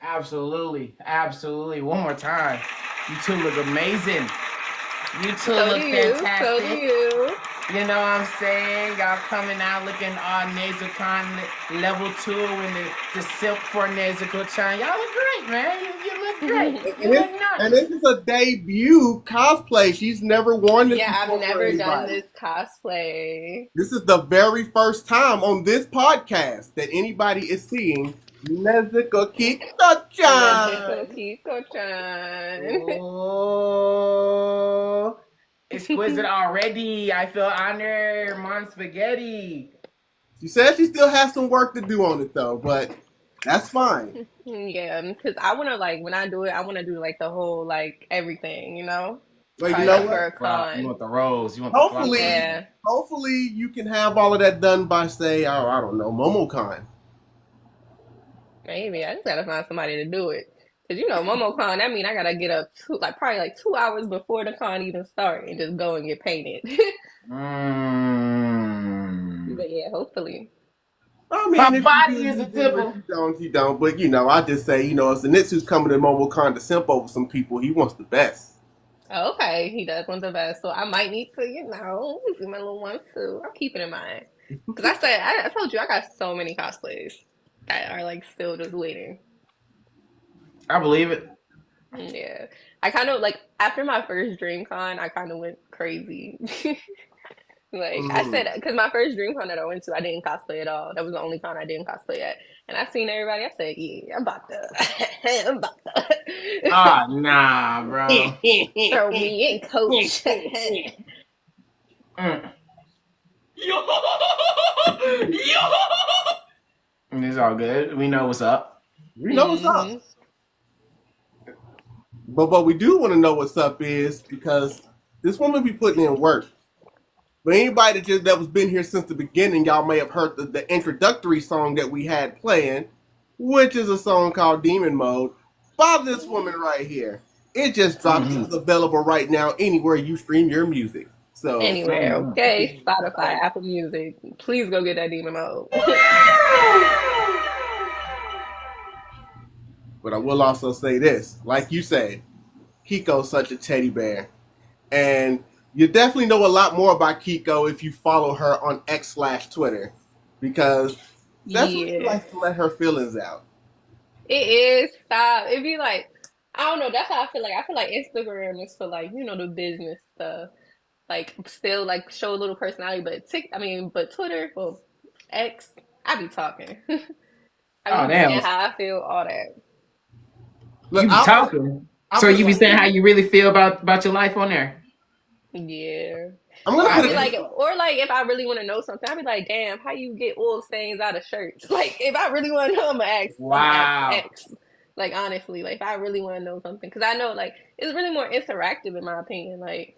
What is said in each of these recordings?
Absolutely. Absolutely. One more time. You two look amazing. You two So look do you. So do fantastic. you. You know what I'm saying? Y'all coming out looking all Nasal level 2 and the silk for Nasal Chan. Y'all look great, man. You look great. You And look this and nice. this is a debut cosplay. She's never worn this Yeah, I've before for never done anybody. this cosplay. This is the very first time on this podcast that anybody is seeing Nezuko Nezuko Kiko-chan. Kiko-chan. Oh, exquisite already. I feel honored. Mon spaghetti. She says she still has some work to do on it though, but that's fine. Yeah, because I want to like when I do it, I want to do like the whole like everything, But you probably know like for what? a Wow, you con. want the rose. You want the flowers. Hopefully, Yeah. hopefully you can have all of that done by say, oh, I don't know, MomoCon. Maybe I just gotta find somebody to do it. Cause MomoCon, that mean I gotta get up probably like 2 hours before the con even start and just go and get painted. Mmm. But yeah, hopefully. I My mean, if you do, body is you a do. If temple. you don't, you don't. But I just say, if Zenitsu's coming to MomoCon to simp over some people, he wants the best. Okay, he does want the best, so I might need to, do my little one too. I'll keep it in mind. Cause I told you I got so many cosplays that are like still just waiting. I believe it. Yeah, I kind of like after my first DreamCon, I kind of went crazy. Like I Mm. said, because my first DreamCon that I went to, I didn't cosplay at all. That was the only con I didn't cosplay at. And I seen everybody. I said, "Yeah, I'm about to, I'm about to Ah, nah, bro. throw me in, coach." Mm. Yo! Yo! It's all good. We know what's up. We know what's up. hmm But what we do want to know what's up is because this woman be putting in work. But anybody that was been here since the beginning, y'all may have heard the introductory song that we had playing, which is a song called Demon Mode by this woman right here. It just dropped. Mm-hmm. It's available right now anywhere you stream your music. So, Anywhere, okay? Spotify, Apple Music. Please go get that demon mode. but I will also say this, like you said, Kiko's such a teddy bear. And you definitely know a lot more about Kiko if you follow her on X/Twitter, because that's where she Yeah, likes to let her feelings out. it is. Stop. It'd be like, I don't know. That's how I feel like. I feel like Instagram is for like, the business stuff. Like, still like show a little personality, but but Twitter, well, X, I be talking. I Oh, be damn. saying how I feel, all that. Look, You be talking. I'll So put it you be like saying this. how you really feel about your life on there? Yeah. I'm Or gonna I put be it Wow. this like, way. or like if I really want to know something, I be like, damn, how you get oil stains out of shirts? Like if I really want to know, I'm gonna ask Wow. X. Like honestly, like if I really want to know something, because I know like it's really more interactive in my opinion. Like,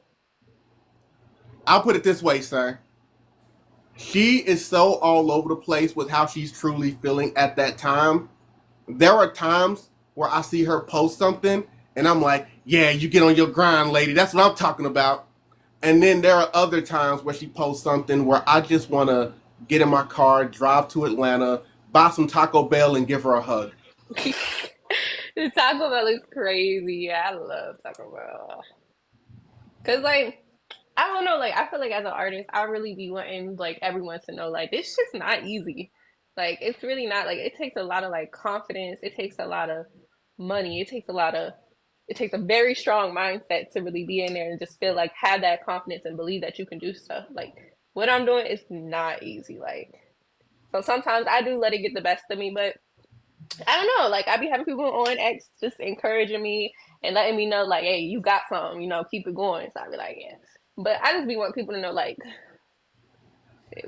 I'll put it this way, sir. She is so all over the place with how she's truly feeling at that time. There are times where I see her post something and I'm like, yeah, you get on your grind, lady. That's what I'm talking about. And then there are other times where she posts something where I just want to get in my car, drive to Atlanta, buy some Taco Bell, and give her a hug. the Taco Bell is crazy. Yeah, I love Taco Bell. Cause like I don't know, like I feel like as an artist, I really be wanting like everyone to know like this shit's not easy. Like it's really not like it takes a lot of like confidence. It takes a lot of money. It takes a very strong mindset to really be in there and just feel like have that confidence and believe that you can do stuff. Like what I'm doing is not easy. Like so sometimes I do let it get the best of me, but I don't know. Like I be having people on X just encouraging me and letting me know like, hey, you got something, keep it going. So I be like, yeah. But I just be want people to know like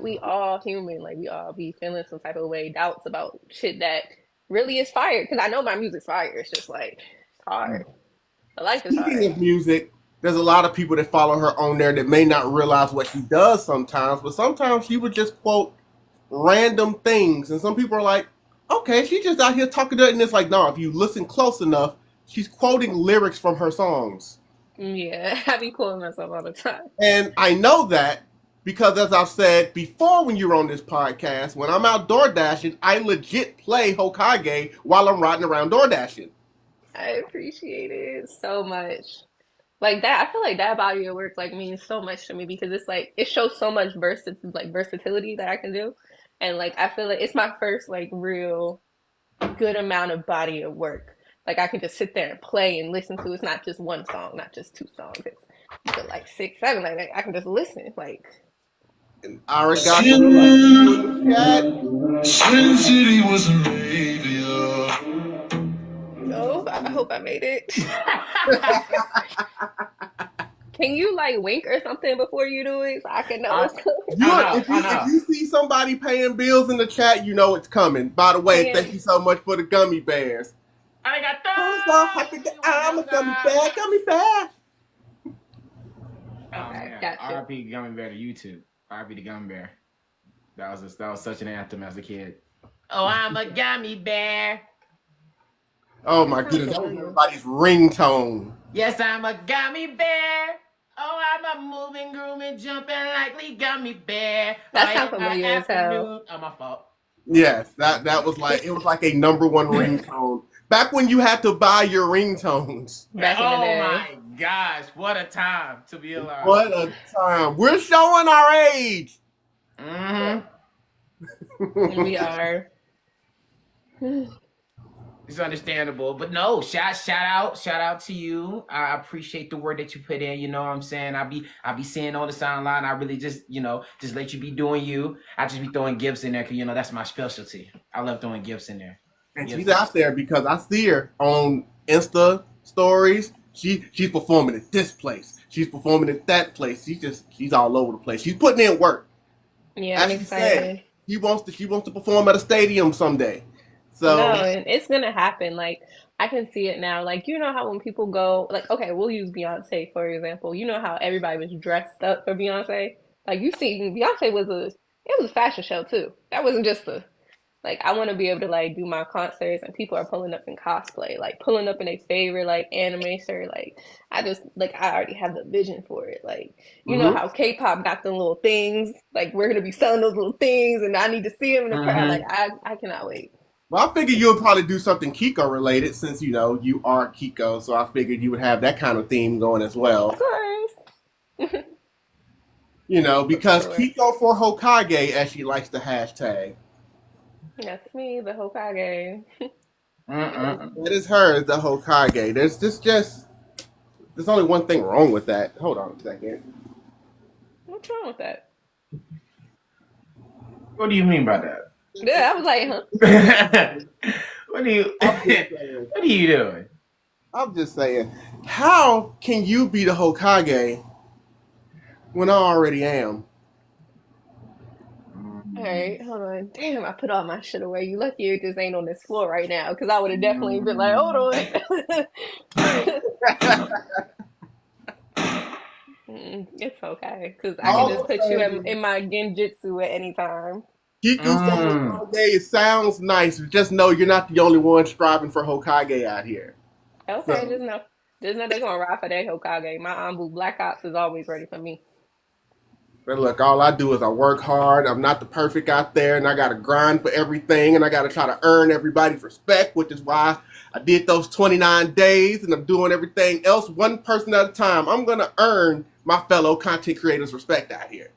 we all human, like we all be feeling some type of way, doubts about shit that really is fire. Because I know my music's fire. It's just like it's hard. The life is Speaking hard. of music, there's a lot of people that follow her on there that may not realize what she does sometimes, but sometimes she would just quote random things. And some people are like, okay, she's just out here talking to it. And it's like, no, if you listen close enough, she's quoting lyrics from her songs. Yeah, I be calling myself all the time. And I know that Because as I've said before when you're on this podcast, when I'm out door dashing, I legit play Hokage while I'm riding around door dashing. I appreciate it so much. Like that, I feel like that body of work like means so much to me because it's like it shows so much versatility that I can do. And like I feel like it's my first like real good amount of body of work. Like I can just sit there and play and listen to. It's not just one song, not just two songs. It's like six, seven. Like I can just listen. Like And Arigato in the chat. Sin City was a maybe. oh, I hope I made it. Can you like wink or something before you do it so I can know what's coming? If you see somebody paying bills in the chat, you know it's coming. By the way, thank you so much for the gummy bears. I'm a gummy bear, gummy bear. Okay, gotcha. RP Gummy Bear to YouTube. RP the Gummy Bear. That was such an anthem as a kid. Oh, I'm a gummy bear. Oh my goodness, that was everybody's ringtone. Yes, I'm a gummy bear. Oh, I'm a moving, grooving, jumping, likely gummy bear. That sounds familiar as hell. Oh, my fault. Yes, that was like it was like a number one ringtone. Back when you had to buy your ringtones. Back in the day. Oh my gosh, what a time to be alive. What a time. We're showing our age. Mm-hmm. We are. It's understandable, but no, shout out to you. I appreciate the work that you put in. You know what I'm saying? I be seeing all this online. I really just let you be doing you. I just be throwing gifts in there because that's my specialty. I love throwing gifts in there. And she's out there because I see her on Insta stories. She's performing at this place. She's performing at that place. She's all over the place. She's putting in work. Yeah, I'm excited. She wants to perform at a stadium someday. So no, and it's gonna happen. Like I can see it now. Like you know how when people go, like okay, we'll use Beyonce for example. You know how everybody was dressed up for Beyonce. Like you see, Beyonce was a fashion show too. That wasn't just like I want to be able to like do my concerts and people are pulling up in cosplay, like pulling up in their favorite like anime shirt. Like I already have the vision for it. Like you know how K-pop got the little things. Like we're gonna be selling those little things, and I need to see them in the crowd. Like I cannot wait. Well, I figured you would probably do something Kiko related since you are Kiko. So I figured you would have that kind of theme going as well. Of course. Because Kiko for Hokage, as she likes to hashtag. That's me, the Hokage. That is her, the Hokage. There's only one thing wrong with that. Hold on a second. What's wrong with that? What do you mean by that? Yeah, I was like, huh? What are you doing? I'm just saying, how can you be the Hokage when I already am? All right, hold on. Damn, I put all my shit away. You lucky it just ain't on this floor right now, because I would have definitely been like, hold on. It's okay, because I can just put you in my genjutsu at any time. Kiko for Hokage, it sounds nice. Just know you're not the only one striving for Hokage out here. Okay, just know they're gonna ride for that Hokage. My Anbu Black Ops is always ready for me. But look, all I do is I work hard. I'm not the perfect out there, and I got to grind for everything, and I got to try to earn everybody's respect, which is why I did those 29 days, and I'm doing everything else one person at a time. I'm going to earn my fellow content creators' respect out here.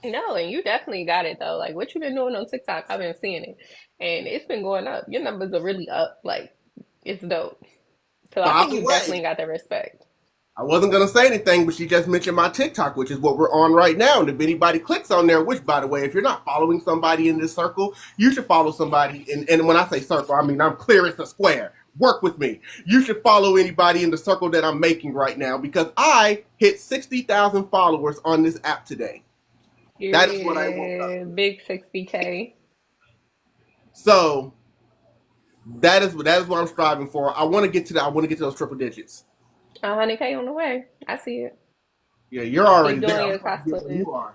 No, and you definitely got it, though. Like, what you've been doing on TikTok, I've been seeing it, and it's been going up. Your numbers are really up. Like, it's dope. So I think you definitely got the respect. I wasn't going to say anything, but she just mentioned my TikTok, which is what we're on right now. And if anybody clicks on there, which, by the way, if you're not following somebody in this circle, you should follow somebody. And when I say circle, I mean I'm clear as a square. Work with me. You should follow anybody in the circle that I'm making right now because I hit 60,000 followers on this app today. That is what I want. Big 60K. So that is what I'm striving for. I want to get to that. I want to get to those triple digits. 100K on the way. I see it. Yeah, you're already doing there. Your cosplay. You are.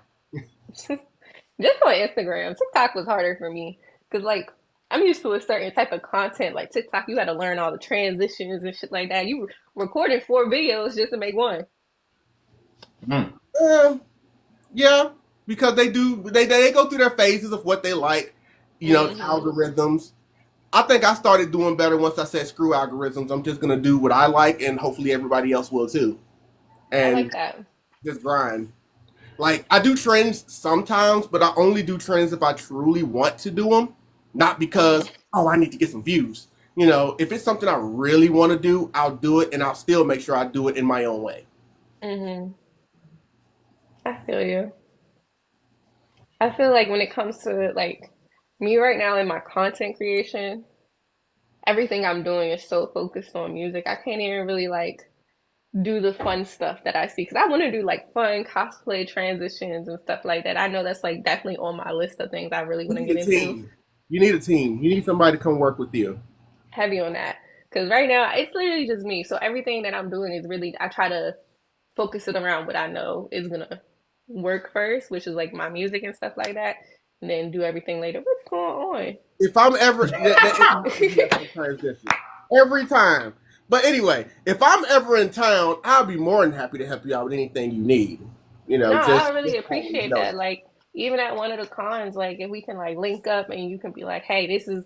Just on Instagram. TikTok was harder for me because, like, I'm used to a certain type of content. Like TikTok, you got to learn all the transitions and shit like that. You recorded 4 videos just to make one. Yeah, because they go through their phases of what they like, you know, algorithms. I think I started doing better once I said screw algorithms. I'm just gonna do what I like, and hopefully everybody else will too. I like And that. just grind. Like I do trends sometimes, but I only do trends if I truly want to do them, not because I need to get some views. You know, if it's something I really want to do, I'll do it, and I'll still make sure I do it in my own way. I feel you. I feel like when it comes to like me right now in my content creation, everything I'm doing is so focused on music. I can't even really like do the fun stuff that I see because I want to do like fun cosplay transitions and stuff like that. I know that's like definitely on my list of things I really You want to need get a into. team. You need a team. You need somebody to come work with you. Heavy on that because right now it's literally just me. So everything that I'm doing is really I try to focus it around what I know is gonna work first, which is like my music and stuff like that, and then do everything later. What's going If I'm ever, it's on? always a transition every time. But anyway, if I'm ever in town, I'll be more than happy to help you out with anything you need. You No, know, I just really call me, appreciate know that. that. Like even at one of the cons, like if we can like link up and you can be like, "Hey, this is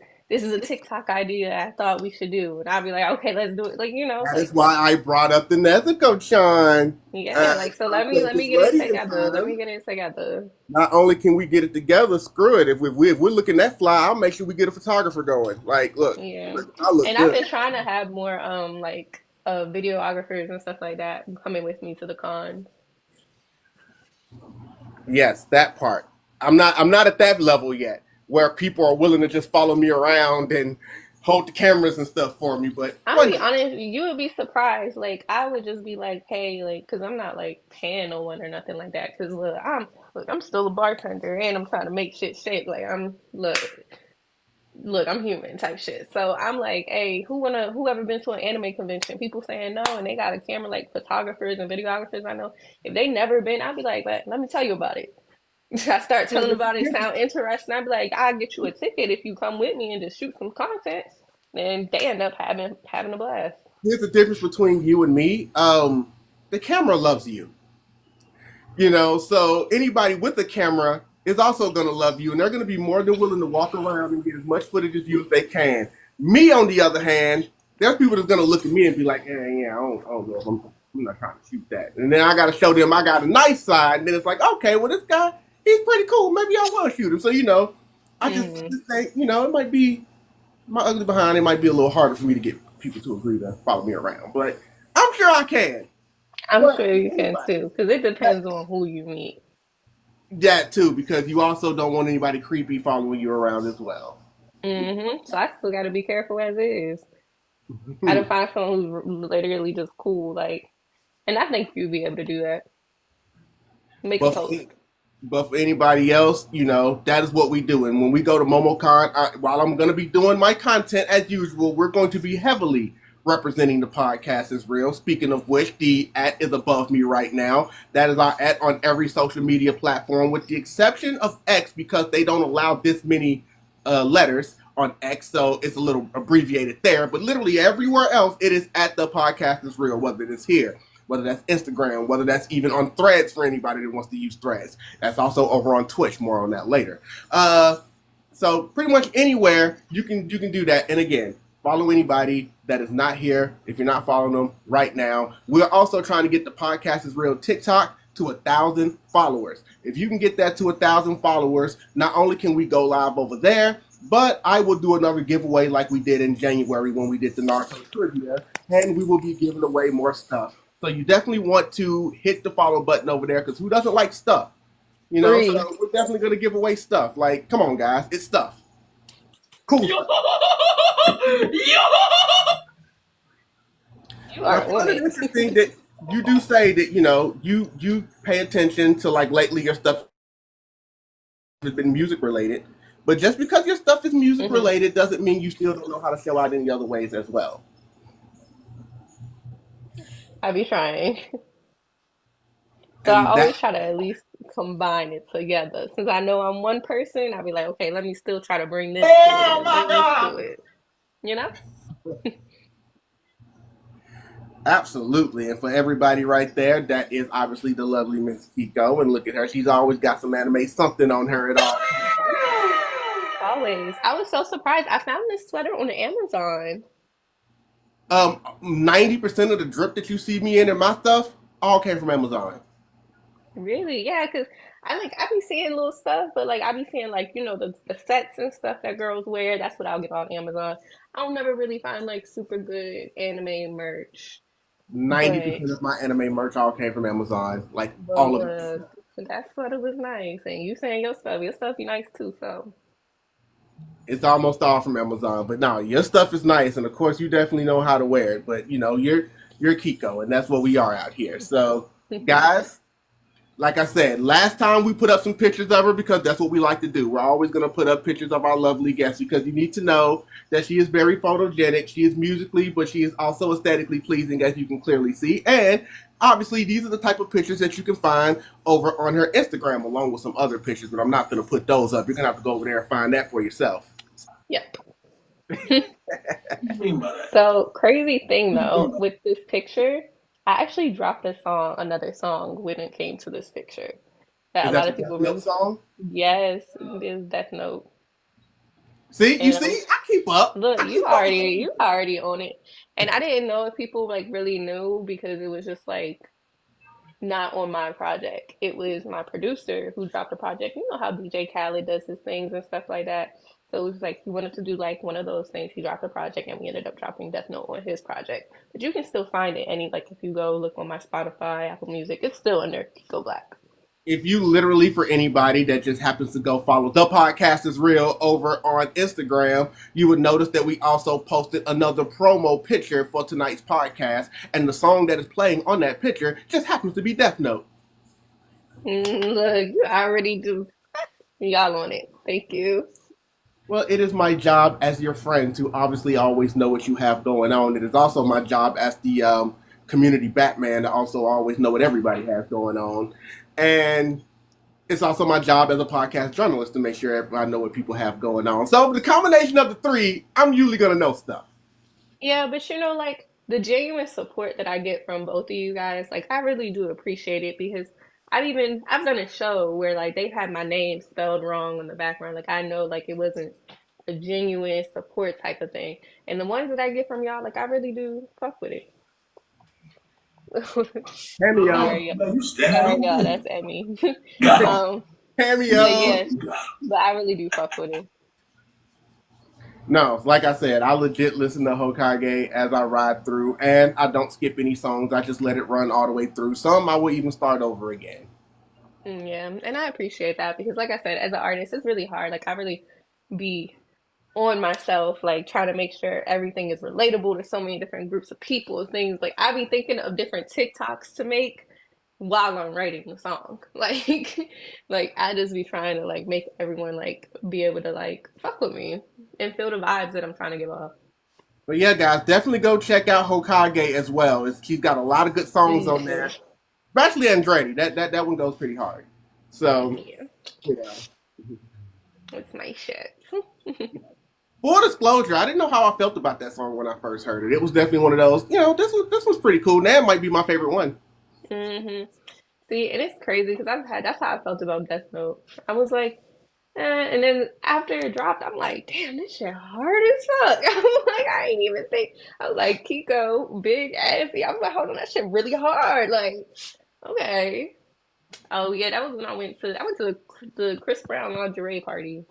a TikTok idea I thought we should do," and I'll be like, "Okay, let's do it." Like That is like why I brought up the Nezuko Chan. yeah, like so let It's me get it ready in together. Let time. me get it together. Not only can we get it together, screw it. If we're looking that fly, I'll make sure we get a photographer going. Like, Yeah, I look and I've been good. trying to have more like videographers and stuff like that coming with me to the cons. Yes, that part. I'm not at that level yet where people are willing to just follow me around and hold the cameras and stuff for me. But I'm gonna one be day, honest, you would be surprised. Like I would just be like, hey, like, cause I'm not like paying no one or nothing like that. Cause look, I'm still a bartender and I'm trying to make shit shake. Like look, I'm human type shit. So I'm like, hey, whoever been to an anime convention? People saying no, and they got a camera like photographers and videographers. I know if they never been, I'd be like, let me tell you about it. I start telling about it, sound interesting. I'd be like, I'll get you a ticket if you come with me and just shoot some content. And they end up having a blast. here's the difference between you and me. The camera loves you. You know, so anybody with a camera is also going to love you, and they're going to be more than willing to walk around and get as much footage of you as they can. Me, on the other hand, there's people that's going to look at me and be like, I don't know, I'm not trying to shoot that. And then I got to show them I got a nice side, and then it's like, okay, well, this guy, he's pretty cool. Maybe I will shoot him. So, you know, I just think, you know, it might be my ugly behind. It might be a little harder for me to get people to agree to follow me around, but I'm sure I can. I'm But sure you can anyway, too, because it depends on who you meet. that too, because you also don't want anybody creepy following you around as well. So I still got to be careful as it is. I had to find someone who's literally just cool, like, and I think you'd be able to do that. Make a but post. for, but for anybody else, you know, that is what we do. And when we go to MomoCon, while I'm going to be doing my content as usual, we're going to be heavily representing the podcast is real. Speaking of which, the @ is above me right now. That is our @ on every social media platform, with the exception of X, because they don't allow this many letters on X, so it's a little abbreviated there. But literally everywhere else, it is @ the podcast is real, whether it is here, whether that's Instagram, whether that's even on Threads for anybody that wants to use Threads. That's also over on Twitch. More on that later. So pretty much anywhere you can do that. And again, follow anybody that is not here if you're not following them right now. We're also trying to get the Podcast is Real TikTok to 1,000 followers. If you can get that to 1,000 followers, not only can we go live over there, but I will do another giveaway like we did in January when we did the Naruto trivia, and we will be giving away more stuff. So you definitely want to hit the follow button over there, because who doesn't like stuff? You know, so Three. we're definitely going to give away stuff. Like, come on, guys, it's stuff. Cool stuff. You I are on find it it. interesting that you do say that, you know, you pay attention to, like, lately your stuff has been music related. But just because your stuff is music related doesn't mean you still don't know how to show out any other ways as well. I be trying. So I And always that, try to at least combine it together. Since I know I'm one person, I'll be like, okay, let me still try to bring this to it Oh and my bring this to god! it. You know? Absolutely. And for everybody right there, that is obviously the lovely Miss Kiko. And look at her. She's always got some anime something on her at all. Always. I was so surprised. I found this sweater on Amazon. 90% of the drip that you see me in my stuff all came from Amazon. Really? Yeah, because I be seeing little stuff, but like I be seeing like, the sets and stuff that girls wear. That's what I'll get on Amazon. I'll never really find like super good anime merch. But 90% of my anime merch all came from Amazon. Like but all of it. look, that sweater was nice. And you saying your stuff be nice too, so It's almost all from Amazon. But no, your stuff is nice, and of course you definitely know how to wear it. But you're Kiko, and that's what we are out here. So guys, like I said, last time we put up some pictures of her because that's what we like to do. We're always going to put up pictures of our lovely guest because you need to know that she is very photogenic. She is musically, but she is also aesthetically pleasing, as you can clearly see. And obviously, these are the type of pictures that you can find over on her Instagram, along with some other pictures, but I'm not going to put those up. You're going to have to go over there and find that for yourself. yep. So crazy thing though, with this picture, I actually dropped another song when it came to this picture. That Is a that lot the of people Death Note really, song? yes, it is Death Note. See, you And see, I keep up. look, I keep up with them. you already own it. And I didn't know if people like really knew because it was just like not on my project. It was my producer who dropped the project. You know how DJ Khaled does his things and stuff like that. So it was like he wanted to do like one of those things. He dropped the project and we ended up dropping Death Note on his project. But you can still find it any like if you go look on my Spotify, Apple Music, it's still under Kiko Black. If you literally, for anybody that just happens to go follow the podcast is real over on Instagram, you would notice that we also posted another promo picture for tonight's podcast, and the song that is playing on that picture just happens to be Death Note. Look, you already do. Y'all on it. Thank you. Well, it is my job as your friend to obviously always know what you have going on. It is also my job as the community Batman to also always know what everybody has going on. And it's also my job as a podcast journalist to make sure I know what people have going on. So the combination of the three, I'm usually going to know stuff. Yeah, but like the genuine support that I get from both of you guys, like I really do appreciate it because I've done a show where like they've had my name spelled wrong in the background. Like I know like it wasn't a genuine support type of thing. And the ones that I get from y'all, like I really do fuck with it. Cameo. Sorry, sorry, y'all, that's Emmy. Um, but Cameo. yes, but I really do fuck with it. No, like I said, I legit listen to Hokage as I ride through, and I don't skip any songs. I just let it run all the way through. Some I will even start over again. Yeah, and I appreciate that because, like I said, as an artist, it's really hard. Like, I really be on myself, like trying to make sure everything is relatable to so many different groups of people and things. Like, I be thinking of different TikToks to make while I'm writing the song. Like I just be trying to like make everyone like be able to like fuck with me and feel the vibes that I'm trying to give off. But yeah, guys, definitely go check out Hokage as well. She's got a lot of good songs on there, especially Andretti. That one goes pretty hard. So Yeah, yeah. it's my shit. Full disclosure, I didn't know how I felt about that song when I first heard it. It was definitely one of those, this was pretty cool. That might be my favorite one. hmm See, and it's crazy because that's how I felt about Death Note. I was like, and then after it dropped, I'm like, damn, this shit hard as fuck. I'm like, I ain't even think. I was like, Kiko, big assy. I was like, hold on, that shit really hard. Like, okay. Oh yeah, that was when I went to the Chris Brown lingerie party.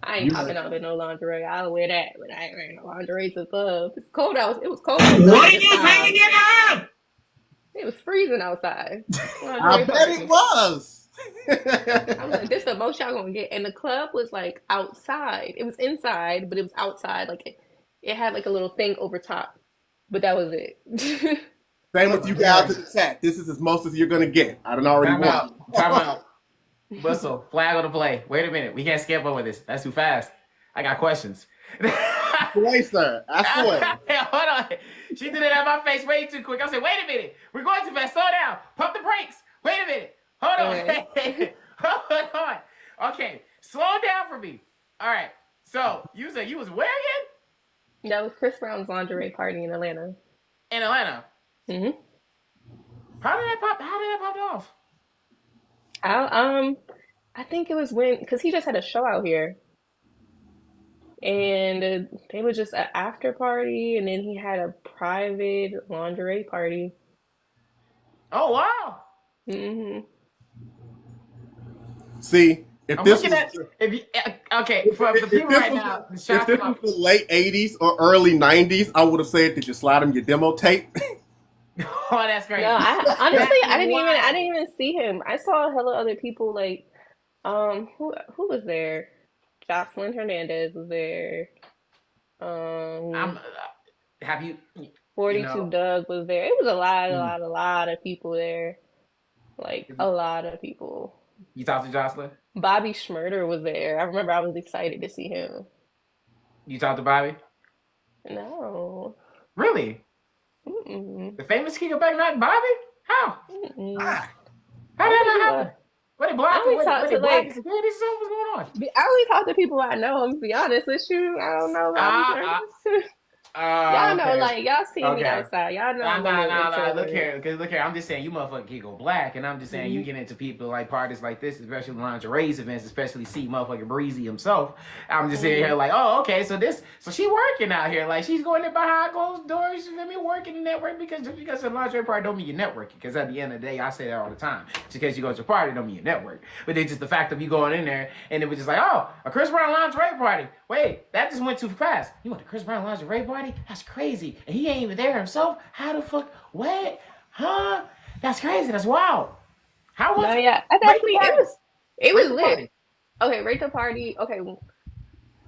I ain't You popping went, out in no lingerie. I'll wear that, but I ain't wearing no lingerie to the club. It's cold out. It was cold outside at this time. It was freezing outside. I Lingerie bet it party. was. I was like, this the most y'all gonna get. And the club was like outside. It was inside, but it was outside. Like it had like a little thing over top, but that was it. Same with you guys in the chat. This is as most as you're gonna get. I don't already Time want. out. Time out. Whistle. Flag on the play. Wait a minute. We can't skip over this. That's too fast. I got questions. Wait, sir. Ask away. Hey, hold on. She did it at my face way too quick. I said, wait a minute. We're going too fast. Slow down. Pump the brakes. Wait a minute. Hold on. Okay. Hold on. Okay. Slow down for me. All right. So you said you was where again? That was Chris Brown's lingerie party in Atlanta. in Atlanta. Hmm. How did that pop? How did that pop off? I I think it was when because he just had a show out here, and they was just an after party, and then he had a private lingerie party. Oh wow! Hmm. See, if I'm this looking was at if you okay for the people right now. if Shout this out was the late '80s or early '90s, I would have said, "Did you slide him your demo tape?" oh, that's No, crazy. I honestly That's I wild. didn't even see him. I saw hella other people like who was there? Jocelyn Hernandez was there. I'm. Um, Have you? You 42 know. Doug was there. It was mm, a lot of people there. Like a lot of people. You talked to Jocelyn. Bobby Schmurder was there. I remember I was excited to see him. You talked to Bobby. No. Really? Mm-mm. The famous Kiko back not Bobby? How? Mm-mm. Ah, How I did only that be happen? What they I block him? only talk What to they block his like security? So what's going on? I only talk to people I know. I'm to be honest with you. I don't know Bobby Ah, Schmurder. Y'all know, okay. like y'all see me Okay. outside. Y'all know Nah, I'm a nah, little nah, nah. Look introvert. here, because look here. I'm just saying you motherfucking Kiko black, and I'm just saying you Mhm. get into people like parties like this, especially lingerie events, especially see motherfucking Breezy himself. I'm just sitting here Mhm. like, oh, okay, so she working out here, like she's going in behind closed doors, you feel me, working the network because just because it's a lingerie party don't mean you're networking. Because at the end of the day, I say that all the time. Just because you go to a party don't mean you network. But it's just the fact of you going in there and it was just like, oh, a Chris Brown lingerie party. Wait, that just went too fast. You went to Chris Brown lingerie party? That's crazy. And he ain't even there himself. How the fuck? What? Huh? That's crazy. That's wild. How No, was it? yeah. That's Rate the actually party. it Rate was the lit. party. Okay, rate the party. Okay,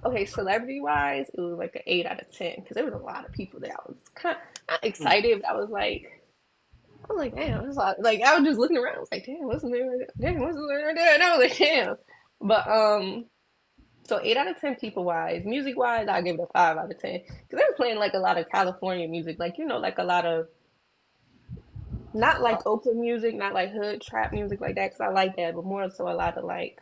okay, celebrity wise, it was like an 8 out of 10 because there was a lot of people there. I was kind of not excited, but I was like, damn, there's a lot. Like I was just looking around. I was like, damn, what's there? Damn, what's there? And I was like, damn. But so 8 out of 10 people wise, music wise, I give it a 5 out of 10 because they were playing like a lot of California music, like like a lot of not like Oakland music, not like hood trap music like that because I like that, but more so a lot of like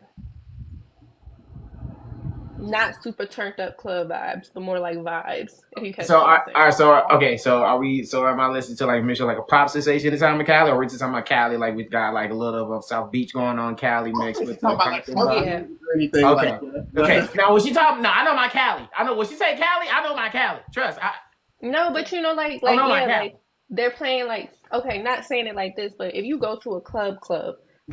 not super turned up club vibes, but more like vibes. If you catch So, what I'm all right. saying. So, okay. So, are we? So, am I listening to like mission like a pop sensation in the time of Cali, or we just talking about Cali? Like we got like a little of South Beach going on, Cali I mixed wasn't with talking the about like Compton funky vibe. Yeah. music or anything like Okay. Okay. that. Now, when she talking, no, I know my Cali. I know when she say Cali, I know my Cali. Trust. No, but I know my yeah, Cali. like they're playing like okay, not saying it like this, but if you go to a club,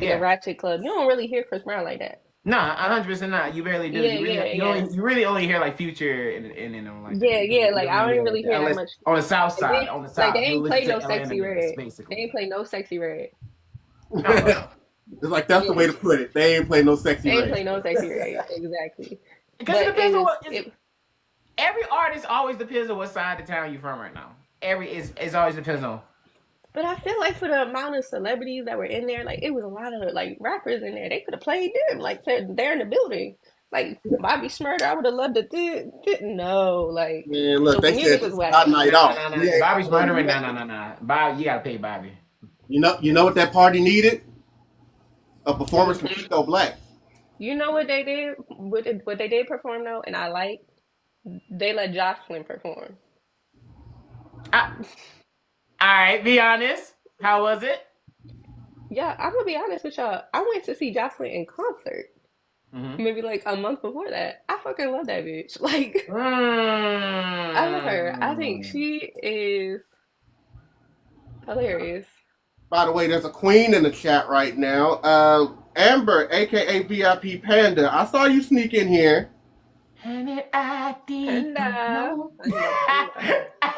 like a Yeah. ratchet club, you don't really hear Chris Brown like that. Nah, 100% not. You barely do. Yeah, yeah, yeah. You really only hear like Future and them like that. Yeah, yeah, You like don't I even don't hear even like really that hear that unless much. on the South Like side. On the like they South, you'll ain't listen play no to Atlanta sexy niggas red. They basically. ain't play no sexy red. No. It's like that's the Yeah, way to put it. They ain't play no they sexy ain't red. play no sexy red. Exactly. Because it But depends on it every artist always depends on what side of town you're from right now. It's always depends on. but I feel like for the amount of celebrities that were in there, like it was a lot of like rappers in there. They could have played them. Like they're in the building. Like Bobby Shmurda, I would have loved to didn't know. Like Man, look, the they music said was this is our whack. night Nah, off. nah, We nah. ain't Bobby's playing murdering. nothing. Nah. Bob, you gotta pay Bobby. You know what that party needed? A performance from Mhm. Kiko Black. You know what they did? What they did perform though, and I like they let Jocelyn perform. Ah, all right, be honest. How was it? Yeah, I'm gonna be honest with y'all. I went to see Jocelyn in concert Mm-hmm. maybe like a month before that. I fucking love that bitch. Like I love her. I think Mm. she is hilarious. By the way, there's a queen in the chat right now. Amber, aka VIP Panda. I saw you sneak in here. And it, I did not Panda. know. I know Panda. I'm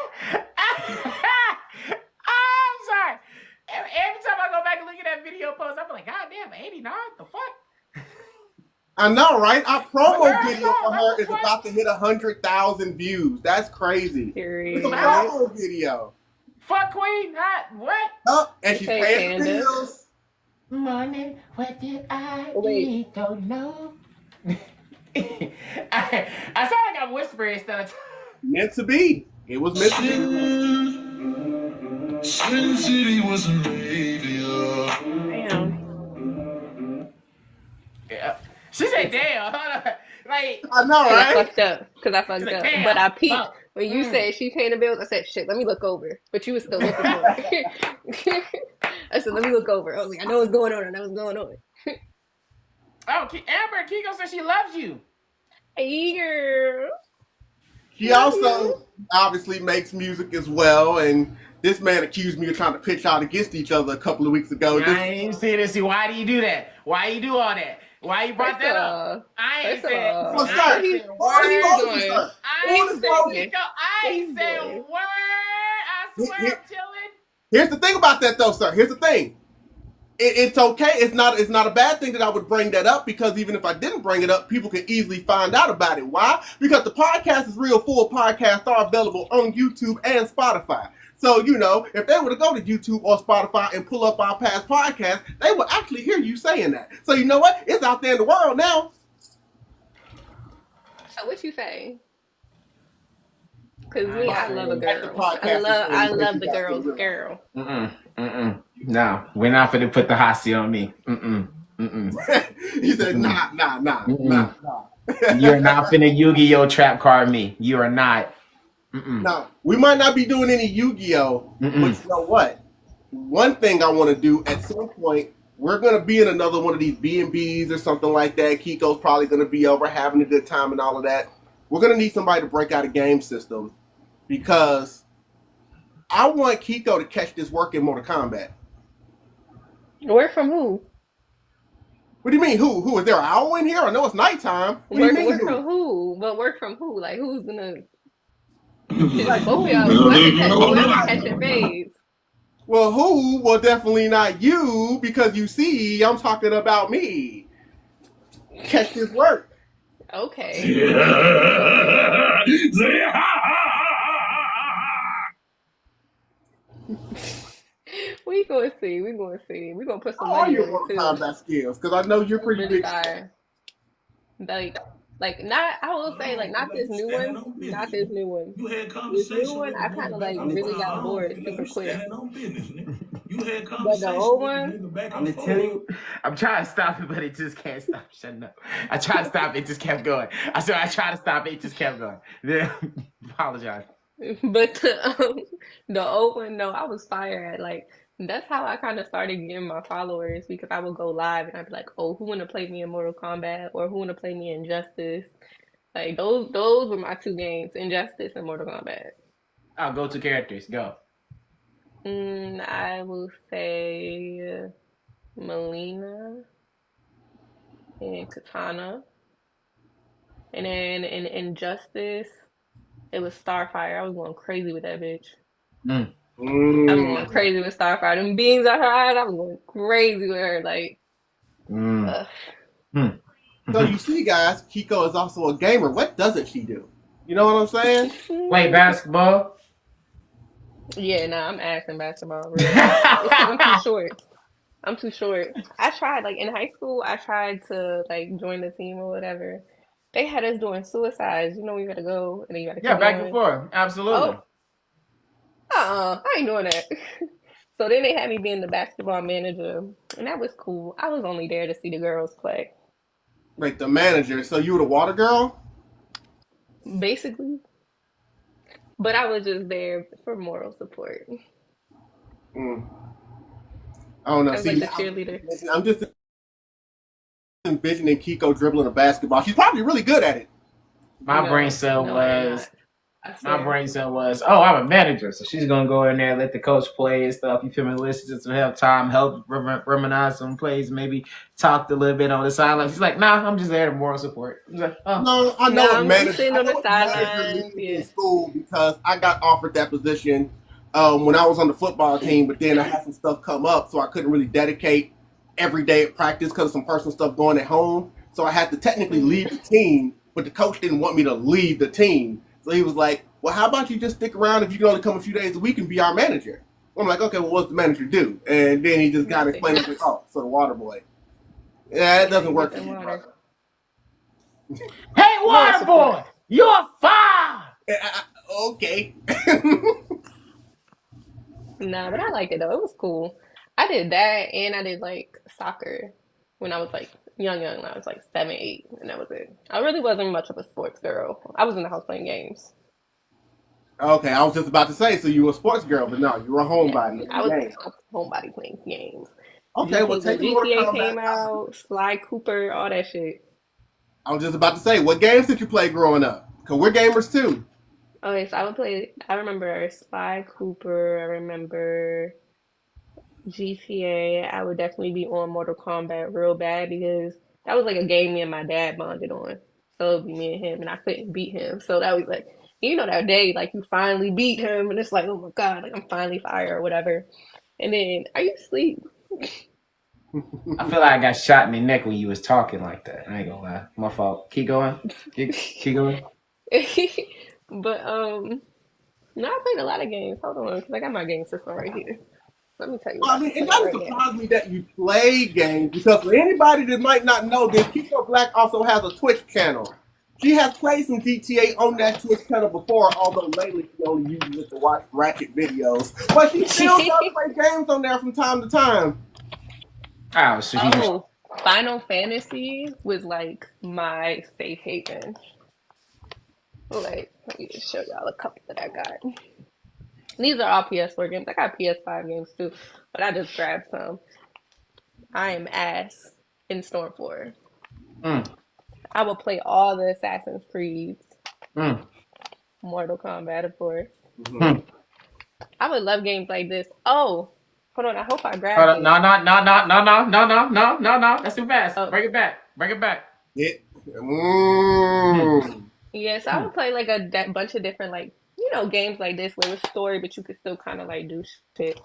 sorry. Every time I go back and look at that video post, I'm like, God damn, 89? The fuck? I know, right? Our But promo girl, video for what her the is fuck? about to hit 100,000 views. That's crazy. It's a Period. promo video. Fuck Queen? What? Oh, and she's Okay, paying the Panda. bills. Morning, what did I Oh, wait. eat? Don't know. I sound like I'm whispering instead of. Meant to be. It was meant to be. Sin City was a maybe. Damn. Yeah. She said, "Damn." Hold on. Like I know, Cause I right? fucked up. Cause I she's fucked like, up. "Damn." But I peeped. Fuck. When you said she paying the bills, I said, shit, let me look over. But you was still looking for it. I said, let me look over. I was like, I know what's going on. I know what's going on. Oh, Amber, Kiko says she loves you. Hey, girl. She Love also obviously makes music as well, and this man accused me of trying to pitch out against each other a couple of weeks ago. I ain't see this. Why do you do that? Why you do all that? Why you brought First that of up? all, I ain't first of said. all, Well, I sir, ain't what he said a what full he word. disclosure, doing? sir. I Full ain't He's said disclosure. thinking. Kiko. I What ain't he's said a doing? word. I swear I'm chilling. Here's the thing about that, though, sir. Here's the thing. It's okay. It's not a bad thing that I would bring that up, because even if I didn't bring it up, people can easily find out about it. Why? Because the podcast is real. Full podcasts are available on YouTube and Spotify. So, if they were to go to YouTube or Spotify and pull up our past podcasts, they will actually hear you saying that. So, you know what? It's out there in the world now. So what you say? Cause me, I I love a said. The girl. podcast is I in case love you the guys didn't girl's realize. girl. No, we're not gonna put the hossie on me. He said, nah. You're not finna Yu-Gi-Oh trap card me. You are not. Now, we might not be doing any Yu-Gi-Oh, but you know what? One thing I want to do at some point, we're going to be in another one of these B&Bs or something like that. Kiko's probably going to be over having a good time and all of that. We're going to need somebody to break out a game system, because I want Kiko to catch this work in Mortal Kombat. Work from who? What do you mean, who? Who? Is there an owl in here? I know it's nighttime. What do you mean, Work who? from who? But work from who? Like who's gonna? Cause Like, both of who? y'all, whoever catching phase. Well, who? Well, definitely not you, because you see, I'm talking about me. Catch this work. Okay, okay. We gonna see. We gonna see. We gonna put some How are money your on it Mortal too. Kombat skills? Because I know you're I'm pretty really big. tired. Like, not. I will say like not this new one. Not this new one. This new one, I kind of like really got bored super quick. But the old one, I'm telling you, I'm trying to stop it, but it just can't stop. Shut up. I tried to stop it, it just kept going. I tried to stop it, it just kept going. Yeah, apologize. but the old one, no, I was fire at like. That's how I kind of started getting my followers, because I would go live and I'd be like, "Oh, who wanna play me in Mortal Kombat?" or "Who wanna play me in Injustice?" Like those were my two games, Injustice and Mortal Kombat. I'll go to characters. Go. I will say Melina and Katana. And then in Injustice, it was Starfire. I was going crazy with that bitch. Mm. I was going crazy with Starfire. Them beams at her eyes, I was going crazy with her. Like, Mm. ugh. Mm. So you see, guys, Kiko is also a gamer. What doesn't she do? You know what I'm saying? Play basketball. Yeah, nah, I'm ass in basketball, real talk. It's because I'm too short. I'm too short. I tried, like, in high school, I tried to, like, join the team or whatever. They had us doing suicides. You know, you gotta go and then you gotta Yeah, keep back and going. forth. Absolutely. Oh, I ain't doing that. So then they had me being the basketball manager, and that was cool. I was only there to see the girls play, Like the manager. So you were the water girl? basically. But I was just there for moral support. Mm. I don't know. I was See, like the cheerleader. I'm just envisioning Kiko dribbling a basketball. She's probably really good at it. My brain cell No, I am was not. I My swear. brain cell was, oh, I'm a manager, so she's gonna go in there, let the coach play and stuff. You feel me? Listen to some halftime, help reminisce some plays, maybe talked a little bit on the sideline. She's like, nah, I'm just there to moral support. He's like, oh, No, I know No, what I'm manager. sitting I on know the what manager sidelines. means in Yeah. school, because I got offered that position when I was on the football team. But then I had some stuff come up, so I couldn't really dedicate every day at practice because of some personal stuff going at home. So I had to technically leave the team, but the coach didn't want me to leave the team. So he was like, well, how about you just stick around if you can only come a few days a week and be our manager? I'm like, okay, well, what's the manager do? And then he just got to explain it, like, oh, so the water boy. Yeah, it doesn't work for Get you, them brother. water. hey, Moral water support. boy, you're fine. Okay. Nah, but I liked it though. It was cool. I did that and I did like soccer when I was like young. When I was like 7, 8, and that was it. I really wasn't much of a sports girl. I was in the house playing games. Okay, I was just about to say, so you were a sports girl, but no, you were a homebody. I was Game. a homebody playing games. Okay, well, When take the Mortal GTA Kombat. came out, Sly Cooper, all that shit. I was just about to say, what games did you play growing up? Because we're gamers too. Okay, so I would play. I remember Sly Cooper. I remember GTA. I would definitely be on Mortal Kombat real bad because that was like a game me and my dad bonded on. So it would be me and him, and I couldn't beat him. So that was like, that day, like you finally beat him, and it's like, oh my God, like I'm finally fire or whatever. And then, are you asleep? I feel like I got shot in the neck when you was talking like that. I ain't gonna lie. My fault. Keep going. Keep going. But no, I played a lot of games. Hold on, because I got my game system right here. Let me tell you what Well, I I mean, can it play doesn't right now. surprise me that you play games because for anybody that might not know, then Kiko Black also has a Twitch channel. She has played some GTA on that Twitch channel before, although lately she only uses it to watch ratchet videos. But she still does play games on there from time to time. Oh, so he just Oh, Final Fantasy was like my safe haven. Like, let me just show y'all a couple that I got. These are all PS4 games. I got PS5 games too, but I just grabbed some. I am ass in Storm 4. mm, I will play all the Assassin's Creeds, mm, Mortal Kombat, of course. Mm-hmm. mm. I would love games like this. Oh, hold on. I hope I Hold grabbed up. it. No, no, no, no, no, no, no, no, no, no, no. That's too fast. Oh, Bring it back. Bring it back. It. Hmm. yes. I Hmm. would play like bunch of different games like this where it's story, but you could still kind of like do shit.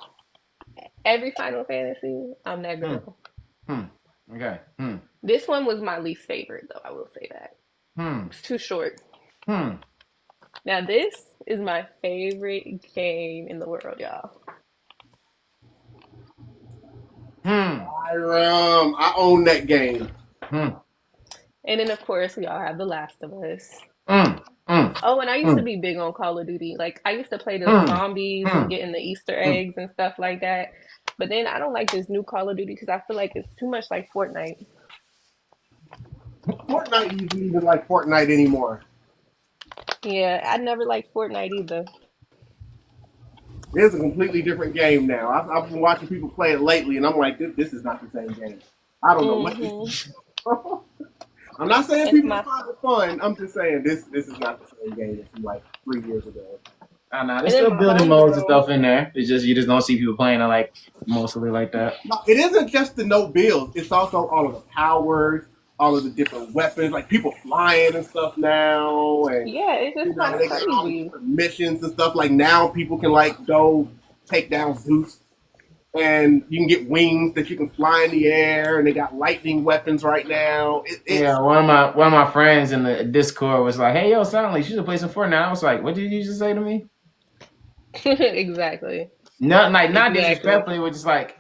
Every Final Fantasy, I'm that Hmm. girl. Hmm. Okay. Hmm. This one was my least favorite, though. I will say that Hmm. it's too short. Hmm. Now this is my favorite game in the world, y'all. Hmm. I own that game. Hmm. And then of course we all have The Last of Us. Hmm. Hmm. Oh, and I used Hmm. to be big on Call of Duty. Like I used to play the Hmm. zombies and Hmm. getting the Easter Hmm. eggs and stuff like that. But then I don't like this new Call of Duty because I feel like it's too much like Fortnite. Fortnite isn't even like Fortnite anymore. Yeah, I never liked Fortnite either. It's a completely different game now. I've been watching people play it lately, and I'm like, this is not the same game. I don't know what this Hmm. is. I'm not saying It's people my don't find it fun. I'm just saying this is not the same game as from like 3 years ago. I know. There's and then still my building modes and homegirl. stuff in there. It's just you just don't see people playing it like mostly like that. No, it isn't just the no builds. It's also all of the powers, all of the different weapons, like people flying and stuff now, and Yeah, it's just kind of they got all the crazy. different missions and stuff. Like now, people can like go take down Zeus, and you can get wings that you can fly in the air, and they got lightning weapons right now. It's Yeah, one of my friends in the Discord was like, "Hey, yo, sound like you should play some Fortnite." I was like, "What did you just say to me?" Exactly. Not like not Exactly. disrespectfully, but just like,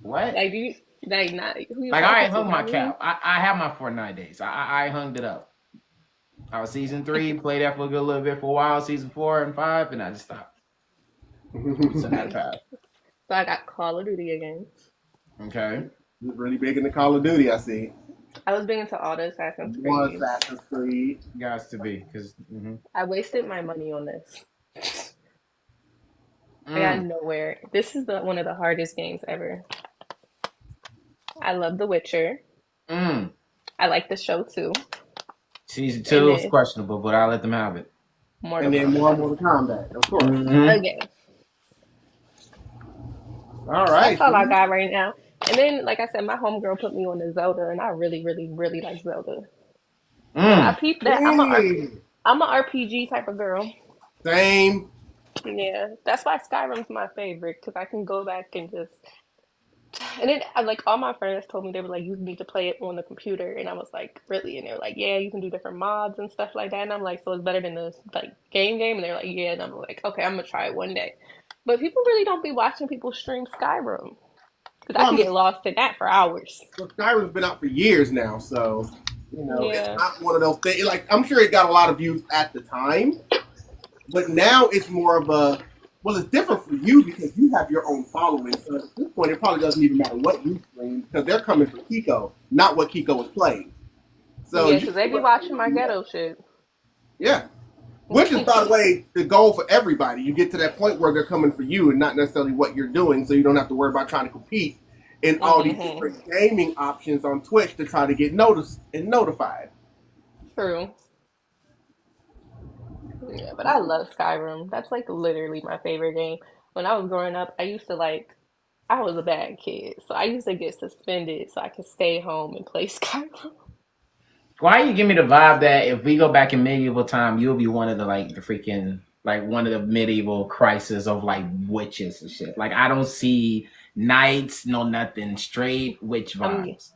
what? Like, do you like not who you Like I talking ain't to? hung my Not me? cap. I have my Fortnite days. I hung it up. I was season 3, played that for a good little bit for a while. Season 4 and 5, and I just stopped. So that Okay. passed. So I got Call of Duty again. Okay. really big into Call of Duty. I see. I was big into all the Assassin's One Creed. Assassin's Creed. Guys to be because. I wasted my money on this. I got Mm, nowhere. This is one of the hardest games ever. I love The Witcher. mm. I like the show too. Season And 2 is then questionable, but I'll let them have it. Mortal And then more Kombat. Mortal Kombat, of course. Mm-hmm. Again. All That's right. all I got right now. And then, like I said, my homegirl put me on the Zelda, and I really, really, really like Zelda. I Mm. peeped that. Dang. I'm a RPG type of girl. Same. Yeah, that's why Skyrim's my favorite because I can go back and just. And then, like all my friends told me they were like, you need to play it on the computer, and I was like, really? And they were like, yeah, you can do different mods and stuff like that. And I'm like, so it's better than the like game. And they're like, yeah. And I'm like, okay, I'm gonna try it one day. But people really don't be watching people stream Skyrim because I Well, I can mean, get lost in that for hours. well, Skyrim's been out for years now, so it's Yeah. not one of those things. Like I'm sure it got a lot of views at the time, but now it's more of a well, it's different for you because you have your own following. So at this point, it probably doesn't even matter what you stream because they're coming for Kiko, not what Kiko is playing. So Yeah, you because they do be whatever watching you my want. ghetto shit. Yeah. Which is, by the way, the goal for everybody. You get to that point where they're coming for you and not necessarily what you're doing, so you don't have to worry about trying to compete in all these different gaming options on Twitch to try to get noticed and notified. True. Yeah, but I love Skyrim. That's like literally my favorite game. When I was growing up, I was a bad kid, so I used to get suspended so I could stay home and play Skyrim. Why you give me the vibe that if we go back in medieval time, you'll be one of the one of the medieval crisis of like witches and shit. Like I don't see knights, no nothing, straight witch vibes.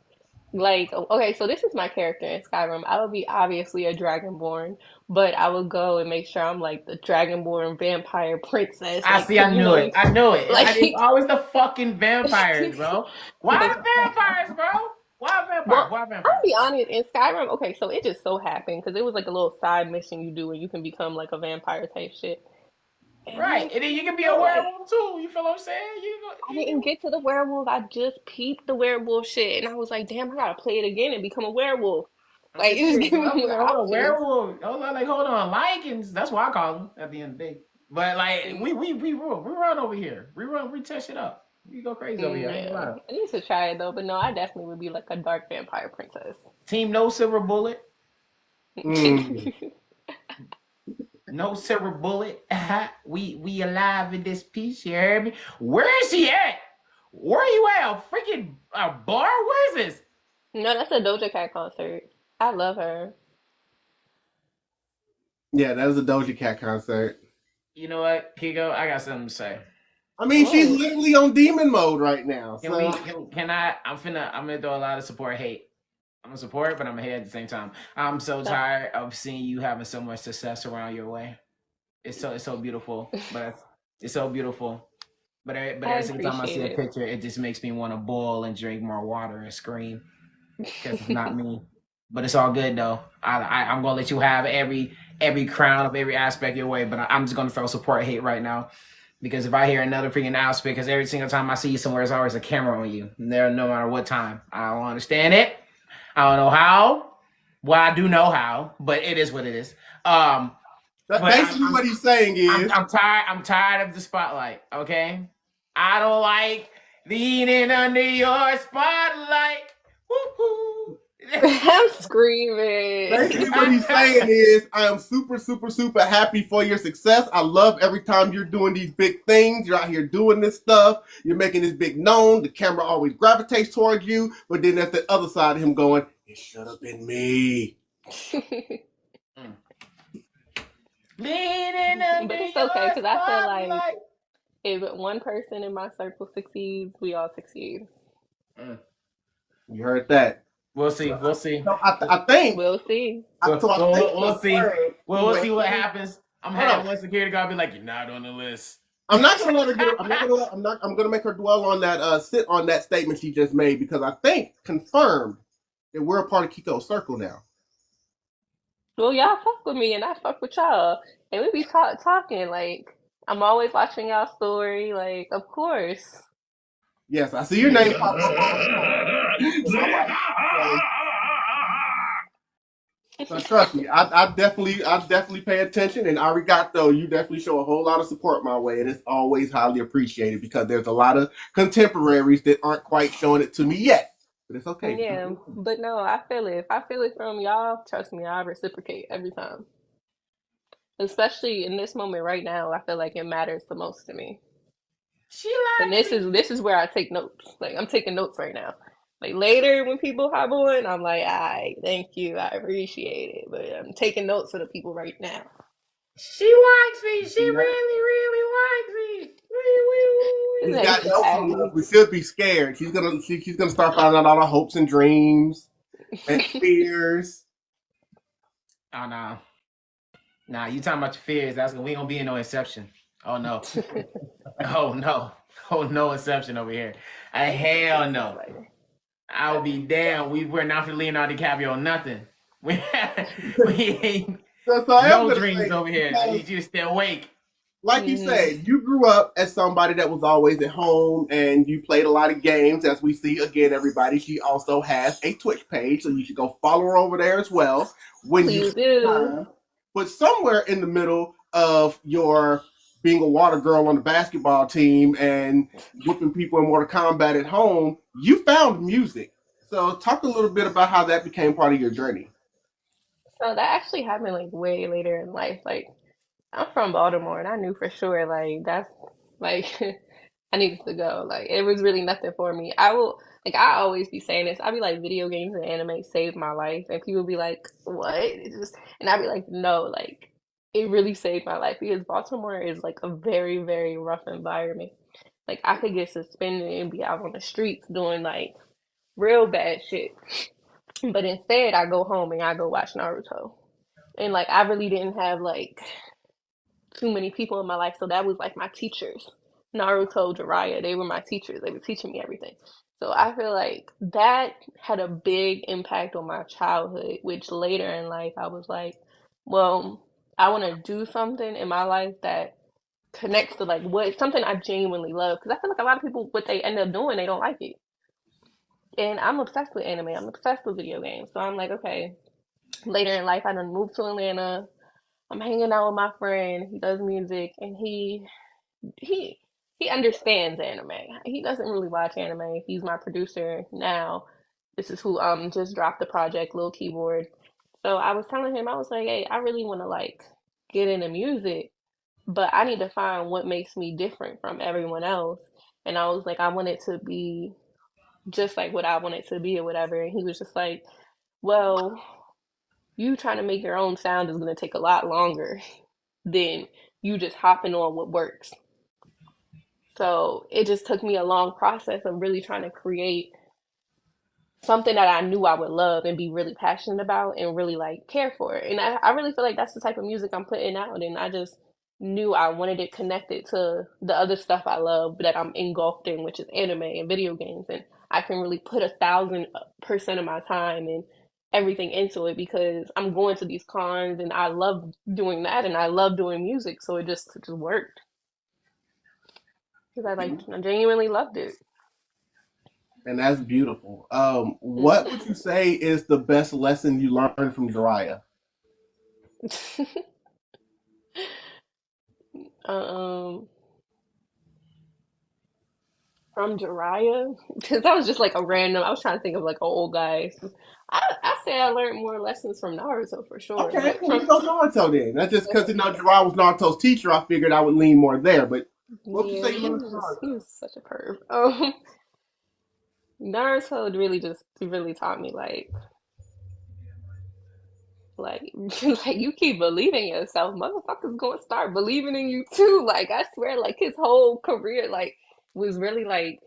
Like, okay, so this is my character in Skyrim. I would be obviously a dragonborn, but I would go and make sure I'm like the dragonborn vampire princess. I Like, see. I knew it. I knew it. Like, It's always the fucking vampires, bro. Why vampires, bro? Why vampires? well, Why I'll vampires? be honest, in Skyrim, okay, so it just so happened because it was like a little side mission you do and you can become like a vampire type shit. And Right, and then you can be a like, werewolf too. You feel what I'm saying? I didn't get to the werewolf. I just peeped the werewolf shit, and I was like, "Damn, I gotta play it again and become a werewolf." Like, you just give me more I'm a options. werewolf. Hold on, Lycans. That's what I call them at the end of the day. But like, Mm, we run over here. We test it up. We go crazy over here. I ain't gonna yeah, lie. I need to try it though, but no, I definitely would be like a dark vampire princess. Team no silver bullet. Mm. No silver bullet. we alive in this piece. You heard me? Where is he at? Where you at? A freaking bar? Where is this? No, that's a Doja Cat concert. I love her. Yeah, that was a Doja Cat concert. You know what, Kiko? I got something to say. I mean, she's Whoa. literally on demon mode right now. Can So we? Can I? I'm gonna throw a lot of support hate. I'm gonna support, but I'm gonna hate at the same time. I'm so So, tired of seeing you having so much success around your way. It's so beautiful, but it's so beautiful. But I every single time I see appreciate a it. picture, it just makes me want to boil and drink more water and scream because it's not me. But it's all good though. I'm gonna let you have every crown of every aspect your way. But I'm just gonna throw support hate right now because if I hear another freaking aspect, because every single time I see you somewhere, there's always a camera on you. There, no matter what time. I don't understand it. I don't know how. Well, I do know how, but it is what it is. But basically, what he's saying is, I'm tired. I'm tired of the spotlight. Okay, I don't like leaning under your spotlight. Woo-hoo. I'm screaming. basically what he's saying is, I am super, super, super happy for your success. I love every time you're doing these big things. You're out here doing this stuff. You're making this big known. The camera always gravitates towards you. But then there's the other side of him going, it should have been me. Mm. Leaning under But it's your okay because I feel like spotlight. if one person in my circle succeeds, we all succeed. Mm. You heard that. We'll see. We'll see. So I think, We'll see. so I think We'll see. We'll see what happens. I'm Hold having on. one security guard be like, "You're not on the list." I'm not gonna let her get. I'm gonna make her dwell on that. Sit on that statement she just made because I think confirmed that we're a part of Kiko's circle now. Well, y'all fuck with me and I fuck with y'all. And we be talking. Like, I'm always watching y'all story. Like, of course. Yes, I see your name pop up all the time. So trust me, I definitely pay attention, and arigato, you definitely show a whole lot of support my way, and it's always highly appreciated because there's a lot of contemporaries that aren't quite showing it to me yet. But it's okay. Yeah, but no, I feel it. If I feel it from y'all, trust me, I reciprocate every time. Especially in this moment right now, I feel like it matters the most to me. She And likes this is where I take notes. Like I'm taking notes right now. Like later when people hop on, I'm like, "Alright, thank you, I appreciate it." But I'm taking notes for the people right now. She likes me. She really likes me. She's Like, got notes on us. We should be scared. She's gonna start finding out all our hopes and dreams and fears. Oh no. Nah, you talking about your fears. We ain't gonna be in no exception. Oh no. Oh no. Oh no exception over here. Hell no. I'll be damn. We're not for Leonardo DiCaprio nothing. We ain't So I am no gonna dreams say, over here. I need you to stay awake. like you said, you grew up as somebody that was always at home and you played a lot of games. As we see again, everybody, she also has a Twitch page, so you should go follow her over there as well. When Please you do. time. but somewhere in the middle of your being a water girl on the basketball team and whipping people in Mortal Kombat at home, you found music. So talk a little bit about how that became part of your journey. So that actually happened like way later in life. Like I'm from Baltimore and I knew for sure like that's like I needed to go. Like it was really nothing for me. I always be saying this. I'd be like video games and anime saved my life and people be like, "What?" It's just and I'd be like, "No, like it really saved my life because Baltimore is like a very, very rough environment. Like I could get suspended and be out on the streets doing like real bad shit. But instead I go home and I go watch Naruto. And like I really didn't have like too many people in my life. So that was like my teachers. Naruto, Jiraiya, they were my teachers. They were teaching me everything. So I feel like that had a big impact on my childhood, which later in life I was like, well, I want to do something in my life that connects to like what something I genuinely love. Because I feel like a lot of people, what they end up doing, they don't like it. And I'm obsessed with anime. I'm obsessed with video games. So I'm like, okay, later in life, I done moved to Atlanta. I'm hanging out with my friend. He does music, and he he understands anime. He doesn't really watch anime. He's my producer now. This is who just dropped the project, Lil Keyboard. So I was telling him, I was like, hey, I really want to like get into music, but I need to find what makes me different from everyone else. And I was like, I want it to be just like what I want it to be or whatever. And he was just like, well, you trying to make your own sound is going to take a lot longer than you just hopping on what works. So it just took me a long process of really trying to create something that I knew I would love and be really passionate about and really like care for. And I really feel like that's the type of music I'm putting out. And I just knew I wanted it connected to the other stuff I love that I'm engulfed in, which is anime and video games. And I can really put 1,000% of my time and everything into it because I'm going to these cons and I love doing that and I love doing music. So it just worked because I genuinely loved it. And that's beautiful. What would you say is the best lesson you learned from Jiraiya? um From Jiraiya, because that was just like a random. I was trying to think of like an old guy. I say I learned more lessons from Naruto for sure, Okay, but well, from we go Naruto then. That's just because Jiraiya was Naruto's teacher. I figured I would lean more there. But what would you yeah, say you learned from he Naruto? was such a perv. Naruto really just really taught me like like you keep believing in yourself, motherfuckers gonna start believing in you too. Like I swear, like his whole career like was really like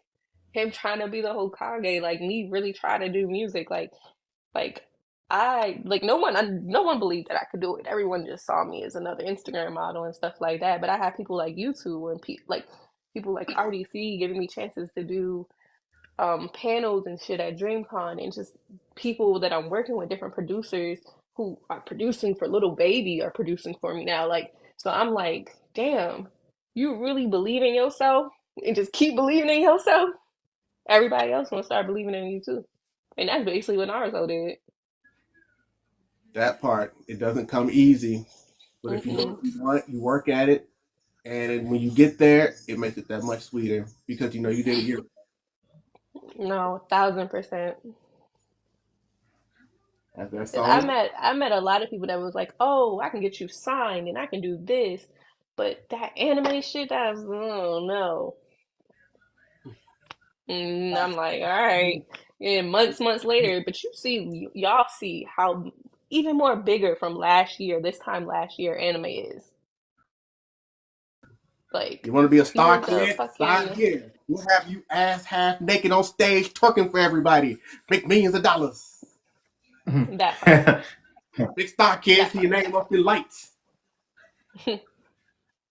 him trying to be the Hokage, like me really trying to do music, like I like no one believed that I could do it. Everyone just saw me as another Instagram model and stuff like that. But I had people like you two and like people like RDC giving me chances to do panels and shit at DreamCon and just people that I'm working with, different producers who are producing for Little Baby are producing for me now. Like so I'm like, damn, you really believe in yourself and just keep believing in yourself. Everybody else gonna start believing in you too. And that's basically what Naruto did. That part, it doesn't come easy. But if you know Mm-mm. what you want, you work at it. And then when you get there, it makes it that much sweeter because you know you didn't give No, 1,000%. at that Because song. I met a lot of people that was like, oh, I can get you signed and I can do this, but that anime shit, that's oh no. And I'm like, all right. And months later, but you see, y'all see how even more bigger from last year, this time last year, anime is. You Like, want to be a star even the kid? Sign fucking here. We'll have you ass half naked on stage twerking for everybody. Make millions of dollars. that part, Big star kid, that see your part. name up in lights.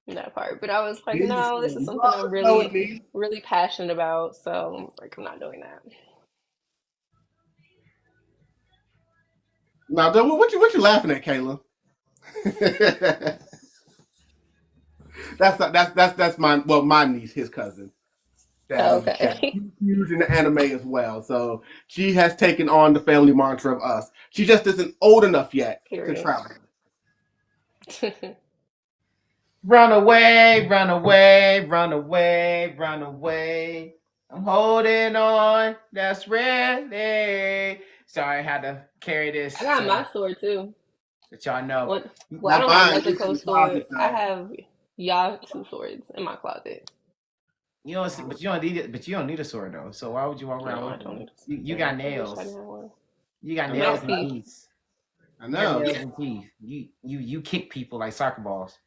That part. But I was like, Business no, this is man. You something I'm already know it, really, me. really passionate about. So I was like, I'm not doing that. Now, what you laughing at, Kayla? That's my niece, his cousin. That's Okay. huge in the anime as well. So she has taken on the family mantra of us. She just isn't old enough yet to Period. travel. Run away, run away, run away, run away. I'm holding on. That's ready. Sorry, I had to carry this I got so my sword too. that y'all know. What? Well, I Now don't got mine is in Nezuko's the sword. closet I though. have y'all two swords in my closet. You don't see, but you don't need it. But you don't need a sword though. So why would you walk around No, I with don't one? need a sword. You got Dang, I wish I nails. didn't have one. You got I I'm know, nails at and right? peace. teeth. I You got know. nails and teeth. You kick people like soccer balls.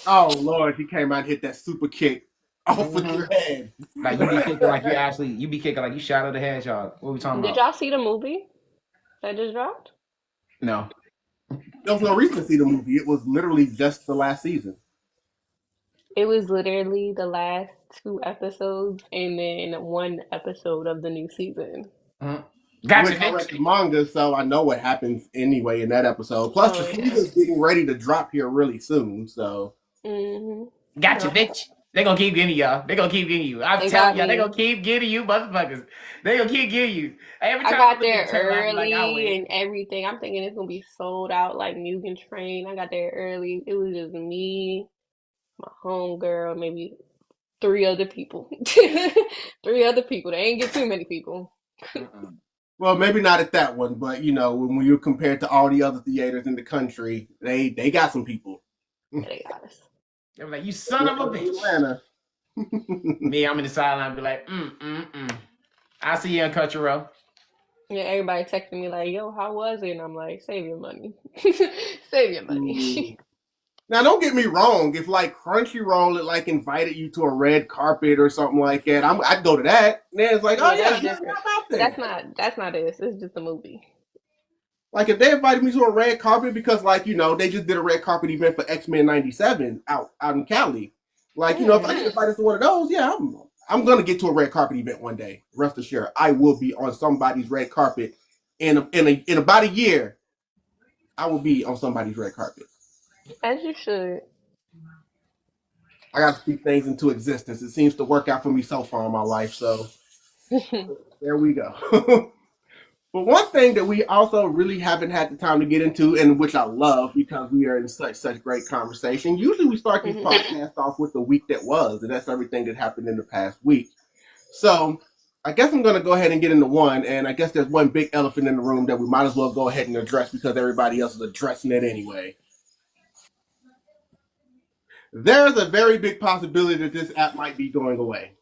Oh Lord, he came out and hit that super kick off with Hmm. your head. Like you be kicking like you be kicking like you Shadow the Hedgehog. What we talking Did about? y'all see the movie that just dropped? No. There was no reason to see the movie. It was literally just the last season. It was literally the last two episodes and then one episode of the new season. Mhm. Gotcha, Which I read bitch. the manga, so I know what happens anyway in that episode. Plus, Oh the yeah. season's getting ready to drop here really soon. So, Mhm. Gotcha, Yep. bitch. They gonna keep getting y'all. They gonna keep getting you. I'm They got telling y'all, they me. gonna keep getting you, motherfuckers. They gonna keep getting you. Every I time I got look at there the trailer, I be like, I'll early wait. and everything. I'm thinking it's gonna be sold out like Mugen Train. I got there early. It was just me, my homegirl, maybe three other people. Three other people. They ain't get too many people. Mm-mm. well, maybe not at that one, but when you're compared to all the other theaters in the country, they got some people. Yeah, they got us. They be like, you son of a bitch. Atlanta. Me, I'm in the sideline, be like, I see you in Country Row. Yeah, everybody texting me like, "Yo, how was it?" And I'm like, "Save your money, save your money." Now, don't get me wrong. If like Crunchyroll had like invited you to a red carpet or something like that, I'd go to that. And then it's like, oh Yeah, yeah, that's I'm different. out there. That's not this. It's just a movie. Like if they invited me to a red carpet because like they just did a red carpet event for X-Men '97 out in Cali. Like if I Mm. get invited to one of those, yeah, I'm gonna get to a red carpet event one day. Rest assured, I will be on somebody's red carpet in about a year. I will be on somebody's red carpet. As you should. I got to speak things into existence. It seems to work out for me so far in my life. So there we go. But one thing that we also really haven't had the time to get into, and which I love because we are in such great conversation. Usually we start these Hmm. podcasts off with the week that was, and that's everything that happened in the past week. So I guess I'm going to go ahead and get into one, and I guess there's one big elephant in the room that we might as well go ahead and address because everybody else is addressing it anyway. There's a very big possibility that this app might be going away.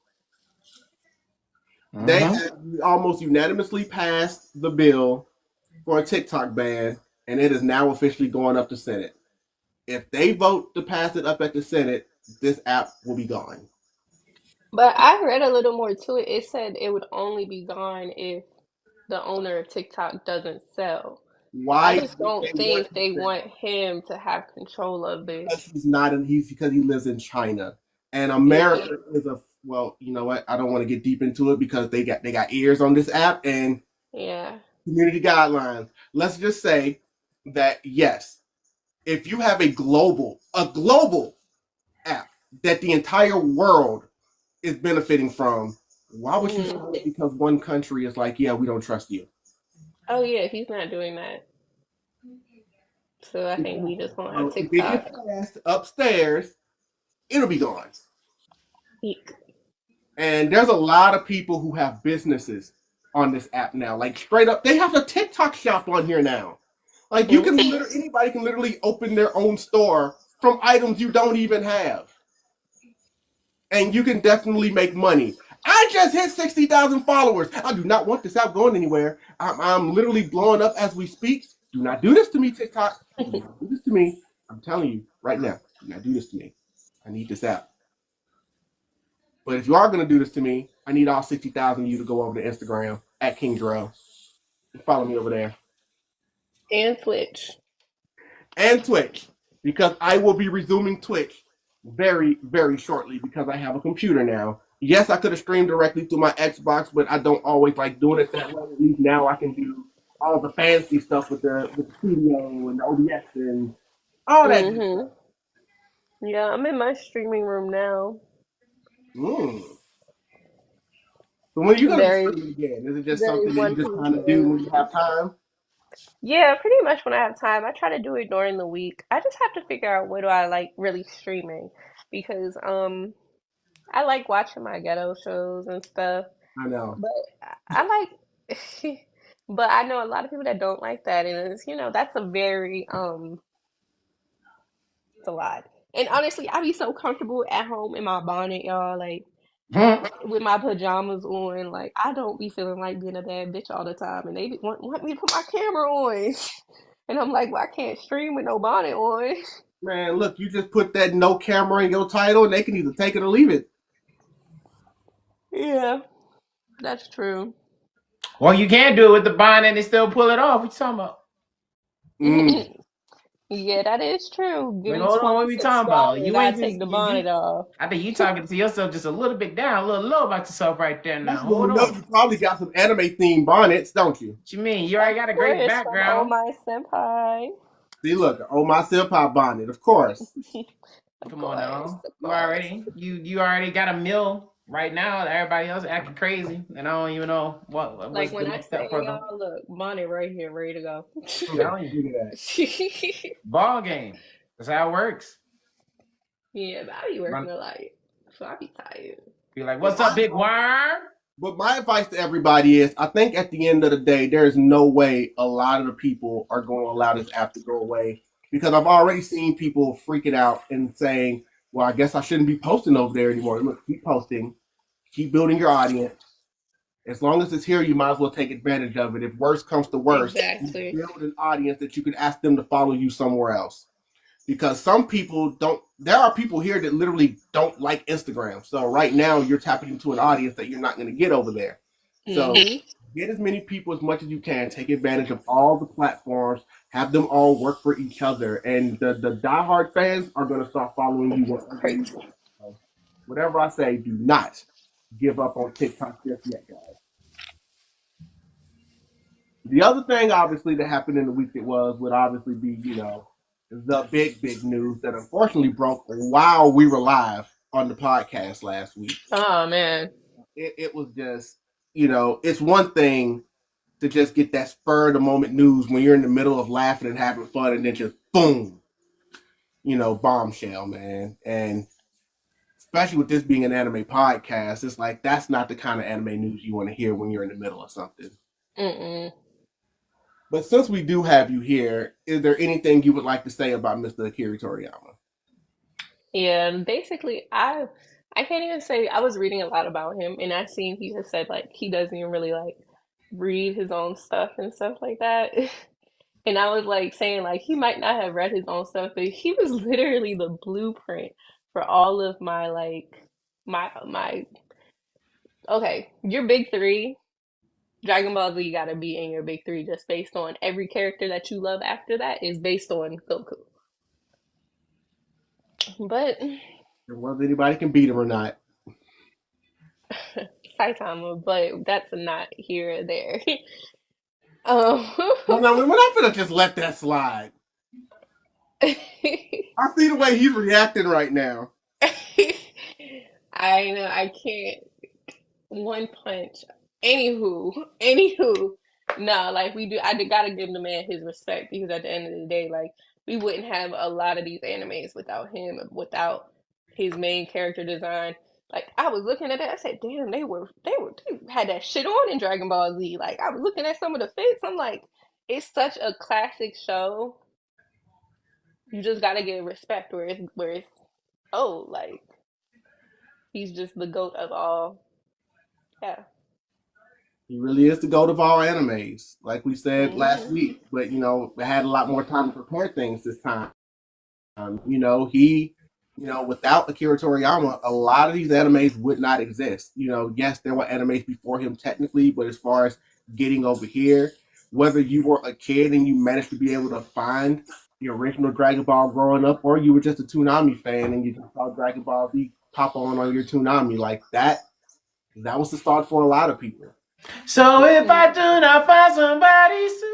They Mm-hmm. have almost unanimously passed the bill for a TikTok ban, and it is now officially going up to Senate. If they vote to pass it up at the Senate, this app will be gone. But I read a little more to it. It said it would only be gone if the owner of TikTok doesn't sell. I Why just would they don't want think to they sell? want him to have control of Because this. he's not in. He's because he lives in China, and Yeah, America is a well. You know what? I don't want to get deep into it because they got ears on this app and yeah. community guidelines. Let's just say that yes, if you have a global app that the entire world is benefiting from, why would you Hmm. sell it because one country is like, yeah, we don't trust you? Oh yeah, he's not doing that. So I think we just gonna have So if it gets TikTok. passed upstairs, it'll be gone. Eek. And there's a lot of people who have businesses on this app now. Like straight up, they have a TikTok shop on here now. Like anybody can literally open their own store from items you don't even have. And you can definitely make money. I just hit 60,000 followers. I do not want this app going anywhere. I'm literally blowing up as we speak. Do not do this to me, TikTok. Do not do this to me. I'm telling you right now. Do not do this to me. I need this app. But if you are going to do this to me, I need all 60,000 of you to go over to Instagram at King Jarrell and follow me over there. And Twitch. And Twitch, because I will be resuming Twitch very, very shortly because I have a computer now. Yes, I could have streamed directly through my Xbox, but I don't always like doing it that way. At least now I can do all the fancy stuff with the studio and the OBS and all that good stuff. Hmm. Yeah, I'm in my streaming room now. Mm. So when are you going to be Very, streaming again? Is it just very something that you one just piece. kind of do when you have time? Yeah, pretty much when I have time. I try to do it during the week. I just have to figure out what do I like really streaming because I like watching my ghetto shows and stuff, I know. but I like but I know a lot of people that don't like that and it's that's a very it's a lot. And honestly, I be so comfortable at home in my bonnet, y'all, like Hmm. with my pajamas on. Like I don't be feeling like being a bad bitch all the time and they want me to put my camera on. And I'm like, well, I can't stream with no bonnet on. Man, look, you just put that no camera in your title, and they can either take it or leave it. Yeah, that's true. Well, you can do it with the bond and they still pull it off. What you talking about? Mm. Yeah, that is true. Give Like, me hold on, what 20 we talking about? subscribers, You I ain't take just the bonnet off. I think you talking to yourself just a little bit down, a little low about yourself right there now. That's when we Hold know on. you probably got some anime themed bonnets, don't you? What you mean? You Of already got a great course, from Oh background. My Senpai. See, look, oh my senpai bonnet, of course. Of Come on course, now. of You course. already you already got a meal right now. Everybody else acting crazy, and I don't even know what's Like the when I next step for say them. y'all, look, bonnet right here, ready to go. I'm telling you, Look at that. ball game. That's how it works. Yeah, but I be Run, working a lot, so I be tired. be like, But "What's up, big worm?" my advice to everybody is, I think at the end of the day, there is no way a lot of the people are going to allow this app to go away because I've already seen people freaking out and saying, "Well, I guess I shouldn't be posting over there anymore." Look, keep posting, keep building your audience. As long as it's here, you might as well take advantage of it. If worse comes to worse, you Exactly. build an audience that you can ask them to follow you somewhere else. Because some people don't, there are people here that literally don't like Instagram. So right now, you're tapping into an audience that you're not going to get over there. So Hmm. get as many people as much as you can. Take advantage of all the platforms. Have them all work for each other. And the diehard fans are going to start following you wherever you Crazy. go. So whatever I say, do not give up on TikTok just yet, guys. The other thing, obviously, that happened in the week that was would obviously be, the big news that unfortunately broke while we were live on the podcast last week. Oh man. It was just, it's one thing to just get that spur of the moment news when you're in the middle of laughing and having fun, and then just boom, bombshell, man. And especially with this being an anime podcast, it's like that's not the kind of anime news you want to hear when you're in the middle of something. Mm-mm. But since we do have you here, is there anything you would like to say about Mr. Akira Toriyama? Yeah, and basically, I can't even say I was reading a lot about him, and I seen he just said like he doesn't even really like read his own stuff and stuff like that. And I was like saying like he might not have read his own stuff, but he was literally the blueprint for all of my like my okay, your big three, Dragon Ball Z gotta be in your big three just based on every character that you love after that is based on Goku. But Whether anybody can beat him or not. Saitama, but that's not here or there. Um, Well, now, we're not going to just let that slide. I see the way he's reacting right now. I know I can't one punch. Anywho, no, like we do. Gotta give the man his respect because at the end of the day, like we wouldn't have a lot of these animes without him, without his main character design. Like I was looking at it, I said, "Damn, they had that shit on in Dragon Ball Z." Like I was looking at some of the fits, I'm like, it's such a classic show. You just gotta give respect where it's like he's just the goat of all. Yeah. He really is the GOAT of all animes, like we said last Hmm. week. But, we had a lot more time to prepare things this time. He, without Akira Toriyama, a lot of these animes would not exist. Yes, there were animes before him technically, but as far as getting over here, whether you were a kid and you managed to be able to find the original Dragon Ball growing up, or you were just a Toonami fan and you just saw Dragon Ball Z pop on your Toonami, like that was the start for a lot of people. So if I do not find somebody soon,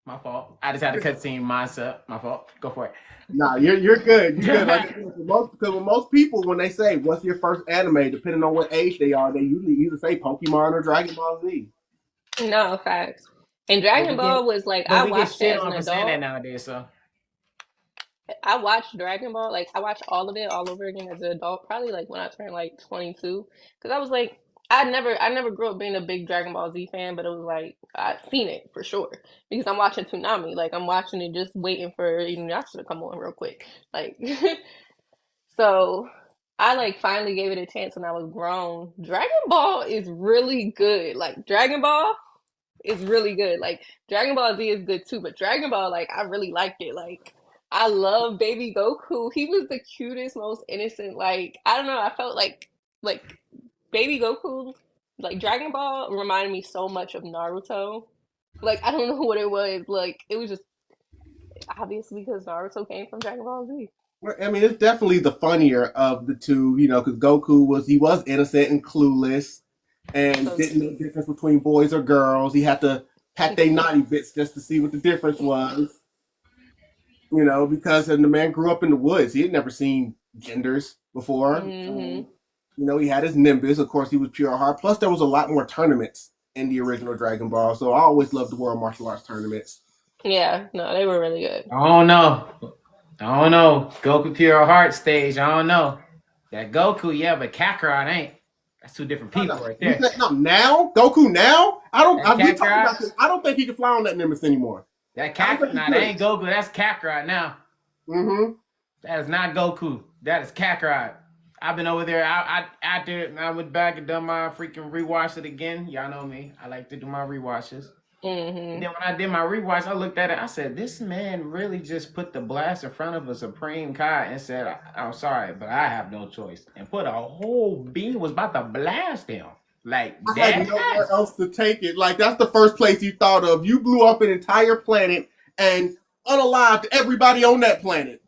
my fault. I just had to cut scene myself. My fault. Go for it. Nah, you're good. You're good. Like because with most people, when they say what's your first anime, depending on what age they are, they usually either say Pokemon or Dragon Ball Z. No, facts. And But Dragon we get Ball was like but I we get watched it shit as an on for saying that adult. nowadays. So I watched Dragon Ball, like I watched all of it all over again as an adult, probably like when I turned like 22, because I was like, I never grew up being a big Dragon Ball Z fan, but it was like I've seen it for sure because I'm watching Toonami, like I'm watching it just waiting for Inuyasha to come on real quick, like so. I like finally gave it a chance when I was grown. Dragon Ball is really good. Like Dragon Ball is really good. Like Dragon Ball Z is good too, but Dragon Ball, like I really liked it. Like I love Baby Goku. He was the cutest, most innocent. Like I don't know. I felt like Baby Goku, like Dragon Ball reminded me so much of Naruto. Like I don't know what it was. Like it was just obviously because Naruto came from Dragon Ball Z. I mean, it's definitely the funnier of the two, because Goku was innocent and clueless, and So didn't know the difference between boys or girls. He had to pat their naughty bits just to see what the difference was. Because the man grew up in the woods. He had never seen genders before. hmm He had his Nimbus. Of course, he was pure heart. Plus, there was a lot more tournaments in the original Dragon Ball. So I always loved the World Martial Arts tournaments. Yeah, no, they were really good. I don't know. I don't know. Goku Pure Heart stage. I don't know. That Goku, yeah, but Kakarot ain't. That's two different people right You there. said, no, now Goku now. I don't. That We talking Kakarot, about this. I don't think he can fly on that Nimbus anymore. that I don't Kakarot, think he nah, that could. ain't Goku. That's Kakarot now. Mm-hmm. That is not Goku. That is Kakarot. I've been over there. I went back and done my freaking rewatch it again. Y'all know me. I like to do my rewatches. And then when I did my rewatch, I looked at it. I said, "This man really just put the blast in front of a Supreme Kai and said, I'm sorry, but I have no choice.' And put a whole beam was about to blast him like I had that. nowhere else to take it. Like that's the first place you thought of. You blew up an entire planet and unalived everybody on that planet.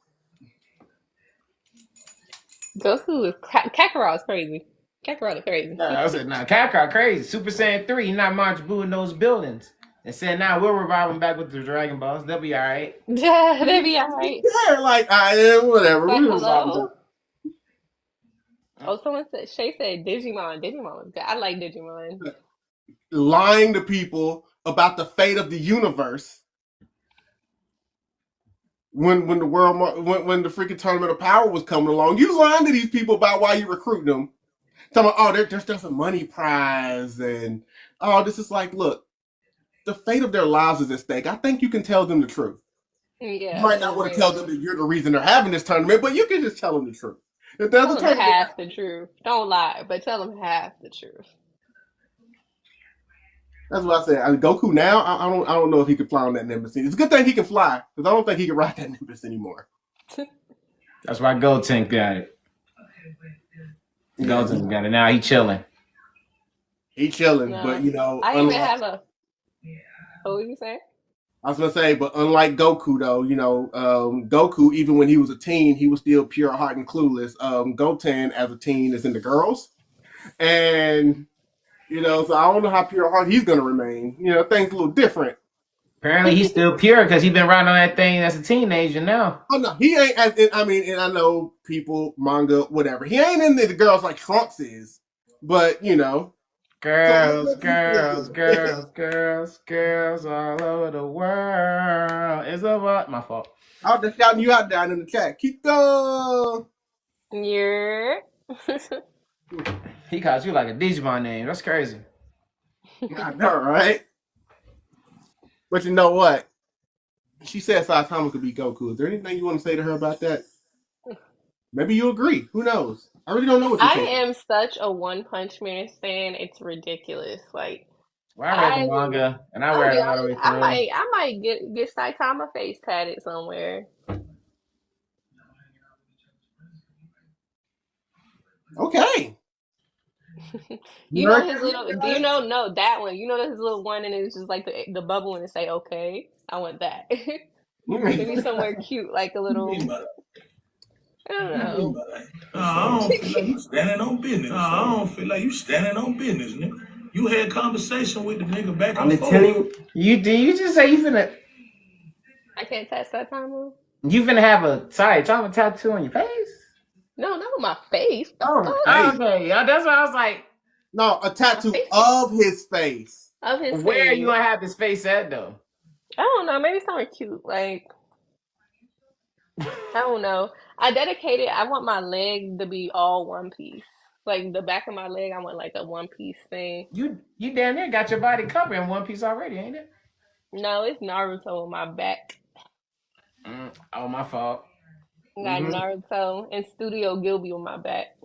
Goku is Kakarot is crazy. Kakarot is crazy. I said, nah, Kakarot crazy. Super Saiyan 3, he not Majin Buu in those buildings. And said, nah, we'll revive him back with the Dragon Balls. They'll be all right. Yeah, they be alright. Yeah, like whatever. Like, We revive hello? them. Oh, someone said, Shay said Digimon. Digimon was good. I like Digimon. Lying to people about the fate of the universe when the when the freaking tournament of power was coming along. You lying to these people about why you recruit them. Telling them, there's just a money prize and this is like, look, the fate of their lives is at stake. I think you can tell them the truth. Yeah. You might not want to tell them that you're the reason they're having this tournament, but you can just tell them the truth. If there's Tell a them tournament, half the truth. Don't lie, but tell them half the truth. that's what I said. Goku now, I don't know if he can fly on that Nimbus. It's a good thing he can fly, because I don't think he can ride that Nimbus anymore. That's why Goten got it. Goten got it. Now he chilling. He chilling, No. but I even have a. What were you saying? I was gonna say, but unlike Goku though, Goku, even when he was a teen, he was still pure heart and clueless. Goten as a teen is into girls, and so I don't know how pure heart he's gonna remain. Things a little different. Apparently he's still pure because he been riding on that thing as a teenager now. Oh no, he ain't. And I know people, manga, whatever. He ain't into the girls like Trunks is, but Girls, girls, girls, girls, girls all over the world. It's a what? My fault. I'll just shouting you out down in the chat. Kiko. Yeah. He calls you like a Digimon name. That's crazy. I know, right? But you know what? She said Saitama could be Goku. Is there anything you want to say to her about that? Maybe you agree. Who knows? I really don't know what you I think. am such a One Punch Man fan. It's ridiculous. Like Well, I read the manga and I I'll read be it all the way honest, through. I might get Saitama face tatted somewhere. Okay. You know his little. Do you know? No, that one. You know his little one, and it's just like the bubble, and it say "okay." I want that. Maybe somewhere cute, like a little. I don't know. I don't feel like you standing on business. I don't feel like you standing on business, nigga. You had conversation with the nigga back and forth. Did you just say you finna? I can't touch Saitama. You finna have a Saitama tattoo on your face? No, not on my face. Oh, Okay, yeah, that's why I was like, no, a tattoo of his face. of his Where are you face. gonna have his face at though? I don't know. Maybe somewhere cute. Like I don't know. I want my leg to be all one piece. Like the back of my leg, I want like a one piece thing. You damn near got your body covered in one piece already, ain't it? No, it's Naruto on my back. Oh, my fault. I got Mm-hmm. Naruto and Studio Gilby on my back.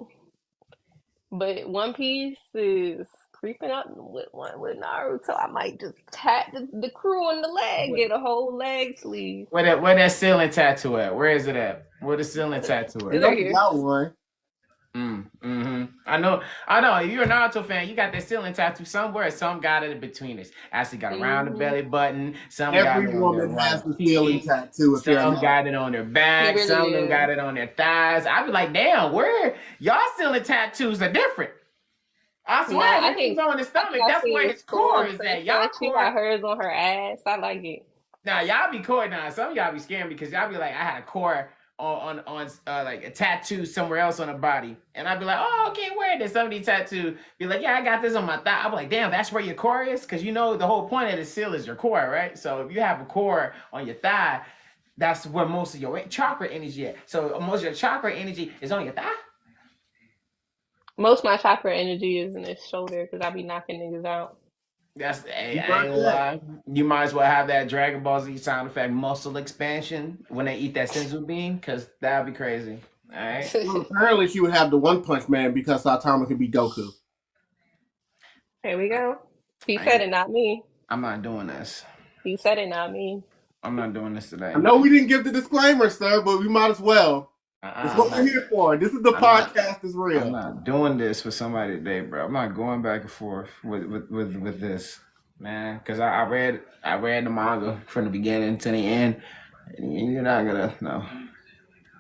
But One Piece is creeping up with Naruto. I might just tap the crew on the leg, get a whole leg sleeve. Where that ceiling tattoo at? Where is it at? Where the ceiling tattoo You at? It's right know you here. got one. I know. If you're a Naruto fan, you got that ceiling tattoo somewhere. Some got it in between us. Actually got around the belly button. Some got Every it on their woman has right the ceiling cheek. tattoo if you're Some not. got it on their He back. really Some of them is. got it on their thighs. I be like, damn, where y'all ceiling tattoos are different. I No, swear, I this is think on his stomach. I That's see where the his core score is at. Y'all princess. She core. got hers on her ass. I like it. Now y'all be core now. Some of y'all be scared because y'all be like, I had a core on like a tattoo somewhere else on the body, and I'd be like, oh, okay, where did somebody tattoo? Be like, yeah, I got this on my thigh. I'm like, damn, that's where your core is, because you know the whole point of the seal is your core, right? So if you have a core on your thigh, that's where most of your chakra energy at. So most of your chakra energy is on your thigh. Most of my chakra energy is in his shoulder because I be knocking niggas out. That's hey, You I got ain't gonna that. lie. You might as well have that Dragon Ball Z sound effect muscle expansion when they eat that senzu bean, because that'd be crazy. All right. Well, apparently, she would have the One Punch Man because Saitama could be Goku. Here we go. He I said ain't, it, not me. I'm not doing this. He said it, not me. I'm not doing this today. I know we didn't give the disclaimer, sir, but we might as well. That's what we're here for. This is the podcast is I'm real. not doing this with somebody today, bro. I'm not going back and forth with this, man. Because I read the manga from the beginning to the end. And you're not gonna no.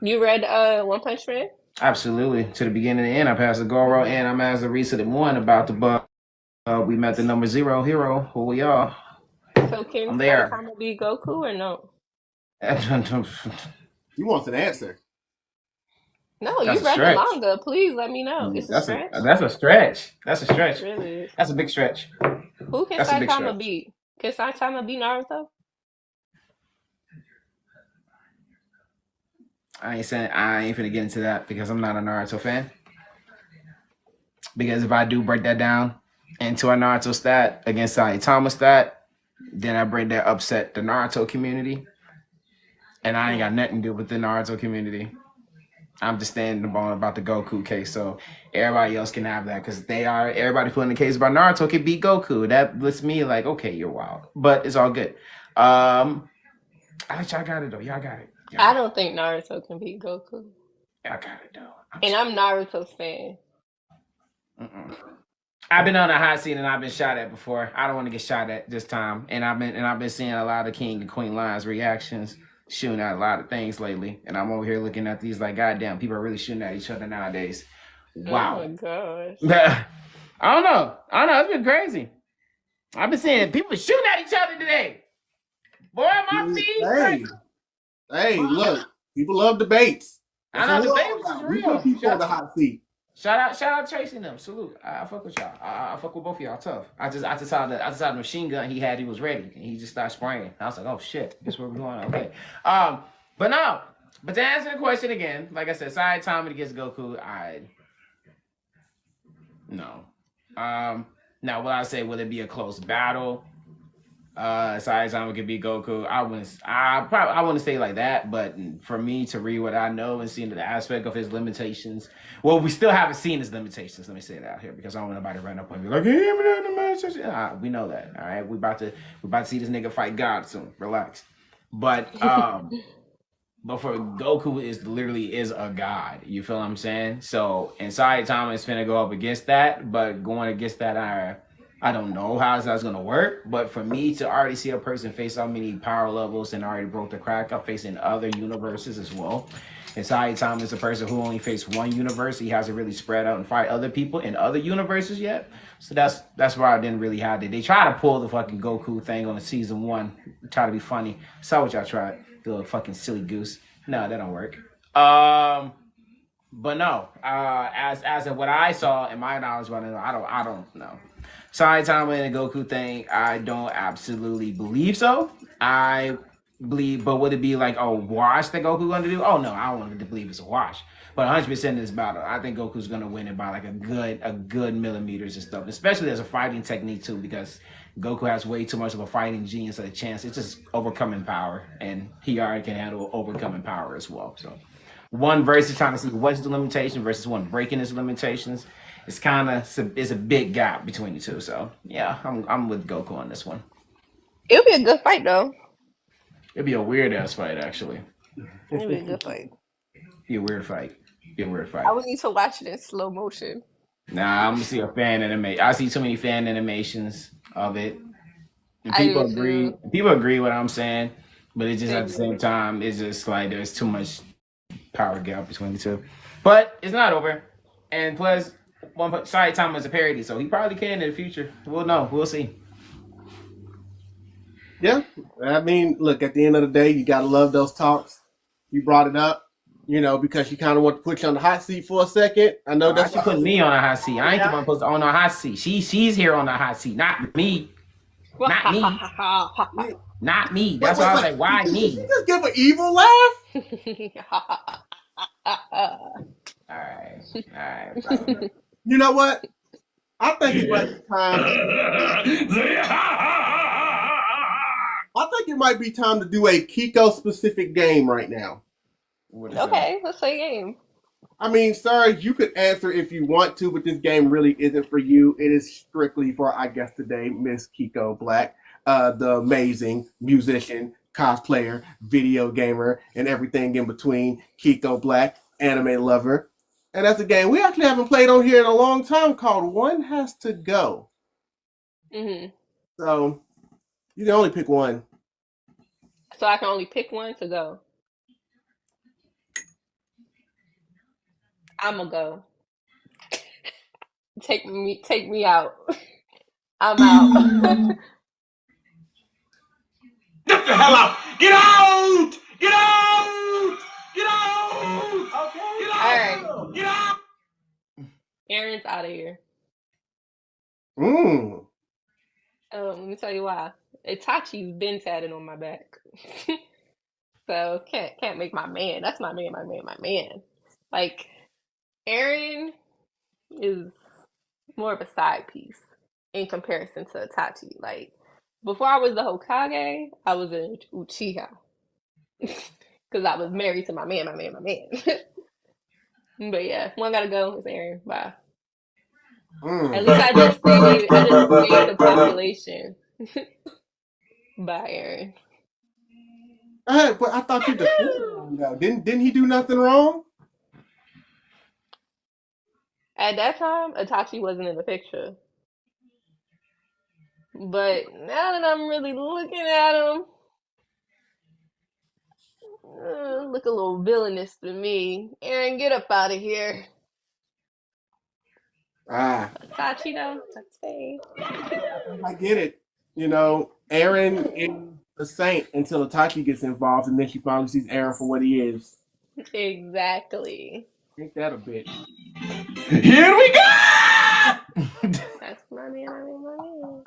You read One Punch Man? Absolutely. To the beginning and end. I passed the Goro and I'm as the recent one about the bug. We met the number 0 hero. Who we are. So can I'm there. Saitama be Goku or no? He wants an answer. No, you That's a read the stretch. manga. Please let me know. It's a stretch. That's a stretch. That's a stretch. Really? That's a big stretch. Who can That's a big Saitama stretch. beat? Can Saitama beat Naruto? I ain't finna get into that because I'm not a Naruto fan. Because if I do break that down into a Naruto stat against Saitama stat, then I break that upset the Naruto community. And I ain't got nothing to do with the Naruto community. I'm just standing about the Goku case, so everybody else can have that because everybody putting the case about Naruto can beat Goku. That lets me like, okay, you're wild, but it's all good. Y'all got it though. Y'all got it. I don't think Naruto can beat Goku. Y'all got it though. And I'm Naruto's fan. I've been on a hot seat and I've been shot at before. I don't want to get shot at this time, and I've been seeing a lot of King and Queen Lion's reactions, shooting at a lot of things lately, and I'm over here looking at these like, goddamn, people are really shooting at each other nowadays. Wow. Oh my gosh. I don't know. It's been crazy. I've been seeing people shooting at each other today. Boy, my feet. Hey, look, people love debates. I know debates is We real. put people on the hot seat. Shout out Tracy and them. Salute. I fuck with y'all. I fuck with both of y'all tough. I just saw the machine gun he had. He was ready, and he just started spraying. I was like, oh shit, guess where we're going? Okay. But to answer the question again, like I said, Saitama against Goku. No. Now will I say will it be a close battle? Saitama could be Goku. I wouldn't say like that, but for me to read what I know and see the aspect of his limitations, well, we still haven't seen his limitations. Let me say that out here because I don't want nobody to run up on me like, hey, we know that. All right, we about to see this nigga fight God soon. Relax. But for Goku is literally a god. You feel what I'm saying? So and Saitama is finna go up against that, but going against that, I don't know how that's going to work, but for me to already see a person face so many power levels and already broke the crack, I'm facing other universes as well. And Saitama is a person who only faced one universe. He hasn't really spread out and fight other people in other universes yet. So that's why I didn't really have it. They try to pull the fucking Goku thing on the season 1, try to be funny. Saw what y'all tried, the little fucking silly goose. No, that don't work. But no, as of what I saw in my knowledge, I don't know. Saitama and the Goku thing, I don't absolutely believe so. I believe, but would it be like a wash that Goku going to do? Oh no, I don't want to believe it's a wash. But 100% in this battle, I think Goku's going to win it by like a good millimeters and stuff, especially as a fighting technique too, because Goku has way too much of a fighting genius at a chance. It's just overcoming power, and he already can handle overcoming power as well. So one versus trying to see what's the limitation versus one breaking his limitations. It's kind of it's a big gap between the two. So yeah, I'm with Goku on this one. It'll be a good fight though. It'd be a weird ass fight actually. It'll be a good fight. Be a weird fight. Be a weird fight. I would need to watch it in slow motion. Nah, I'm gonna see a fan animation. I see too many fan animations of it. And I people do agree. too. People agree what I'm saying, but it's just They at the do. same time, it's just like there's too much power gap between the two. But it's not over. And plus, Saitama is a parody, so he probably can in the future. We'll know. We'll see. Yeah, I mean, look, at the end of the day, you gotta love those talks. You brought it up, because you kind of want to put you on the hot seat for a second. I know Why that's she putting me on a hot seat? I ain't the one supposed to own a hot seat. She's here on the hot seat, not me. Not me. Not me. That's why I was like, why Did me? you just give an evil laugh? All right. You know what? I think it might be time. I think it might be time to do a Kiko specific game right now. Okay, let's play a game. I mean, sir, you could answer if you want to, but this game really isn't for you. It is strictly for, I guess, today, Miss Kiko Black, the amazing musician, cosplayer, video gamer, and everything in between. Kiko Black, anime lover. And that's a game we actually haven't played on here in a long time called One Has to Go. Mm-hmm. So, you can only pick one. So I can only pick one to go. I'ma go. Take me out. I'm out. Get the hell out! Get out! Get out! Get out! Okay. Get out! All right. Get out! Aaron's out of here. Mm. Let me tell you why. Itachi's been tatted on my back. So can't make my man. That's my man, my man, my man. Like Aaron is more of a side piece in comparison to Itachi. Like before I was the Hokage, I was an Uchiha. Because I was married to my man, my man, my man. But yeah, one gotta go. It's Aaron. Bye. At least I just saved the population. Bye, Aaron. But I thought you defended him, though. Didn't he do nothing wrong? At that time, Itachi wasn't in the picture. But now that I'm really looking at him, look a little villainous to me. Aaron, get up out of here. Itachi, though, that's fake. I get it. Aaron is a saint until Itachi gets involved, and then she finally sees Aaron for what he is. Exactly. Ain't that a bitch? Here we go! That's my man, my man, my man.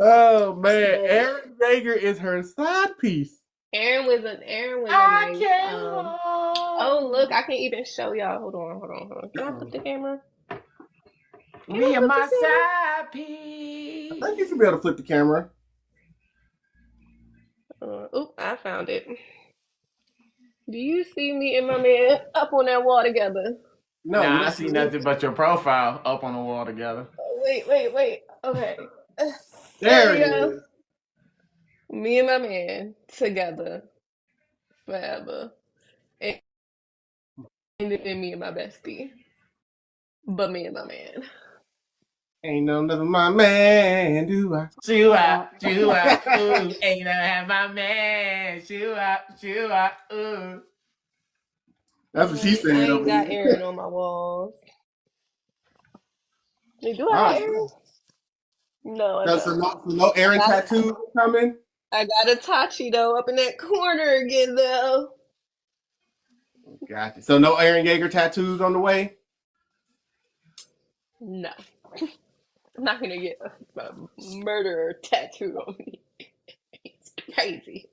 Oh man, Aaron Yeager is her side piece. Aaron was a nice. Oh look, I can't even show y'all. Hold on. Can I flip the camera? Me and my side piece. I think you should be able to flip the camera. I found it. Do you see me and my man up on that wall together? No, I see nothing but your profile up on the wall together. Wait. Okay. There we it go. is. Me and my man together forever. And then me and my bestie. But me and my man. Ain't no other my man, do I? Shoo out, ooh. Ain't gonna have my man. Shoo out, ooh. That's what she said. I ain't got Aaron on my walls. Do I have Aaron? No, I don't. No Aaron tattoos coming? I got Itachi though up in that corner again though. Gotcha. So no Aaron Yeager tattoos on the way? No. I'm not gonna get a murderer tattooed on me. It's crazy.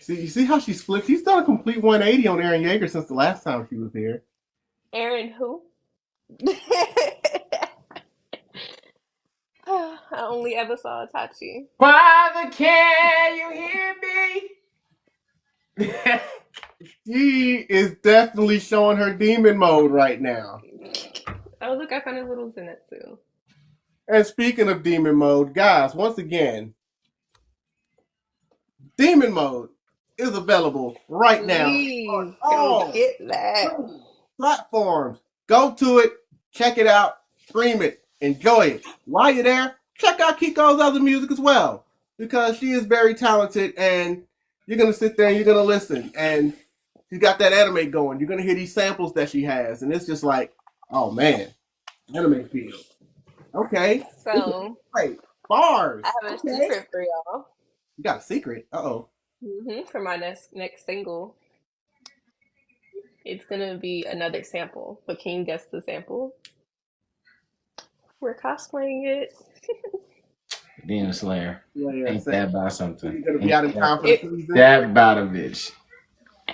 See, you see how she split? She's done a complete 180 on Aaron Yeager since the last time she was here. Aaron who? I only ever saw Itachi. Father, can you hear me? She is definitely showing her demon mode right now. Oh, look, I found his little Zenitsu. And speaking of demon mode, guys, once again, demon mode is available right now Please on go all get that. platforms. Go to it, check it out, stream it, enjoy it. While you're there, check out Kiko's other music as well, because she is very talented, and you're going to sit there and you're going to listen, and she's got that anime going. You're going to hear these samples that she has, and it's just like, oh man, anime feel. Okay. So, Great. Bars. I have a Okay. secret for y'all. You got a secret? Uh-oh. For my next single. It's gonna be another sample. But can you guess the sample? We're cosplaying it. Demon Slayer. Ain't that about something? You're gonna be out in time for the season. That about a bitch.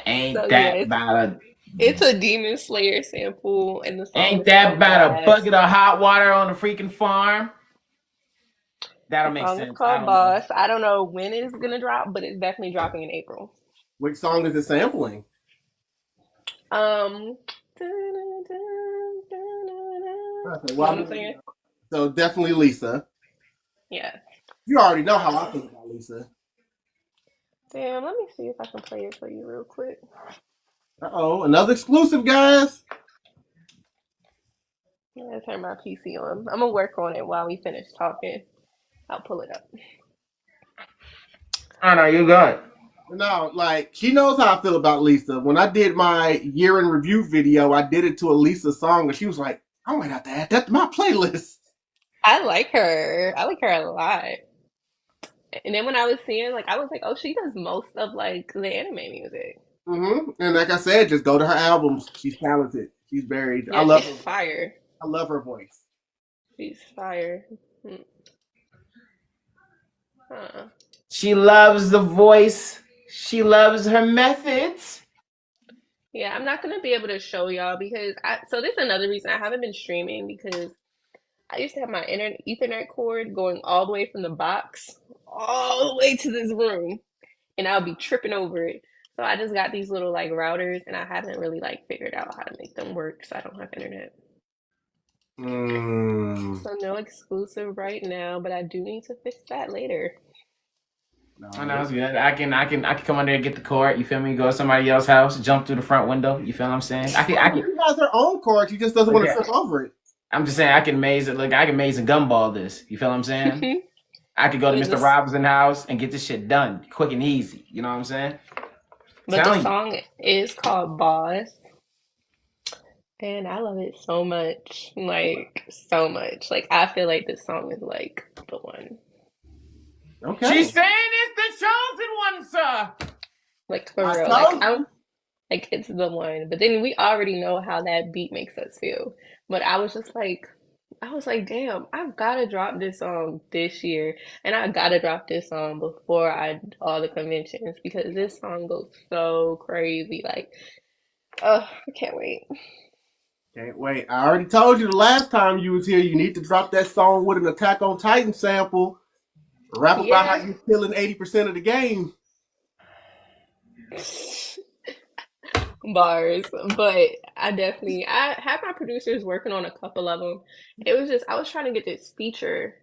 Ain't So, that yeah, about a... It's a Demon Slayer sample, and the song Ain't is that called about a Boss. bucket of hot water on the freaking farm? That'll The make song sense. is called Boss. I don't know when it's gonna drop, but it's definitely dropping in April. Which song is it sampling? Okay, Well, so definitely Lisa. Yeah. You already know how I feel about Lisa. Damn, let me see if I can play it for you real quick. Uh-oh, another exclusive, guys. I'm gonna turn my PC on. I'm gonna work on it while we finish talking. I'll pull it up. Oh no, you good. No, like, she knows how I feel about Lisa. When I did my year in review video, I did it to a Lisa song, and she was like, I might have to add that to my playlist. I like her. I like her a lot. And then when I was seeing, like, I was like, oh, she does most of, like, the anime music. Mm-hmm. And like I said, just go to her albums. She's talented. She's very... Yeah, I love she's her. fire. I love her voice. She's fire. Huh. She loves the voice. She loves her methods. Yeah, I'm not gonna be able to show y'all because so this is another reason I haven't been streaming because I used to have my Ethernet cord going all the way from the box all the way to this room, and I'll be tripping over it. So I just got these little like routers, and I haven't really like figured out how to make them work, so I don't have internet. So no exclusive right now, but I do need to fix that later. No. I know it's good. I can come under and get the cord. You feel me? Go to somebody else's house, jump through the front window. You feel what I'm saying? I can. She has her own cord. She just doesn't want to trip over it. I'm just saying I can maze it. Look, I can maze and gumball this. You feel what I'm saying? I could go to Mr. Robinson's house and get this shit done quick and easy. You know what I'm saying? But the song is called Boss. And I love it so much. Like, so much. Like, I feel like this song is, like, the one. Okay. She's saying it's the chosen one, sir. Like, for real. Like, it's the one. But then we already know how that beat makes us feel. But I was like, damn, I've got to drop this song this year. And I got to drop this song before all the conventions. Because this song goes so crazy. Like, I can't wait. Can't wait. I already told you the last time you was here, you need to drop that song with an Attack on Titan sample. Rap about how you're killing 80% of the game. Bars. But I had my producers working on a couple of them. It was just, I was trying to get this feature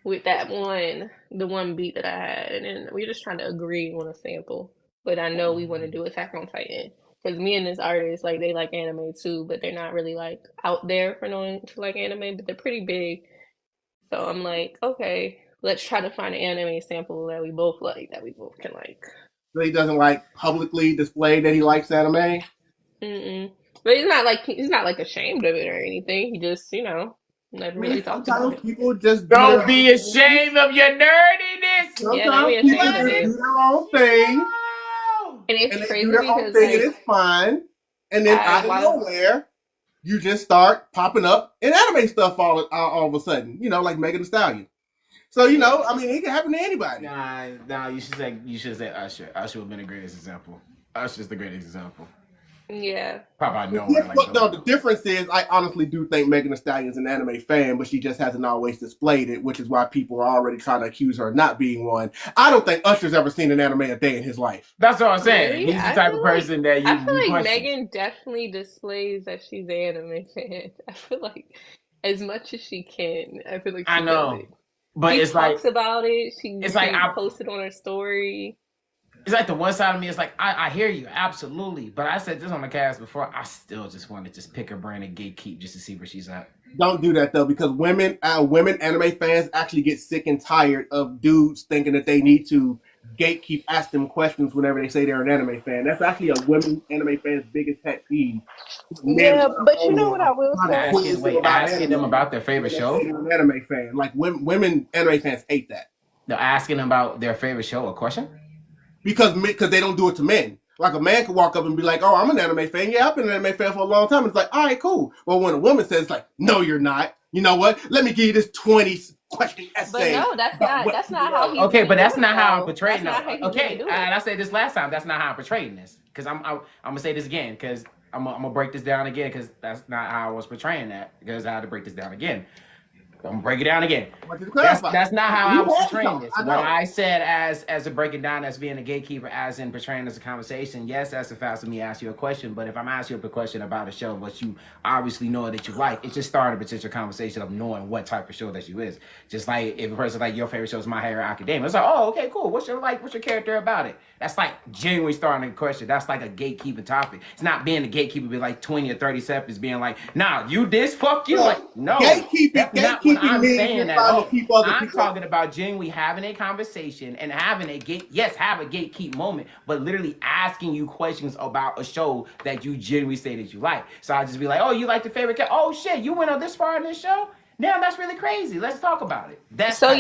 with the one beat that I had. And then we were just trying to agree on a sample. But I know we want to do Attack on Titan. Because me and this artist, like, they like anime too, but they're not really, like, out there for knowing to like anime, but they're pretty big. So I'm like, okay, let's try to find an anime sample that we both like, that we both can like. So he doesn't, like, publicly display that he likes anime? But he's not like ashamed of it or anything. He just, never really talked about it. People just don't be ashamed of your nerdiness. Sometimes people just do their own thing. And it's crazy because it's fun. And then out of nowhere, you just start popping up in anime stuff all of a sudden. You know, like Megan Thee Stallion. So you know, I mean, it can happen to anybody. Nah. You should say Usher. Usher would have been the greatest example. Usher's the greatest example. Yeah. Probably no one. No, the difference is, I honestly do think Megan Thee Stallion's an anime fan, but she just hasn't always displayed it, which is why people are already trying to accuse her of not being one. I don't think Usher's ever seen an anime a day in his life. That's what I'm saying. Really? He's the type of person that you. I feel like question. Megan definitely displays that she's an anime fan. I feel like as much as she can, I feel like she does it. But she talks about it. She posted on her story. It's like the one side of me is like, I hear you, absolutely. But I said this on the cast before, I still just want to just pick her brain and gatekeep just to see where she's at. Don't do that though, because women anime fans actually get sick and tired of dudes thinking that they need to gatekeep, ask them questions whenever they say they're an anime fan. That's actually a women anime fan's biggest pet peeve. Yeah, but you know what I will say? Asking them about their favorite show? An anime fan. Like women anime fans hate that. They're asking them about their favorite show, a question? Because they don't do it to men. Like a man could walk up and be like, "Oh, I'm an anime fan. Yeah, I've been an anime fan for a long time." It's like, all right, cool. But when a woman says, like, "No, you're not. You know what? Let me give you this 20 question essay." But no, that's not how he. Okay, but that's not how I'm portraying it. Okay, and I said this last time. That's not how I'm portraying this. Because I'm gonna say this again. Because I'm gonna break this down again. Because that's not how I was portraying that. Because I had to break this down again. I'm gonna break it down again. That's not how I was portraying this. What I said as a breaking down as being a gatekeeper, as in portraying as a conversation, yes, that's the fact of me asking you a question. But if I'm asking you a question about a show, what you obviously know that you like, it's just starting a potential conversation of knowing what type of show that you is. Just like if a person like your favorite show is My Hero Academia, it's like, oh, okay, cool. What's your character about it? That's like genuinely starting a question. That's like a gatekeeping topic. It's not being a gatekeeper, be like 20 or 30 seconds being like, nah, you this, fuck you. Like, no. Gatekeeping I'm saying that. I'm people. talking about genuinely having a conversation and having a have a gatekeep moment, but literally asking you questions about a show that you genuinely say that you like. So I just be like, oh, you like the favorite character? Oh shit, you went on this far in this show? Damn, that's really crazy. Let's talk about it. That's what I'm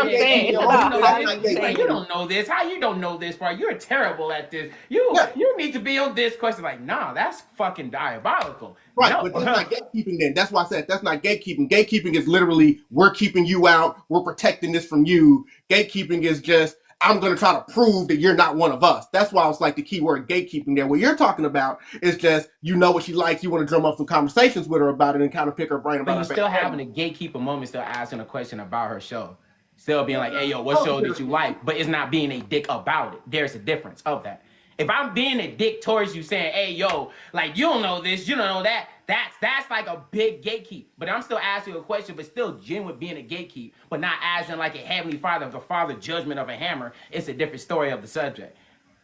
saying. It's about you don't know this. How you don't know this part? You're terrible at this. You need to be on this question. Like, nah, that's fucking diabolical. Right, no. But that's not gatekeeping then. That's why I said that's not gatekeeping. Gatekeeping is literally, we're keeping you out. We're protecting this from you. Gatekeeping is just, I'm going to try to prove that you're not one of us. That's why it's like the key word gatekeeping there. What you're talking about is just, you know what she likes. You want to drum up some conversations with her about it and kind of pick her brain about it. But you're still having a gatekeeper moment, still asking a question about her show. Still being like, hey, yo, what show did you like? But it's not being a dick about it. There's a difference of that. If I'm being a dick towards you saying, hey, yo, like, you don't know this, you don't know that, that's like a big gatekeep. But I'm still asking you a question, but still genuine being a gatekeep, but not as in like a heavenly father, the father judgment of a hammer. It's a different story of the subject.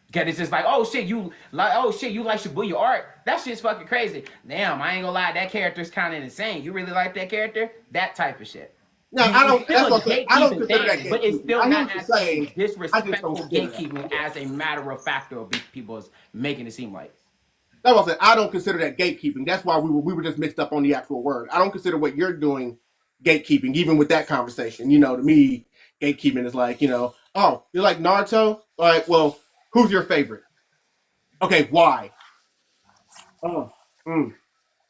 Because it's just like, oh shit, you like Shibuya art. That shit's fucking crazy. Damn, I ain't gonna lie, that character's kind of insane. You really like that character? That type of shit. No, I don't consider that gatekeeping. But it's still not as disrespectful gatekeeping as a matter of fact of people is making it seem like. That's what I said. I don't consider that gatekeeping. That's why we were just mixed up on the actual word. I don't consider what you're doing gatekeeping, even with that conversation. You know, to me, gatekeeping is like, you know, oh, you like Naruto? All right, well, who's your favorite? Okay, why?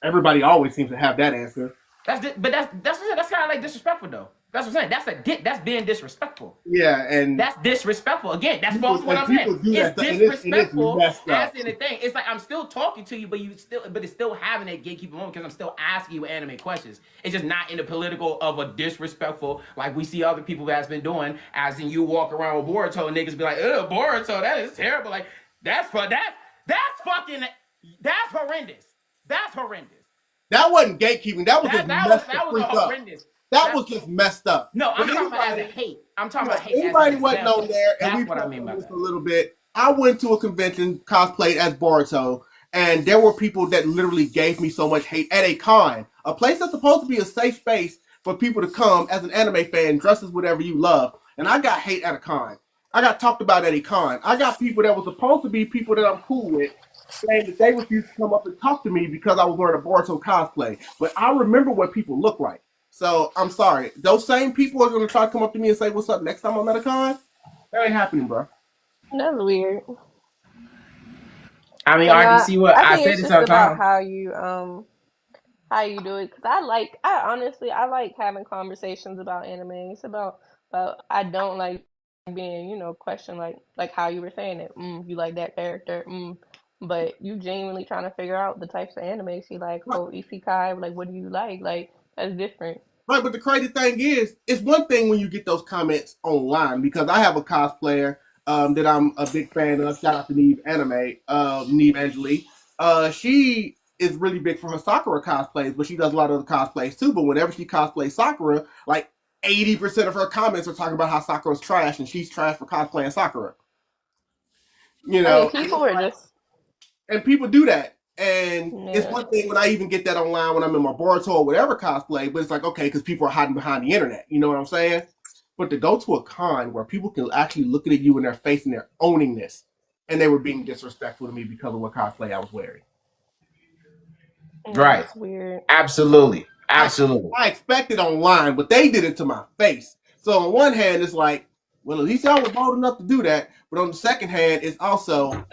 Everybody always seems to have that answer. That's kind of like disrespectful though. That's what I'm saying. That's being disrespectful. Yeah, and that's disrespectful. Again, that's what I'm saying. It's disrespectful as in the thing. It's like I'm still talking to you, but it's still having a gatekeeper moment because I'm still asking you anime questions. It's just not in the political of a disrespectful like we see other people that's been doing. As in you walk around with Boruto and niggas be like, ugh, Boruto, that is terrible. Like that's horrendous. That's horrendous. That wasn't gatekeeping. That was just messed up. That was just messed up. No, I'm talking about as a hate. I'm talking about hate. Anybody wasn't on there, and we talked about this a little bit. I went to a convention, cosplayed as Boruto, and there were people that literally gave me so much hate at a con, a place that's supposed to be a safe space for people to come as an anime fan, dress as whatever you love. And I got hate at a con. I got talked about at a con. I got people that were supposed to be people that I'm cool with, saying that they refused to come up and talk to me because I was wearing a Boruto cosplay. But I remember what people look like. So I'm sorry. Those same people are going to try to come up to me and say, what's up next time I'm at a con? That ain't happening, bro. That's weird. I mean, But no, RDC, what I I think said it's this just all the about time. how you do it. Cause I honestly, I like having conversations about anime. It's about I don't like being, questioned like how you were saying it. You like that character. But you genuinely trying to figure out the types of anime she like. Right, Oh, isekai. Like, what do you like? Like, that's different. right. But the crazy thing is, it's one thing when you get those comments online because I have a cosplayer that I'm a big fan of. Shout out to Neve Angeli. She is really big for her Sakura cosplays, but she does a lot of other cosplays too. But whenever she cosplays Sakura, like 80% of her comments are talking about how Sakura's trash and she's trash for cosplaying Sakura. You I mean, know, and people it's are like, just and people do that. And it's yeah. one thing when I even get that online when I'm in my Boruto or whatever cosplay, but it's like, okay, because people are hiding behind the internet. You know what I'm saying? But to go to a con where people can actually look at you in their face and they're owning this, and they were being disrespectful to me because of what cosplay I was wearing. Yeah, Right. it's weird. Absolutely. I, Absolutely. I expected online, but they did it to my face. So on one hand, it's like, well, at least y'all were bold enough to do that. But on the second hand, it's also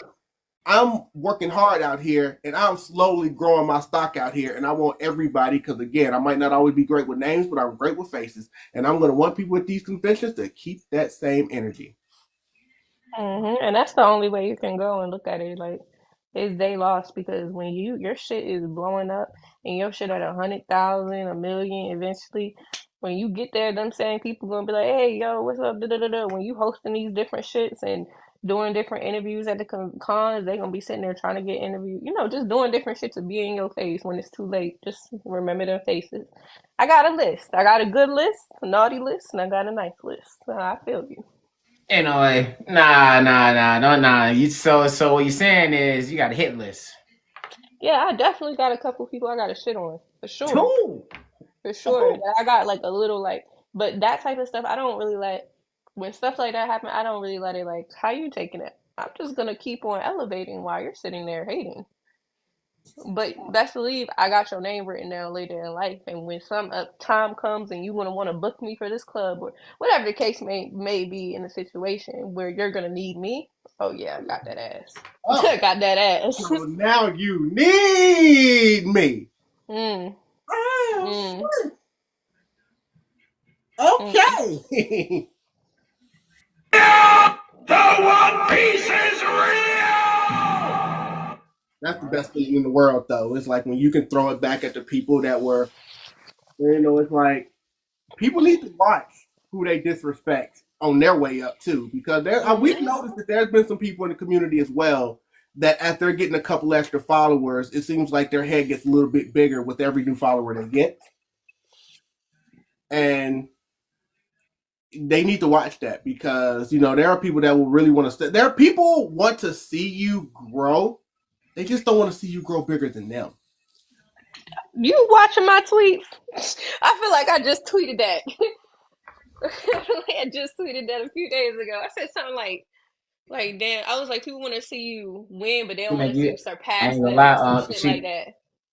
I'm working hard out here and I'm slowly growing my stock out here. And I want everybody, because again, I might not always be great with names, but I'm great with faces. And I'm going to want people at these conventions to keep that same energy. And that's the only way you can go and look at it. Like, it's they lost because when your shit is blowing up and your shit at 100,000, a million, eventually, when you get there, them saying people gonna be like, "Hey, yo, what's up?" Da da da da. When you hosting these different shits and doing different interviews at the cons, they gonna be sitting there trying to get interviewed. Just doing different shit to be in your face when it's too late. Just remember their faces. I got a list. I got a good list, a naughty list, and I got a nice list. So I feel you. Anyway, nah. So what you're saying is you got a hit list. Yeah, I definitely got a couple people I got to shit on for sure, Two. for sure. Oh. That I got like a little like, but that type of stuff I don't really let. When stuff like that happen, I don't really let it like. How you taking it? I'm just gonna keep on elevating while you're sitting there hating. But best believe I got your name written down later in life, and when some time comes and you gonna want to book me for this club or whatever the case may be in a situation where you're gonna need me. Oh yeah, I got that ass. I Oh, got that ass. so now you need me. mm, Oh, mm, mm. okay. The One Piece is real! That's the best feeling in the world, though. It's like when you can throw it back at the people that were, it's like people need to watch who they disrespect on their way up too, because we've Mhm. noticed that there's been some people in the community as well that as they're getting a couple extra followers, it seems like their head gets a little bit bigger with every new follower they get, and they need to watch that because there are people that will really want to. There are people want to see you grow. They just don't want to see you grow bigger than them. You watching my tweets? I feel like I just tweeted that. I feel like I just tweeted that a few days ago. I said something like, damn. I was like, people want to see you win, but they She don't want make to see you. you I surpass ain't gonna them lie. or some shit like She that.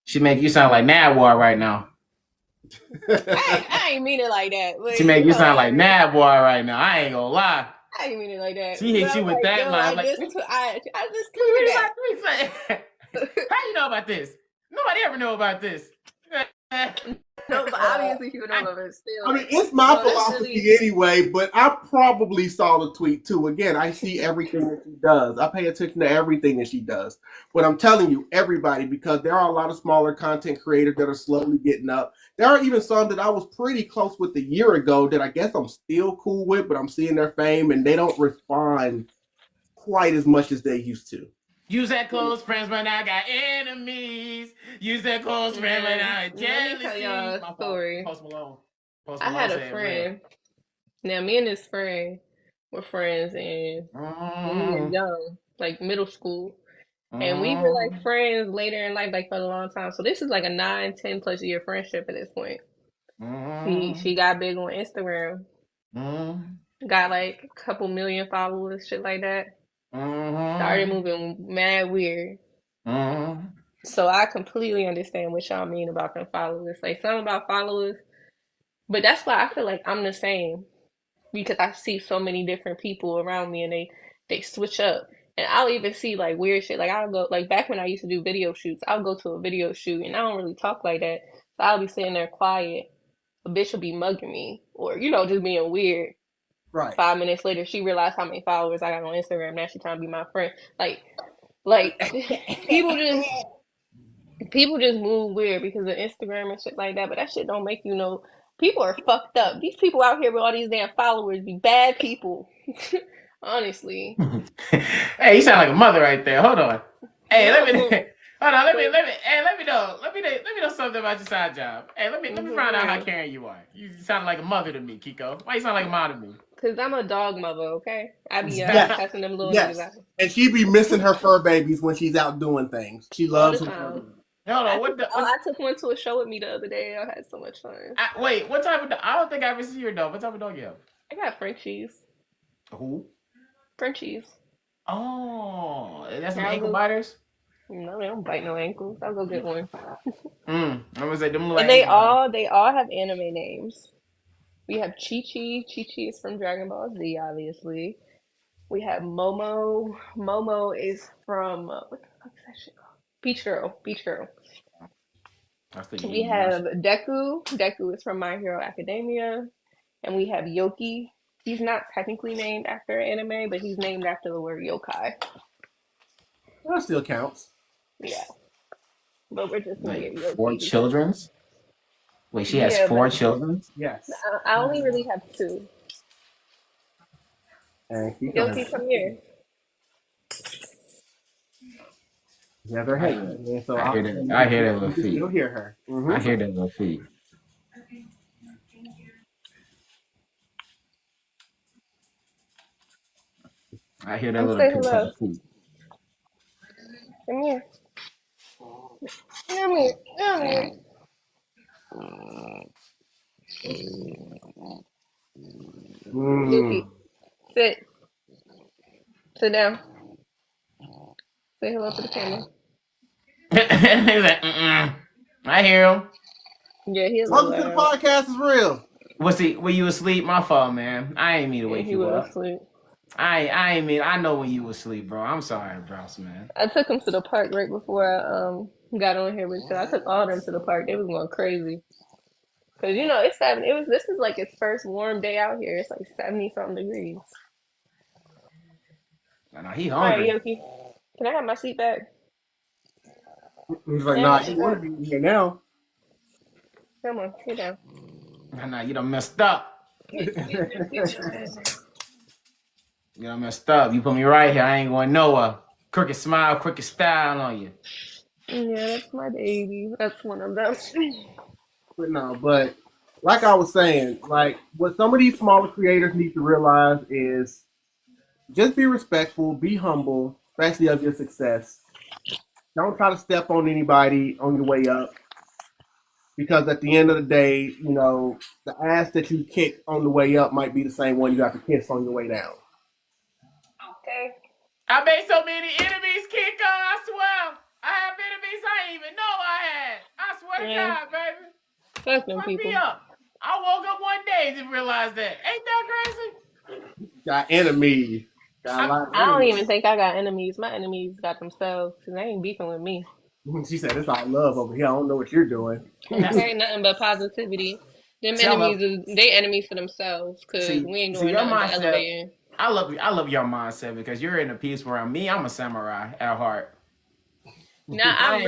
she make you sound like Nadwar right now. I ain't mean it like that, but She make you sound like however, Nadwar right now. I ain't gonna lie. I ain't mean it like that. She But hit I'm you with like, that yo, line. Like, I just what tweeted is that. my tweet say? How you know about this? Nobody ever know about this. No, but obviously people know I, about it still. I mean, it's my No, that's really. philosophy anyway, but I probably saw the tweet too. Again, I see everything that she does. I pay attention to everything that she does. But I'm telling you, everybody, because there are a lot of smaller content creators that are slowly getting up. There are even some that I was pretty close with a year ago that I guess I'm still cool with, but I'm seeing their fame and they don't respond quite as much as they used to. use that close friends, but I got enemies. Use that close friend, but Man, I got let me tell y'all jealousy. a My fault. story. Post Malone. Post I Malone had a said real. friend. Now, me and this friend were friends, and when we were Mm, young, like middle school, and we were like mm, friends later in life, like for a long time. So this is like a 9, 10 plus year friendship at this point. She mm, got big on Instagram, mm, got like a couple million followers, shit like that. Started mm, moving mad weird. mm. So I completely understand what y'all mean about them followers. Like something about followers, but that's why I feel like I'm the same because I see so many different people around me and they switch up. And I'll even see like weird shit. Like I'll go like back when I used to do video shoots, I'll go to a video shoot and I don't really talk like that. So I'll be sitting there quiet. A bitch will be mugging me or, just being weird. Right. 5 minutes later, she realized how many followers I got on Instagram. Now she trying to be my friend. Like people just move weird because of Instagram and shit like that. But that shit don't make you know. People are fucked up. These people out here with all these damn followers be bad people. Honestly. Hey, you sound like a mother right there. Hold on. Hey, Yeah, let me well, hold on. Let me know something about your side job. Hey, let me find out how caring you are. You sound like a mother to me, Kiko. Why you sound like a mom to me? Cause I'm a dog mother, okay? I be Yes. passing them little niggas out And she be missing her fur babies when she's out doing things. She all loves the her fur time. babies. Hold on. I took one to a show with me the other day. I had so much fun. Wait, what type of dog? I don't think I ever see your dog. What type of dog you have? I got Frenchies. Who? Frenchies. Oh, that's some Yeah, ankle biters? No, they don't bite no ankles. I'll go get one. I was like, them little And ankle biters. they all have anime names. We have Chi Chi. Chi Chi is from Dragon Ball Z, obviously. We have Momo. Momo is from what the fuck is that shit called? Beach Girl. Beach Girl. I think We have Deku. Deku is from My Hero Academia. And we have Yoki. He's not technically named after an anime, but he's named after the word yokai. That still counts. Yeah. But we're just gonna get Yoki. 4 children's? Wait, she has 4 children? Yes. I only really have 2. And Yoki, come here. Yeah, they're heavy. So I hear that little feet. You'll hear her. Mm-hmm. I hear that little feet. I hear that Come little say pink hello. feet. Come here. Come here. Come here. Yoki, sit. Sit down. Say hello to the camera. He's like, I hear him. Yeah, he's Welcome to the podcast is real. Were you asleep? My fault, man. I ain't mean to wake he you was up. asleep. I ain't mean. I know when you was asleep, bro. I'm sorry, bros, man. I took him to the park right before I got on here because I took all of them to the park. They was going crazy. Cause it's 7. This is like its first warm day out here. It's like 70 something degrees. I know he All right, hungry. Yoki, can I have my seat back? He's like, nah, you want to be here now. Come on, sit down. Nah, you done messed up. You done messed up. You put me right here. I ain't going nowhere. Crooked smile, crooked style on you. Yeah, that's my baby. That's one of them. But like I was saying, like what some of these smaller creators need to realize is just be respectful, be humble, especially of your success. Don't try to step on anybody on your way up. Because at the end of the day, the ass that you kick on the way up might be the same one you got to kiss on your way down. Okay. I made so many enemies, Kiko. I swear. I have enemies I didn't even know I had. I swear to God, baby. Fuck them people. Me up. I woke up one day and realized that. Ain't that crazy? Got enemies. I don't even think I got enemies. My enemies got themselves because they ain't beefing with me. She said, it's all love over here. I don't know what you're doing. Okay, nothing but positivity. Them enemies, they enemies for themselves because we ain't doing nothing but elevating. I love your mindset because you're in a peace world. Me, I'm a samurai at heart. Now I'm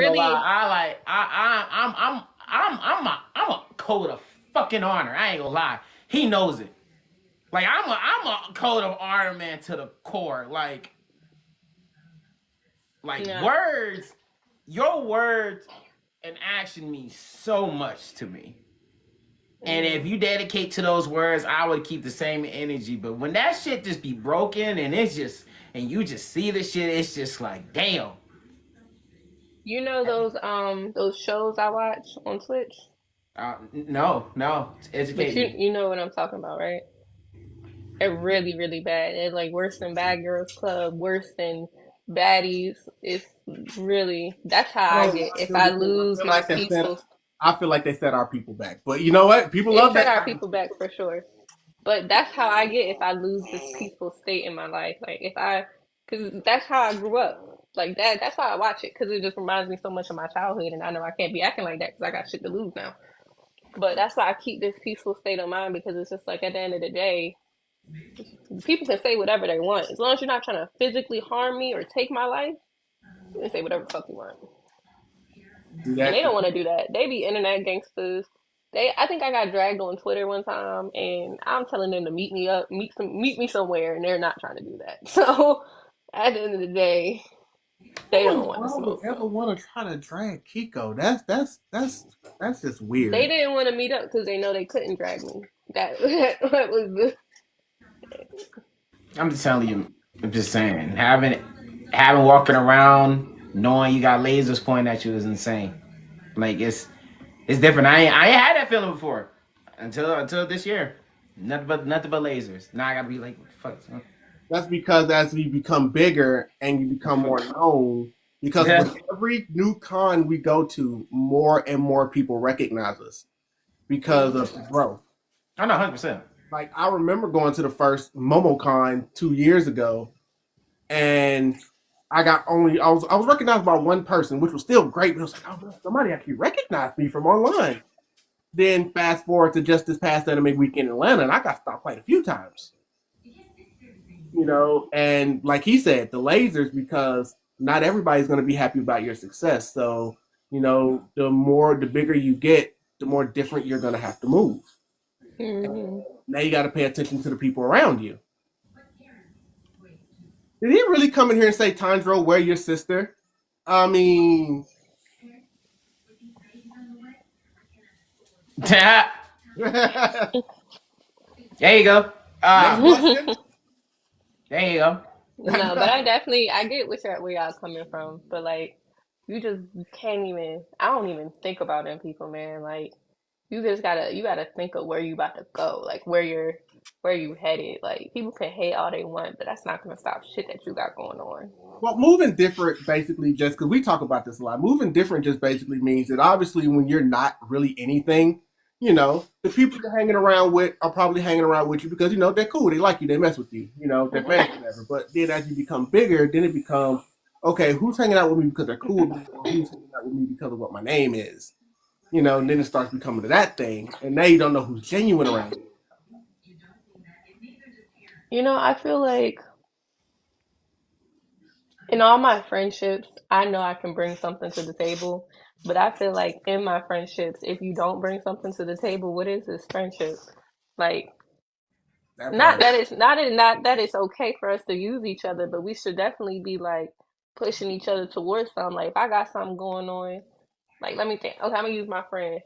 a code of fucking honor. I ain't gonna lie. He knows it. Like I'm a code of honor man to the core. Like words, your words and action mean so much to me. And if you dedicate to those words, I would keep the same energy. But when that shit just be broken and you just see the shit, it's just like, damn. You know those shows I watch on Twitch? No. Educate me. You know what I'm talking about, right? They're really, really bad. They're like worse than Bad Girls Club, worse than Baddies. It's really, that's how I get. If I lose my peaceful... I feel like they set our people back. But you know what? People love that. They set our people back for sure. But that's how I get if I lose this peaceful state in my life. Like if I because that's how I grew up. Like that. That's why I watch it because it just reminds me so much of my childhood, and I know I can't be acting like that because I got shit to lose now. But that's why I keep this peaceful state of mind because it's just like at the end of the day, people can say whatever they want as long as you're not trying to physically harm me or take my life. You can say whatever the fuck you want, and they don't want to do that. They be internet gangsters. I think I got dragged on Twitter one time, and I'm telling them to meet me up, meet me somewhere, and they're not trying to do that. So at the end of the day, they Who in don't the want to world would smoke. ever So. want to try to drag Kiko? That's just weird. They didn't want to meet up because they know they couldn't drag me. That was the. I'm just telling you. I'm just saying. Having walking around knowing you got lasers pointing at you is insane. Like it's different. I ain't had that feeling before until this year. Nothing but lasers. Now I gotta be like fuck. That's because as we become bigger and you become more known, because Yeah. with every new con we go to, more and more people recognize us because of the growth. I know 100%. Like I remember going to the first MomoCon 2 years ago, and I was recognized by one person, which was still great. But it was like, oh, somebody actually recognized me from online. Then fast forward to just this past anime weekend in Atlanta, and I got stopped quite a few times. And like he said, the lasers, because not everybody's going to be happy about your success. So, the bigger you get, the more different you're going to have to move. Mm-hmm. Now you got to pay attention to the people around you. Did he really come in here and say, Tandro, where your sister? I mean, There next you go. question. There you go. No, but I get where y'all coming from, but like you just can't even. I don't even think about them people, man. Like you gotta think of where you about to go, like where you headed. Like people can hate all they want, but that's not gonna stop shit that you got going on. Well, moving different basically just because we talk about this a lot. Moving different just basically means that obviously when you're not really anything, the people you're hanging around with are probably hanging around with you because they're cool, they like you, they mess with you, they're fans, whatever. But then as you become bigger, then it becomes okay, who's hanging out with me because they're cool, or who's hanging out with me because of what my name is, and then it starts becoming that thing, and now you don't know who's genuine around you. I feel like in all my friendships, I know I can bring something to the table, but I feel like in my friendships, if you don't bring something to the table, what is this friendship? Like, That not part. that it's not that it's okay for us to use each other, but we should definitely be like pushing each other towards something. Like, if I got something going on, like let me think. Okay, I'm gonna use my friend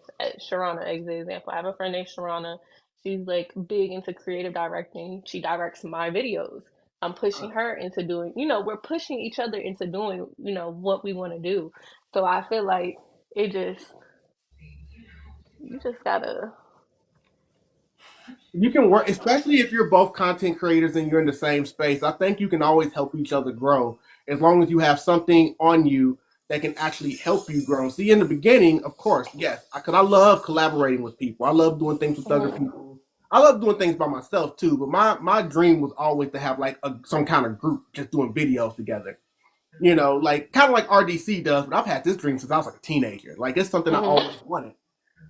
Sharana as the example. I have a friend named Sharana. She's like big into creative directing. She directs my videos. I'm pushing her into doing, we're pushing each other into doing, what we want to do. So I feel like it just, you just gotta, You can work, especially if you're both content creators and you're in the same space. I think you can always help each other grow as long as you have something on you that can actually help you grow. See, in the beginning, of course, yes, because I love collaborating with people. I love doing things with other people. I love doing things by myself too. But my dream was always to have like some kind of group just doing videos together. Like kind of like RDC does. But I've had this dream since I was like a teenager. Like it's something I always wanted,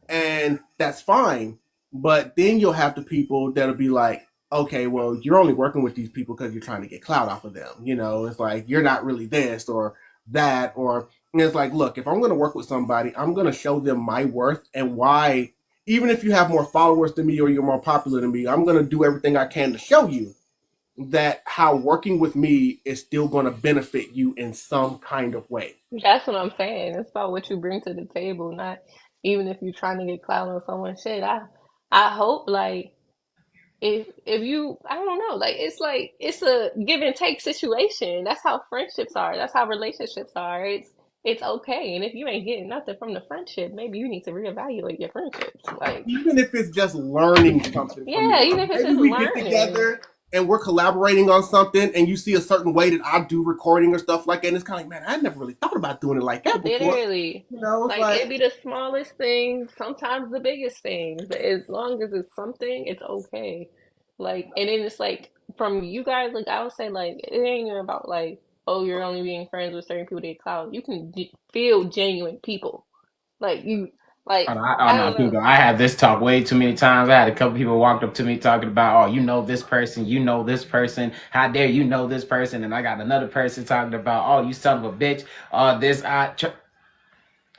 and that's fine. But then you'll have the people that'll be like, okay, well, you're only working with these people because you're trying to get clout off of them. It's like you're not really this or that, and it's like, look, if I'm going to work with somebody, I'm going to show them my worth and why. Even if you have more followers than me or you're more popular than me, I'm going to do everything I can to show you that how working with me is still going to benefit you in some kind of way. that's what I'm saying. It's about what you bring to the table, not even if you're trying to get clout on someone's shit. I hope like if you I don't know, like it's a give and take situation. That's how friendships are. That's how relationships are. It's okay. And if you ain't getting nothing from the friendship, maybe you need to reevaluate your friendships. Like Even if it's just learning something from yeah, me. even if it's Maybe just we get learning. together and we're collaborating on something and you see a certain way that I do recording or stuff like that. And it's kind of like, man, I never really thought about doing it like that before. Literally. It's Like it be the smallest things, sometimes the biggest things. But as long as it's something, it's okay. Like, and then it's like from you guys, like I would say, like it ain't even about like, oh, you're only being friends with certain people that clout. You can feel genuine people. Like you, like Oh I no, don't know. Kiko, I had this talk way too many times. I had a couple people walked up to me talking about, oh, you know this person, you know this person. How dare you know this person? And I got another person talking about, oh, you son of a bitch. This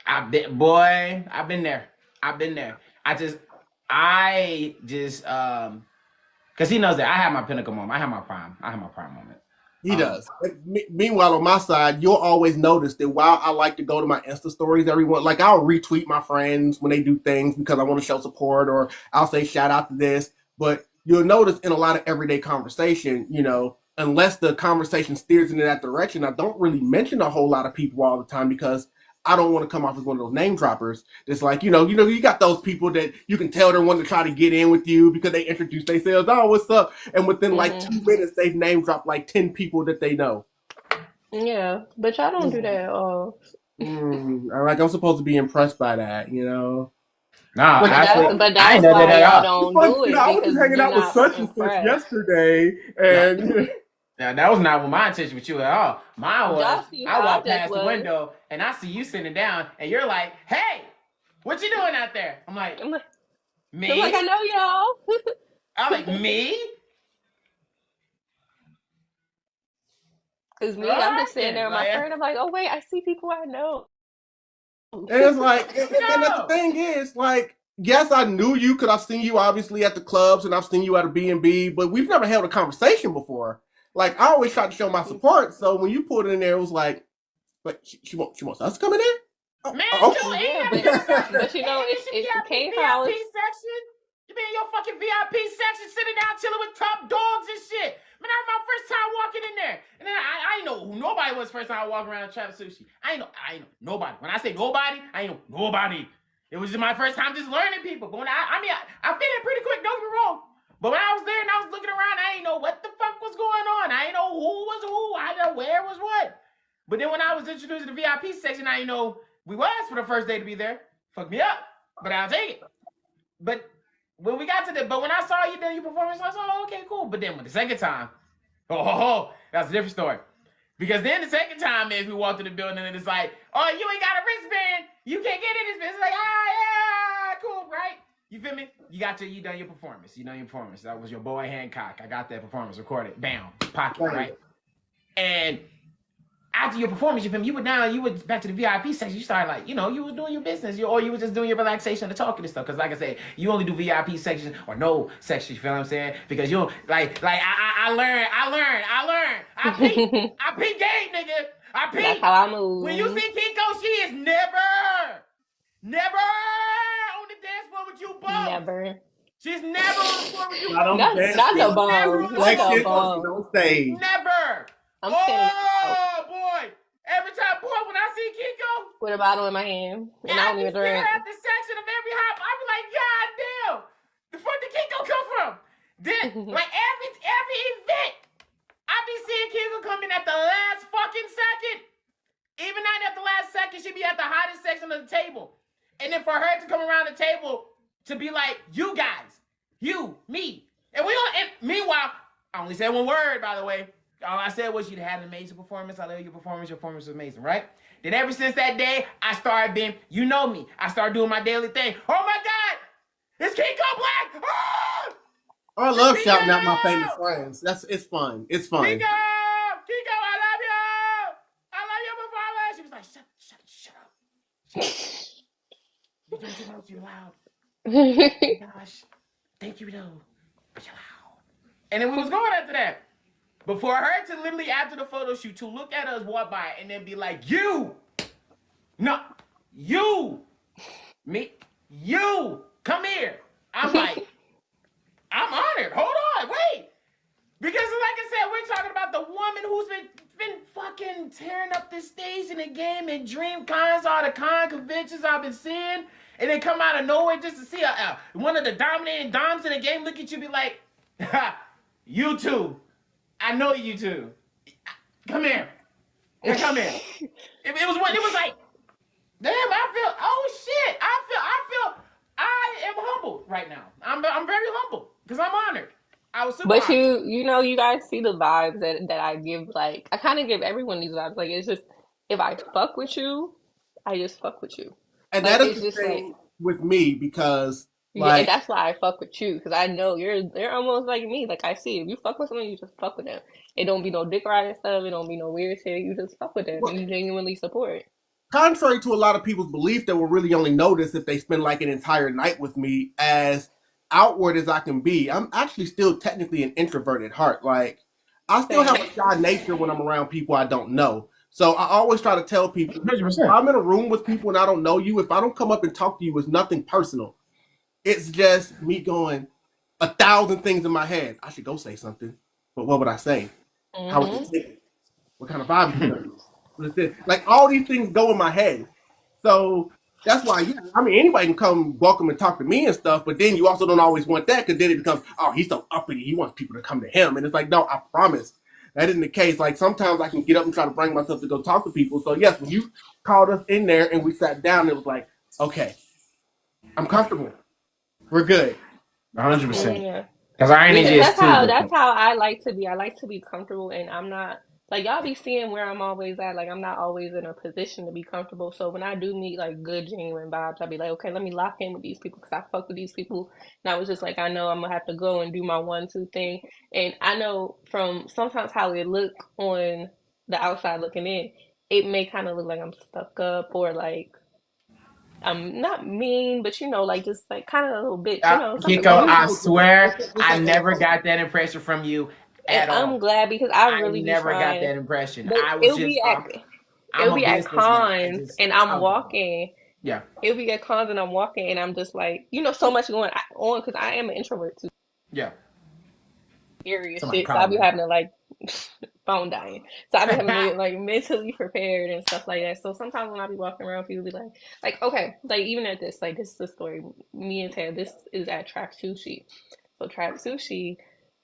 I've been boy, I've been there. I've been there. I just because he knows that I have my pinnacle moment. I have my prime. I have my prime moment. He does. Meanwhile, on my side, you'll always notice that while I like to go to my Insta stories, everyone, like I'll retweet my friends when they do things because I want to show support, or I'll say shout out to this. But you'll notice in a lot of everyday conversation, unless the conversation steers in that direction, I don't really mention a whole lot of people all the time because I don't want to come off as one of those name droppers. It's like, you got those people that you can tell they're wanting to try to get in with you because they introduce themselves. Oh, what's up? And within like 2 minutes, they've name dropped like 10 people that they know. Yeah, but y'all don't do that at all. Like I'm supposed to be impressed by that, Nah, But actually, but I ain't that's know why that at y'all all. don't do it I was because just hanging you're out with not such and such impressed. yesterday, and Now, that was not my intention with you at all. Mine was, Y'all see I how I walk just past the was. window and I see you sitting down and you're like, hey, what you doing out there? I'm like, I'm like, me? I know y'all. I'm like, me? Cause me, I'm Right just sitting then. there with my Like, friend. I'm like, oh wait, I see people I know. it's like, and that's the no. thing is, like, yes, I knew you because I've seen you obviously at the clubs and I've seen you at a B&B, but we've never held a conversation before. Like, I always try to show my support, so when you pulled it in there, it was like, but she wants us to come in there? Man, Okay. Yeah, but it came from I VIP was. section. You be in your fucking VIP section sitting down chilling with top dogs and shit. Man, that was my first time walking in there. And then I ain't know who nobody was first time I walked around Trap Sushi. I ain't know nobody. When I say nobody, I ain't know nobody. It was just my first time just learning people. But when I fit in pretty quick, don't get me wrong. But when I was there and I was looking around, I ain't know what the fuck was going on. I ain't know who was who. I didn't know where was what. But then when I was introduced to the VIP section, I didn't know we was for the first day to be there. Fuck me up. But I'll take it. But when we got to but when I saw you doing your performance, I was like, oh, okay, cool. But then with the second time, that's a different story. Because then the second time is we walked in the building and it's like, oh, you ain't got a wristband. You can't get in this business. It's like, yeah, cool, right? You feel me? You done your performance. You done your performance. That was your boy Hancock. I got that performance recorded. Bam, pocket, right? And after your performance, you feel me? You were back to the VIP section. You started like, you was doing your business, or you were just doing your relaxation and talking and stuff. Because like I said, you only do VIP sections or no sections. You feel what I'm saying? Because you I learned. I peep game, nigga. I peep. That's how I move. When you see Kiko, she is never on the dance floor with you, bums. Never. She's never on the floor with you. Not on Not the bums. Not the bums. On stage. Never. I'm standing Oh boy! Every time, boy, when I see Kiko with a bottle in my hand, and I don't even drink. At the section of every hop, I be like, God damn, the fuck did Kiko come from? Then, like every event, I be seeing Kiko come in at the last fucking second. Even not at the last second, she be at the hottest section of the table, and then for her to come around the table to be like, you guys, you, me, and we all. And meanwhile, I only said one word, by the way. All I said was you had an amazing performance. I love your performance. Your performance was amazing, right? Then ever since that day, I started being, you know me. I started doing my daily thing. Oh my God! It's Kiko Black! Oh! I love shouting out my famous friends. It's fun. It's fun. Kiko! Kiko, I love you! I love your performance! She was like, shut up. You're doing too much. You're loud. Oh my gosh. Thank you, though. But you're loud. And then we was going after that. But for her to literally, after the photo shoot, to look at us walk by and then be like, you, no, you, me, you, come here. I'm like, I'm honored. Hold on, wait. Because like I said, we're talking about the woman who's been fucking tearing up this stage in the game and dream cons, all the con conventions I've been seeing, and then come out of nowhere just to see one of the dominating doms in the game look at you and be like, you too. I know you two. Come here. Yeah, come here. It was like, damn, I feel, oh shit. I am humbled right now. I'm very humble because I'm honored. I I was But surprised. you guys see the vibes that I give. Like, I kind of give everyone these vibes. Like, it's just if I fuck with you, I just fuck with you. And Like, that is it's the just like, thing with me because, yeah, and like, that's why I fuck with you because I know they're almost like me. Like, I see if you fuck with someone, you just fuck with them. It don't be no dick riding stuff. It don't be no weird shit. You just fuck with them and well, you genuinely support. contrary to a lot of people's belief, that will really only notice if they spend like an entire night with me. As outward as I can be, I'm actually still technically an introvert at heart. Like, I still have Same. a shy nature when I'm around people I don't know. So I always try to tell people, if 100%. I'm in a room with people and I don't know you, if I don't come up and talk to you, it's nothing personal. It's just me going 1,000 things in my head. I should go say something, but what would I say? How would you Mm-hmm. take it? What kind of vibe you gonna use? Like, all these things go in my head. So that's why, yeah, I mean, anybody can come welcome and talk to me and stuff, but then you also don't always want that because then it becomes, oh, he's so uppity. He wants people to come to him. And it's like, no, I promise. That isn't the case. Like, sometimes I can get up and try to bring myself to go talk to people. So, yes, when you called us in there and we sat down, it was like, okay, I'm comfortable. We're good. 100%. Yeah. Because our energy Because is too that's different. how I like to be. I like to be comfortable and I'm not like y'all be seeing where I'm always at. Like I'm not always in a position to be comfortable. So when I do meet like good genuine vibes, I'll be like, okay, let me lock in with these people because I fuck with these people. And I was just like, I know I'm gonna have to go and do my 1, 2 thing. And I know from sometimes how it look on the outside looking in, it may kind of look like I'm stuck up or like I'm not mean, but like just like kind of a little bitch, something No, Kiko, like it's I that. like this. swear It's I like never this. got that impression from you And at I'm all. glad because I I really be never got trying. that impression. But I was just, I'm it'll a be at businessman. I cons just and I'm talk to people. walking. Yeah. It'll be at cons and I'm walking and I'm just like, so much going on because I am an introvert too. Yeah. Serious Somebody shit. So I be calling having to like phone dying. So I be having to me. get like mentally prepared and stuff like that. So sometimes when I be walking around, people be like, okay, like even at this, like this is the story. Me and Ted, this is at Trap Sushi. So Trap Sushi,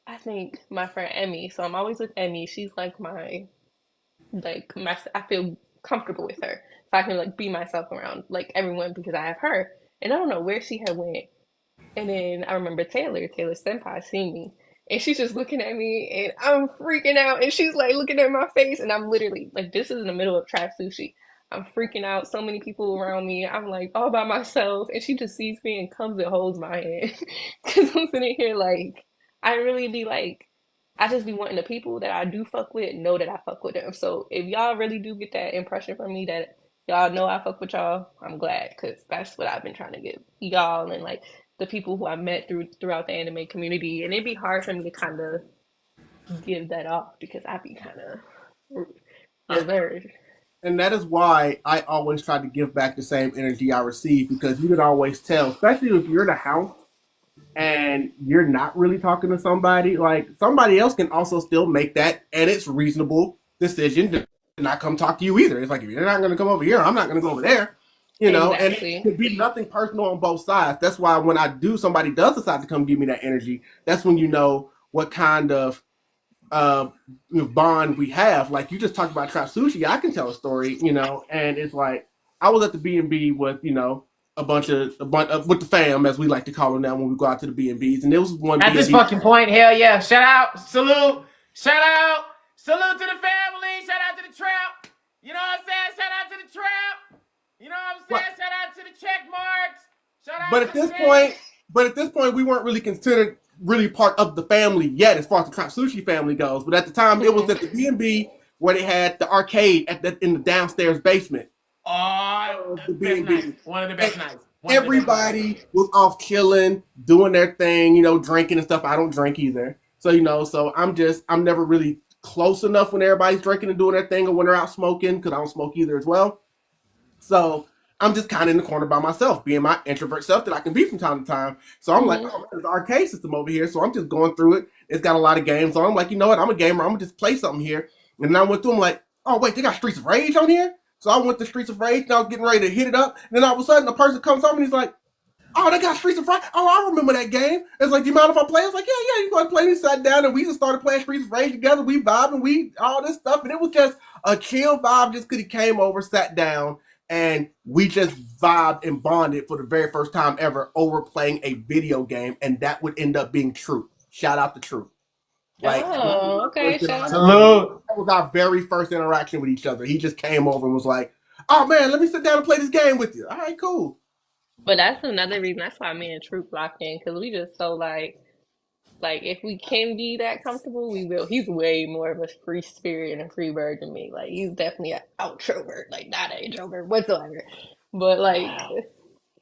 I think my friend Emmy. So I'm always with Emmy. She's like my I feel comfortable with her. So I can like be myself around like everyone because I have her. And I don't know where she had went. And then I remember Taylor Senpai seen me. And she's just looking at me and I'm freaking out. And she's like looking at my face. And I'm literally like, this is in the middle of Trap Sushi. I'm freaking out. So many people around me. I'm like all by myself. And she just sees me and comes and holds my hand. Because I'm sitting here like, I really be like, I just be wanting the people that I do fuck with know that I fuck with them. So if y'all really do get that impression from me that y'all know I fuck with y'all, I'm glad because that's what I've been trying to give y'all and like the people who I met throughout the anime community. And it'd be hard for me to kind of give that off because I'd be kind of reserved. And that is why I always try to give back the same energy I receive, because you can always tell, especially if you're in a house and you're not really talking to somebody, like somebody else can also still make that, and it's reasonable decision to not come talk to you either. It's like, if you're not going to come over here, I'm not going to go over there, and it Exactly. could be nothing personal on both sides. That's why when somebody does decide to come give me that energy, that's when you know what kind of uh, bond we have. Like, you just talked about Trap Sushi. I can tell a story, and it's like, I was at the B&B with, a bunch of with the fam, as we like to call them now when we go out to the B&Bs, and there was one At this B&B. fucking point, hell yeah. Shout out, salute, shout out, salute to the family, shout out to the trap. You know what I'm saying? Shout out to the trap. You know what I'm Right. saying? Shout out to the check marks. Shout But out at to the this fans. point, we weren't really considered really part of the family yet, as far as the Trap Sushi family goes. But at the time, it was Mm-hmm. at the B&B where they had the arcade in the downstairs basement. Oh, The best night. B&B. One of the best nights. Everybody was off chilling, doing their thing, drinking and stuff. I don't drink either. So I'm never really close enough when everybody's drinking and doing their thing, or when they're out smoking, because I don't smoke either as well. So I'm just kind of in the corner by myself, being my introvert self that I can be from time to time. So I'm like, Mm-hmm. oh, man, there's an arcade system over here. So I'm just going through it. It's got a lot of games. So I'm like, you know what? I'm a gamer. I'm going to just play something here. And then I went through, I'm like, oh, wait, they got Streets of Rage on here? So I went to Streets of Rage and I was getting ready to hit it up. And then all of a sudden, a person comes up and he's like, oh, they got Streets of Rage. Oh, I remember that game. It's like, do you mind if I play? I was like, yeah, you go and play. We sat down and we just started playing Streets of Rage together. We vibed and we all this stuff. And it was just a chill vibe just because he came over, sat down, and we just vibed and bonded for the very first time ever over playing a video game. And that would end up being true. Shout out to Truth. Like, Oh, okay. Shout out. Salute. that was our very first interaction with each other. He just came over and was like, "Oh man, let me sit down and play this game with you." All right, cool. But that's another reason. That's why me and Troop locked in because we just so like if we can be that comfortable, we will. He's way more of a free spirit and a free bird than me. Like he's definitely an outrovert, like not an introvert whatsoever. But like,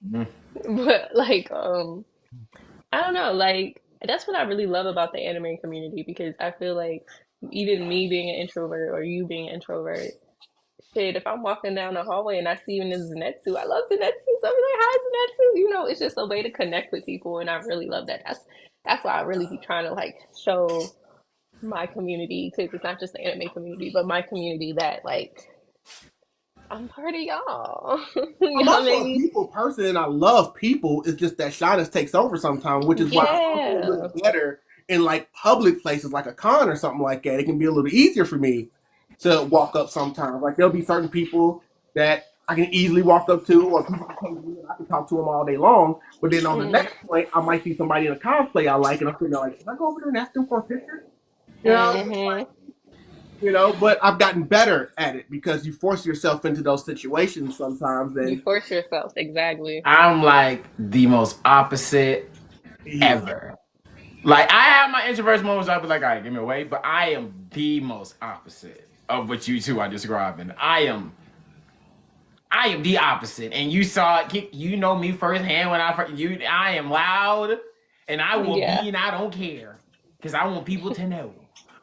Mm. but like, I don't know. Like that's what I really love about the anime community because I feel like even me being an introvert or you being an introvert. Shit, if I'm walking down the hallway and I see you in this Zenetsu, I love Zenetsu. So I'm like, hi Zenetsu. You know, it's just a way to connect with people, and I really love that. That's why I really be trying to like show my community because it's not just the anime community, but my community that like I'm part of y'all. I'm Y'all also made a me, people person and I love people. It's just that shyness takes over sometimes, which is why I'm a yeah, little better in like public places like a con or something like that. It can be a little easier for me to walk up sometimes. Like there'll be certain people that I can easily walk up to, or people can come to me and I can talk to them all day long. But then on the mm, next point, I might see somebody in a cosplay I like, and I'm sitting there like, should I go over there and ask them for a picture? You know, mm-hmm, but I've gotten better at it because you force yourself into those situations sometimes, you and force yourself exactly. I'm like the most opposite yeah. ever. Like I have my introversion moments. I'll be like, all right, give me away. But I am the most opposite of what you two are describing. I am the opposite. And you saw it. You know me firsthand when I am loud, and I will Yeah, be, and I don't care because I want people to know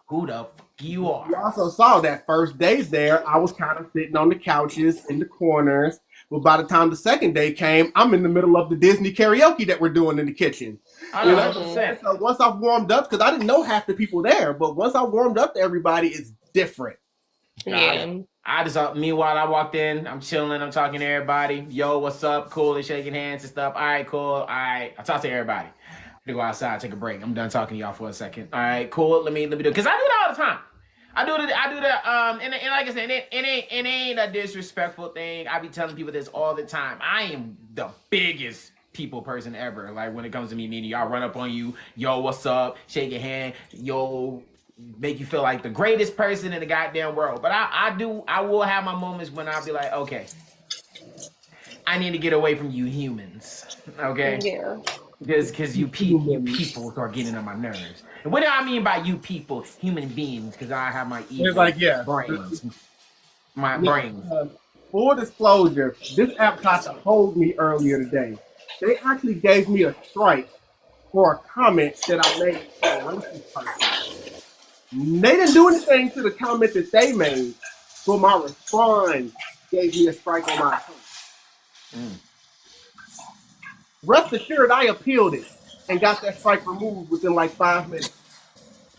who the fuck you You are. also saw that first day there, I was kind of sitting on the couches in the corners. But by the time the second day came, I'm in the middle of the Disney karaoke that we're doing in the kitchen. I You know know, 100%. and so once I've warmed up, because I didn't know half the people there, but once I warmed up to everybody, it's different. yeah, I just meanwhile I walked in, I'm chilling, I'm talking to everybody. Yo, what's up? Cool, they're shaking hands and stuff. All right, cool. All right, I talk to everybody. I'm gonna go outside, take a break. I'm done talking to y'all for a second. All right, cool. Let me do it because I do it all the time. I do that. And like I said, it ain't a disrespectful thing. I be telling people this all the time. I am the biggest people person ever. Like when it comes to me meeting y'all, run up on you. Yo, what's up? Shake your hand. Yo, make you feel like the greatest person in the goddamn world. But I will have my moments when I'll be like, okay, I need to get away from you humans. Okay? yeah. Because you people start getting on my nerves. And what do I mean by you people? Human beings, because I have my It's evil like, yeah. brains. My Yeah. brains. Full disclosure, this app tried to hold me earlier today. They actually gave me a strike for a comment that I made to a racist person. They didn't do anything to the comment that they made, but my response gave me a strike on my account. Mm. Rest assured, I appealed it and got that strike removed within like 5 minutes.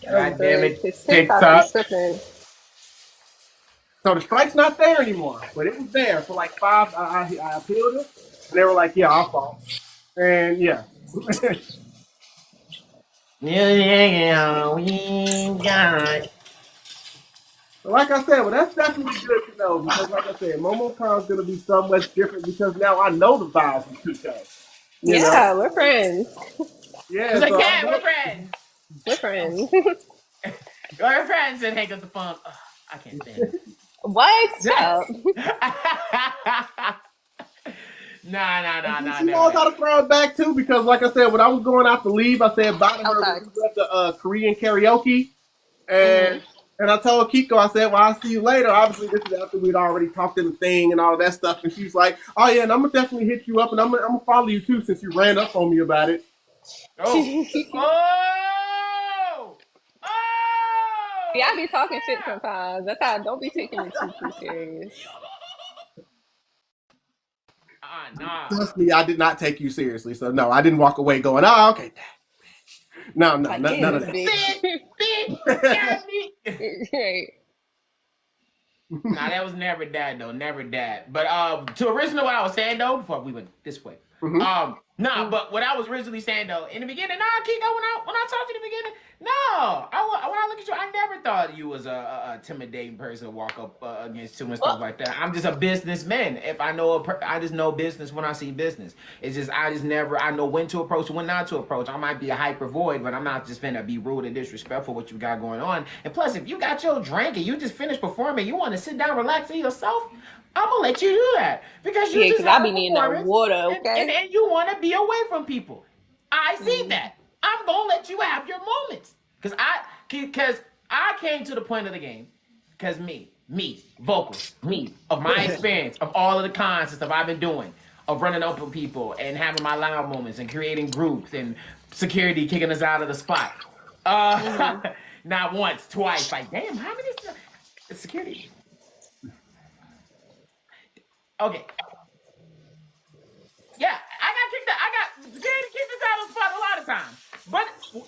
Oh, God damn good. it, His TikTok be TikTok. tripping. So the strike's not there anymore, but it was there for like five. I appealed it, and they were like, "Yeah, our fault." And yeah, Yeah, we got. like I said, well, that's definitely good to know because, like I said, MomoCon's gonna be so much different because now I know the vibes from Kiko. You know, Yeah, we're friends. She's yeah. like, So I yeah, we're know. friends. We're friends. We're friends and hang up the phone. Ugh, I can't stand What? Shut it. up. And Nah, she knows never. how to throw it back too because, like I said, when I was going out to leave, I said bye to her Okay. when we were at the Korean karaoke, Hmm. and I told Kiko, I said, "Well, I'll see you later." Obviously, this is after we'd already talked in the thing and all that stuff, and she's like, "Oh yeah, and I'm gonna definitely hit you up, and I'm gonna follow you too since you ran up on me about it." Oh. Oh. Yeah, I Oh. be talking shit Snap. sometimes. That's how. Don't be taking me too serious. Nah. Trust me, I did not take you seriously, so no, I didn't walk away going, "Oh, okay." No, Like none getting of this bitch. Bitch, got me. Right. Nah, that was never that though, never that. But to original what I was saying though, before we went this way. Mhm. Nah, but what I was originally saying though, in the beginning, nah, Kiko, when I talked to you in the beginning, no, when I look at you, I never thought you was a intimidating person to walk up against you and stuff Well, like that. I'm just a businessman. If I know I just know business when I see business. It's just I just never I know when to approach, when not to approach. I might be a hyper void, but I'm not just finna be rude and disrespectful what you got going on. And plus, if you got your drink and you just finished performing, you want to sit down, relax, and yourself. I'm gonna let you do that because you yeah, just because I had a be needing that performance water, and okay? you want to be away from people. I see Mm-hmm. that. I'm gonna let you have your moments because I came to the point of the game because me vocals me of my experience of all of the cons and stuff I've been doing of running up with people and having my loud moments and creating groups and security kicking us out of the spot. Uh, Mm-hmm. not once, twice. Like, damn, how many security? Okay, yeah, I got kicked out. I got security kicked us out of the spot a lot of times. But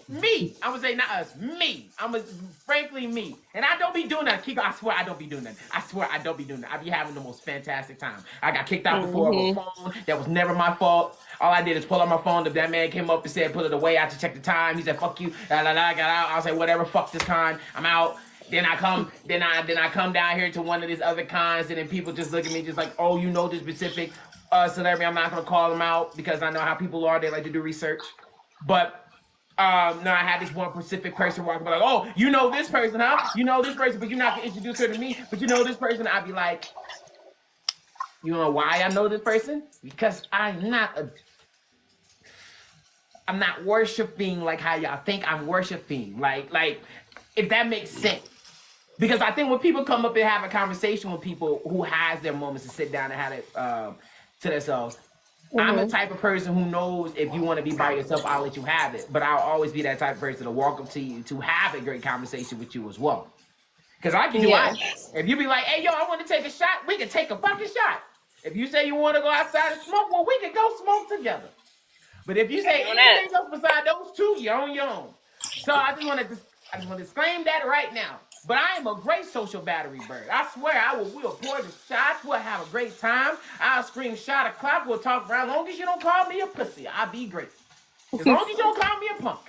me, I'm gonna say not us, me. I'm gonna frankly me. And I don't be doing that. Kiko, I swear I don't be doing that. I swear I don't be doing that. I be having the most fantastic time. I got kicked out before of a Mm-hmm. phone. That was never my fault. All I did is pull out my phone. If that man came up and said, put it away, I had to check the time. He said, fuck you. I got out. I was like, whatever, fuck this con. I'm out. Then I come down here to one of these other cons, and then people just look at me just like, oh, you know this specific celebrity. I'm not gonna call them out because I know how people are. They like to do research. But no, I had this one specific person walking by like, oh, you know this person, huh? You know this person, but you're not gonna introduce her to me. But you know this person. I'd be like, you know why I know this person? Because I'm not worshiping like how y'all think I'm worshiping. Like if that makes sense. Because I think when people come up and have a conversation with people who has their moments to sit down and have it to themselves, I'm the Mm-hmm. type of person who knows if you want to be by yourself, I'll let you have it. But I'll always be that type of person to walk up to you to have a great conversation with you as well. Because I can do Yeah. either. If you be like, hey, yo, I want to take a shot, we can take a fucking shot. If you say you want to go outside and smoke, well, we can go smoke together. But if you say On that. anything else beside those two, you're on your own. So I just want to disclaim that right now. But I am a great social battery bird. I swear we'll pour the shots, we'll have a great time. I'll scream shot o'clock, we'll talk around. As long as you don't call me a pussy, I'll be great. As long as you don't call me a punk.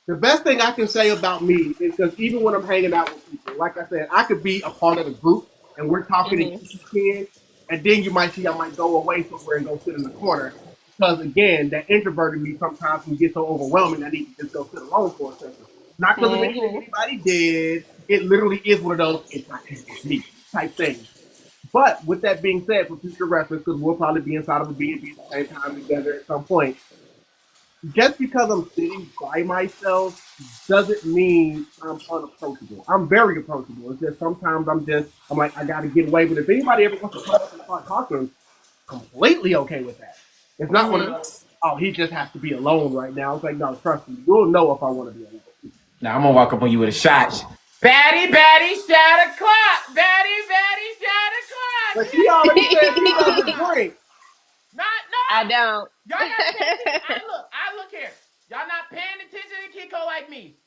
The best thing I can say about me is because even when I'm hanging out with people, like I said, I could be a part of the group and we're talking and Mm-hmm. kicking, and then you might see I might go away somewhere and go sit in the corner. Because again, that introverted me sometimes can get so overwhelming I need to just go sit alone for a second. Not because of anything Mm-hmm. anybody did. It literally is one of those it's not it's me type things. But with that being said, for future reference, because we'll probably be inside of a B&B at the same time together at some point, just because I'm sitting by myself doesn't mean I'm unapproachable. I'm very approachable. It's just sometimes I'm like, I gotta get away. But if anybody ever wants to come up and start talking, completely okay with that. It's not one of Mm-hmm. those, oh, he just has to be alone right now. It's like, no, trust me, you'll know if I want to be alone. Now I'm gonna walk up on you with a shot. Batty, shot o'clock. Batty, shot But o'clock. she already said she doesn't drink. Not I no. don't. Y'all not paying attention. I look here. Y'all not paying attention to Kiko like me.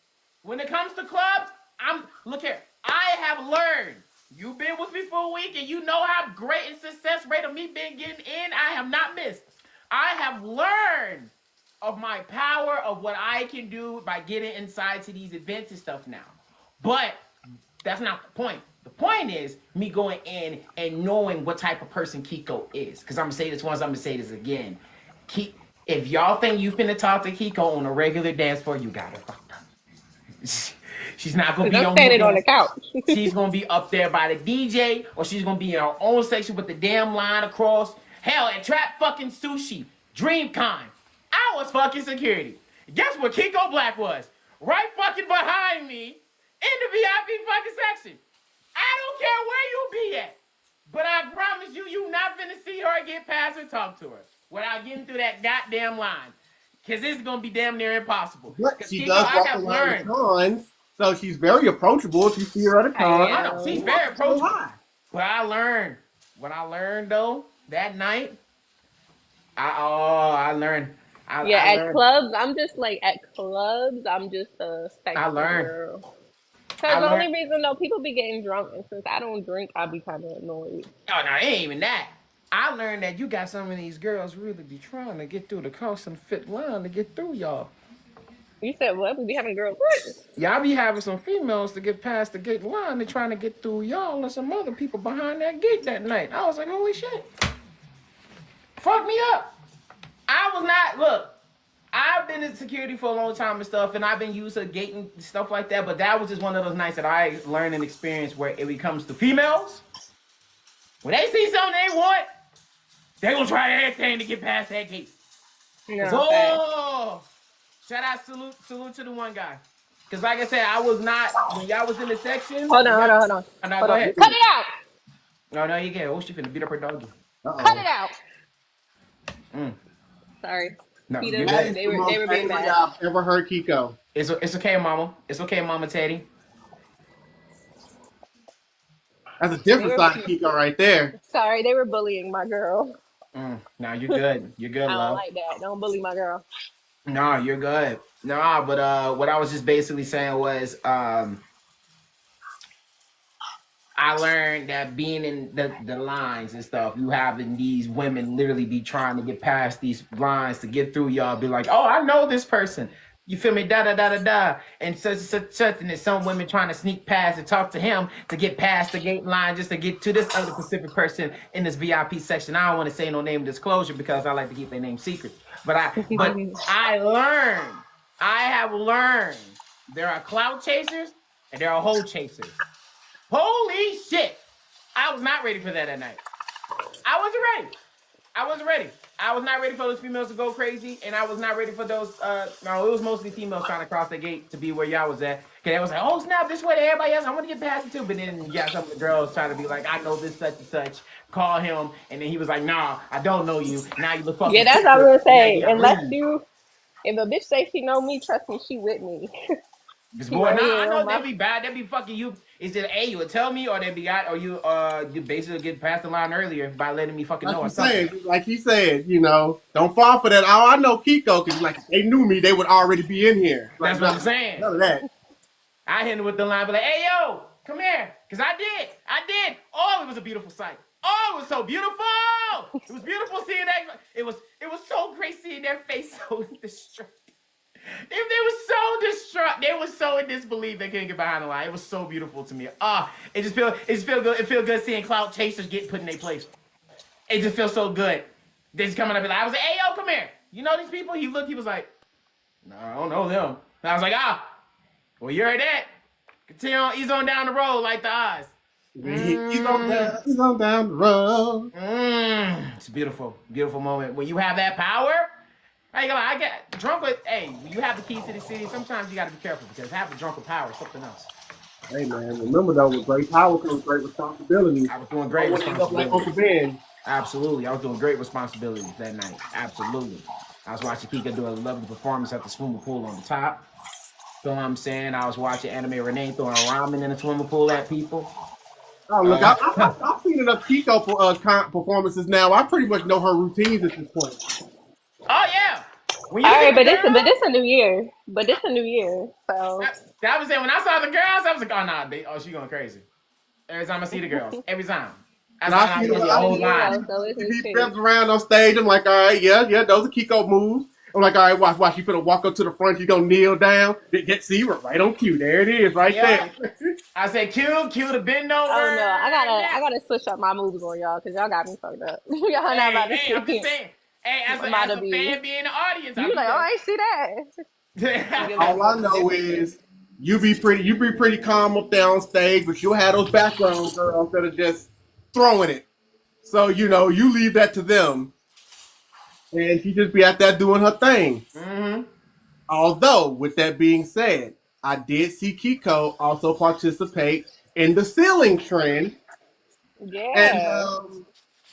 When it comes to clubs, look here. I have learned. You've been with me for a week and you know how great and success rate of me being getting in. I have not missed. I have learned of my power of what I can do by getting inside to these events and stuff now. But that's not the point. The point is me going in and knowing what type of person Kiko is. Because I'm gonna say this once, I'm gonna say this again. If y'all think you finna talk to Kiko on a regular dance floor, you got it fucked up. She's not gonna Because be I'm on your standing on the dance. couch. She's gonna be up there by the DJ, or she's gonna be in her own section with the damn line across. Hell, at Trap fucking Sushi, DreamCon, I was fucking security. Guess what Kiko Black was? Right fucking behind me in the VIP fucking section. I don't care where you be at, but I promise you, you not finna see her get past or talk to her without getting through that goddamn line. Cause this is gonna be damn near impossible. But Cause she Kiko, does I walk have around the learned. cons, so she's very approachable. If you see her at a I con, I know she's am. very approachable. hi. But I learned. What I learned though that night, I learned. Yeah, I at learned. clubs, I'm just like at clubs, I'm just a I sexy learned. girl. Because the only reason, though, people be getting drunk, and since I don't drink, I be kind of annoyed. Oh, no, it ain't even that. I learned that you got some of these girls really be trying to get through the coast and fit line to get through y'all. You said what? We be having girls. Y'all be having some females to get past the gate line. They're trying to get through y'all and some other people behind that gate that night. I was like, holy shit. Fuck me up. I was not, look, I've been in security for a long time and stuff, and I've been used to gating stuff like that, but that was just one of those nights that I learned and experienced where it comes to females, when they see something they want, they gonna try everything to get past that gate. No, So, shout out, salute to the one guy. Because like I said, I was not, when y'all was in the section. Hold on. Oh, no, go ahead. Cut it out. No, you can't. Oh, she finna beat up her doggy. Cut it out. Sorry. No, Peter, That is they the were most being angry bad. I've ever heard Kiko. It's okay, mama. It's okay, Mama Teddy. That's a different side of Kiko right there. Sorry, they were bullying my girl. Nah, you're good. You're good, I don't love. like that. Don't bully my girl. No, you're good. Nah, but what I was just basically saying was I learned that being in the lines and stuff, you having these women literally be trying to get past these lines to get through y'all, be like, oh, I know this person. You feel me? Da da da da da. And such, and there's some women trying to sneak past and talk to him to get past the gate line just to get to this other Pacific person in this VIP section. I don't want to say no name disclosure because I like to keep their name secret. But I have learned there are clout chasers and there are hole chasers. Holy shit. I was not ready for that night. I wasn't ready. I was not ready for those females to go crazy, and I was not ready for those, no, it was mostly females trying to cross the gate to be where y'all was at. Because they was like, oh, snap, this way to everybody else. I want to get past it too. But then you got some of the girls trying to be like, I know this such and such. Call him. And then he was like, nah, I don't know you. Now you look fucking Yeah, that's what I was going to say. rude. If a bitch say she know me, trust me, she with me. This boy, I know they'd be bad. They'd be fucking you. Is it A, you would tell me, or they'd be out, or you basically get past the line earlier by letting me fucking know or something. Like he said, you know, don't fall for that. Oh, I know Kiko, because like if they knew me, they would already be in here. Like, that's what I'm saying. None of that. I hit him with the line, be like, hey, yo, come here. Because I did. Oh, it was a beautiful sight. Oh, it was so beautiful. It was beautiful seeing that. It was so great seeing their face so distraught. They were so distraught. They were so in disbelief they couldn't get behind the line. It was so beautiful to me. It just feel good. It feels good seeing clout chasers get put in their place. It just feels so good. They just coming up and like, I was like, hey, yo, come here. You know these people? He looked, he was like, no, I don't know them. And I was like, well, you heard that. Continue on, ease on down the road like the eyes. He's on down the road. It's a beautiful, beautiful moment. When you have that power, I get drunk with, hey, when you have the keys to the city, sometimes you got to be careful because having drunk with power is something else. Hey, man, remember though, with great power comes great responsibility. I was doing great responsibilities. Like Uncle Ben. Absolutely. I was doing great responsibilities that night. Absolutely. I was watching Kiko do a lovely performance at the swimming pool on the top. You know what I'm saying? I was watching Anime Renee throwing ramen in the swimming pool at people. Oh, look, I've seen enough Kiko performances now. I pretty much know her routines at this point. Oh, yeah. All right, but this a new year. So that was it. When I saw the girls, I was like, oh, nah, she going crazy. Every time I see the girls. Every time. I see the whole line. He steps around on stage. I'm like, all right, yeah, those are Kiko moves. I'm like, all right, watch. She's finna walk up to the front. She's gonna kneel down. See, right on cue. There it is, right there. I said, cue to bend over. Oh no, I gotta switch up my moves on y'all because y'all got me fucked up. Y'all not about to see I'm just saying. Hey, as a fan being in the audience, you like, oh, I ain't see that. All I know is you be pretty calm up there on stage, but you'll have those background girls that are just throwing it. So you leave that to them. And she just be out there doing her thing. Mm-hmm. Although, with that being said, I did see Kiko also participate in the ceiling trend. Yeah. And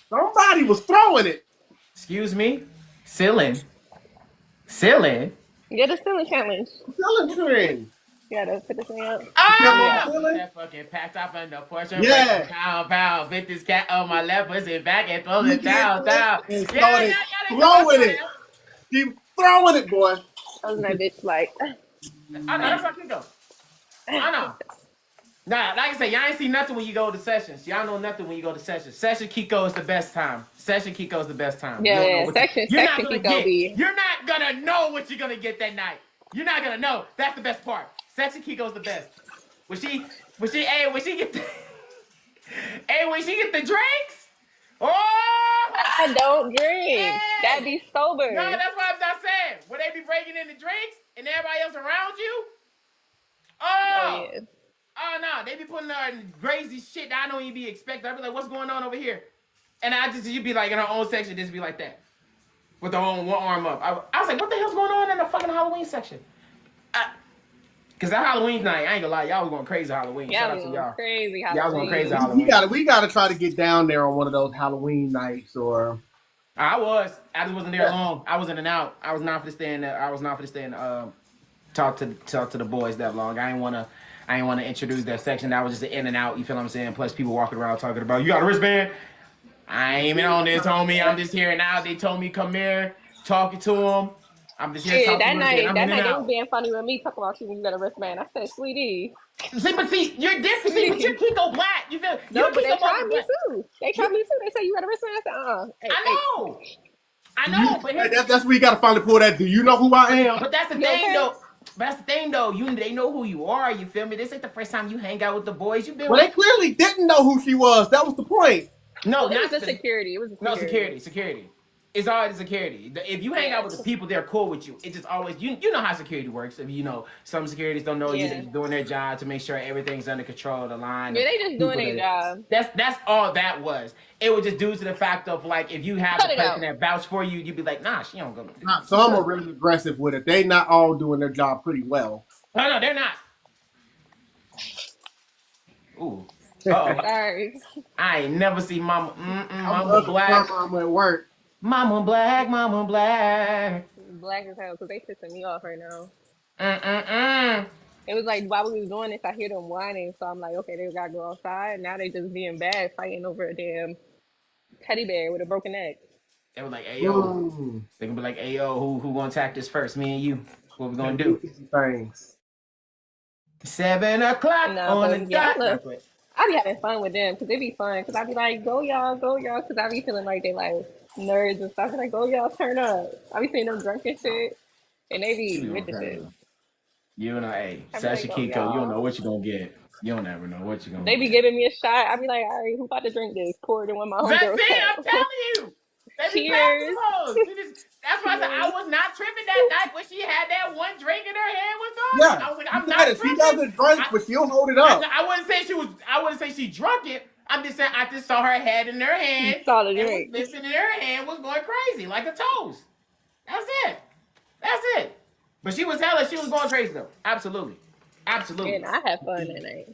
somebody was throwing it. Excuse me? Ceiling? Get a ceiling challenge. Ceiling trend. Yeah, that's put this thing up. That fucking packed up in the portion. Yeah. Pound, fit this cat on my left, push it back and throw it down. Yeah, throwing it. Keep throwing it, boy. I was that bitch like. I know, that's how Kiko. I know. Nah, like I said, y'all ain't see nothing when you go to sessions. Y'all know nothing when you go to sessions. Session Kiko is the best time. Session Kiko is the best time. You Yeah, don't know yeah. what you're not Section gonna Kiko get. be. You're not gonna know what you're gonna get that night. You're not gonna know. That's the best part. Session Kiko's the best. When she get the, hey, when she get the drinks. Oh, I don't drink. That hey. be No, sober. that's what I'm not saying. When they be breaking in the drinks and everybody else around you. Oh Oh. yeah. Oh no, they be putting crazy shit that I don't even be expecting. I be like, what's going on over here? And you'd be like in her own section, just be like that. With her own one arm up. I was like, what the hell's going on in the fucking Halloween section? Cause that Halloween night, I ain't gonna lie, y'all was going crazy Halloween. Shout Y'all out be to going y'all. crazy Y'all was going crazy Halloween. Halloween. We gotta try to get down there on one of those Halloween nights or. I just wasn't there long. I was in and out. I was not for to stay in talk to the boys that long. I ain't wanna introduce that section. That was just an in and out. You feel what I'm saying? Plus people walking around talking about, you got a wristband? I ain't even on this, homie. I'm just here now. They told me come here, talking to them. I'm just here Shit, talking to them. I'm that in and night they was out. being funny with me talking about you when you got a wristband. I said, sweetie. See, you're different. See, but you're Sweetie. Kiko Black. You feel? No, You're but they Kiko tried mother me Black. too. They tried me too. They said you got a wristband. I said, Hey, I hey. know. I know, but That's where you gotta finally pull that. Do you know who I am? but that's the You thing okay? though. But that's the thing though. They know who you are. You feel me? This ain't the first time you hang out with the boys. You've been Well, with they clearly didn't know who she was. That was the point. no, Well, it was not the the security. It was the no security. security. It's always security. If you hang Yeah. out with the people, they're cool with you. It's just always you know how security works. If you know some securities don't know you, Yeah. they're just doing their job to make sure everything's under control. The line Yeah, of they just doing people their that job. that's all that was. It was just due to the fact of like if you have the Cut it person out. that vouch for you, you'd be like, nah, she don't go. Not She's some are good. really aggressive with it. They not all doing their job pretty well. No, they're not. Ooh. Uh-oh. Sorry. I ain't never see Mama. I'm Mama looking for Black. mama at work. Mama Black. Mama Black. Black as hell because they pissing me off right now. Mm-mm-mm. It was like while we was doing this, I hear them whining, so I'm like, okay, they gotta go outside. Now they just being bad, fighting over a damn teddy bear with a broken neck. They were like, "Hey yo," Mm. they gonna be like, "Hey yo, who gonna attack this first? Me and you. What we gonna Them do?" kissy things. 7 o'clock Nah, on the but yeah, dot. That's what. I be having fun with them because they be fun. Because I be like, go y'all, because I be feeling like they like nerds and stuff. I be like, go y'all, turn up. I be seeing them drunk and shit, and they She be be with going the shit. crazy. You know, hey, I be like, Sasha go Kiko, you don't know y'all. what you gonna get. You don't ever know what you gonna They be get. giving me a shot. I be like, all right, who about to drink this? Pour it in one of my That's homegirls' it. I'm cup. telling you. They be passing Cheers. them hoes. That's why I said I Cheers. was not tripping that night when she had that one drink in her hand was gone. Yeah, I was like, you I'm said not it. She tripping. doesn't drink, but she'll hold it up. I wouldn't say she was. I wouldn't say she drunk it. I'm just saying I just saw her head in her hand Saw the and was drink. lifting in her hand was going crazy like a toast. That's it. That's it. But she was telling she was going crazy though. Absolutely. Absolutely. And I had fun that night.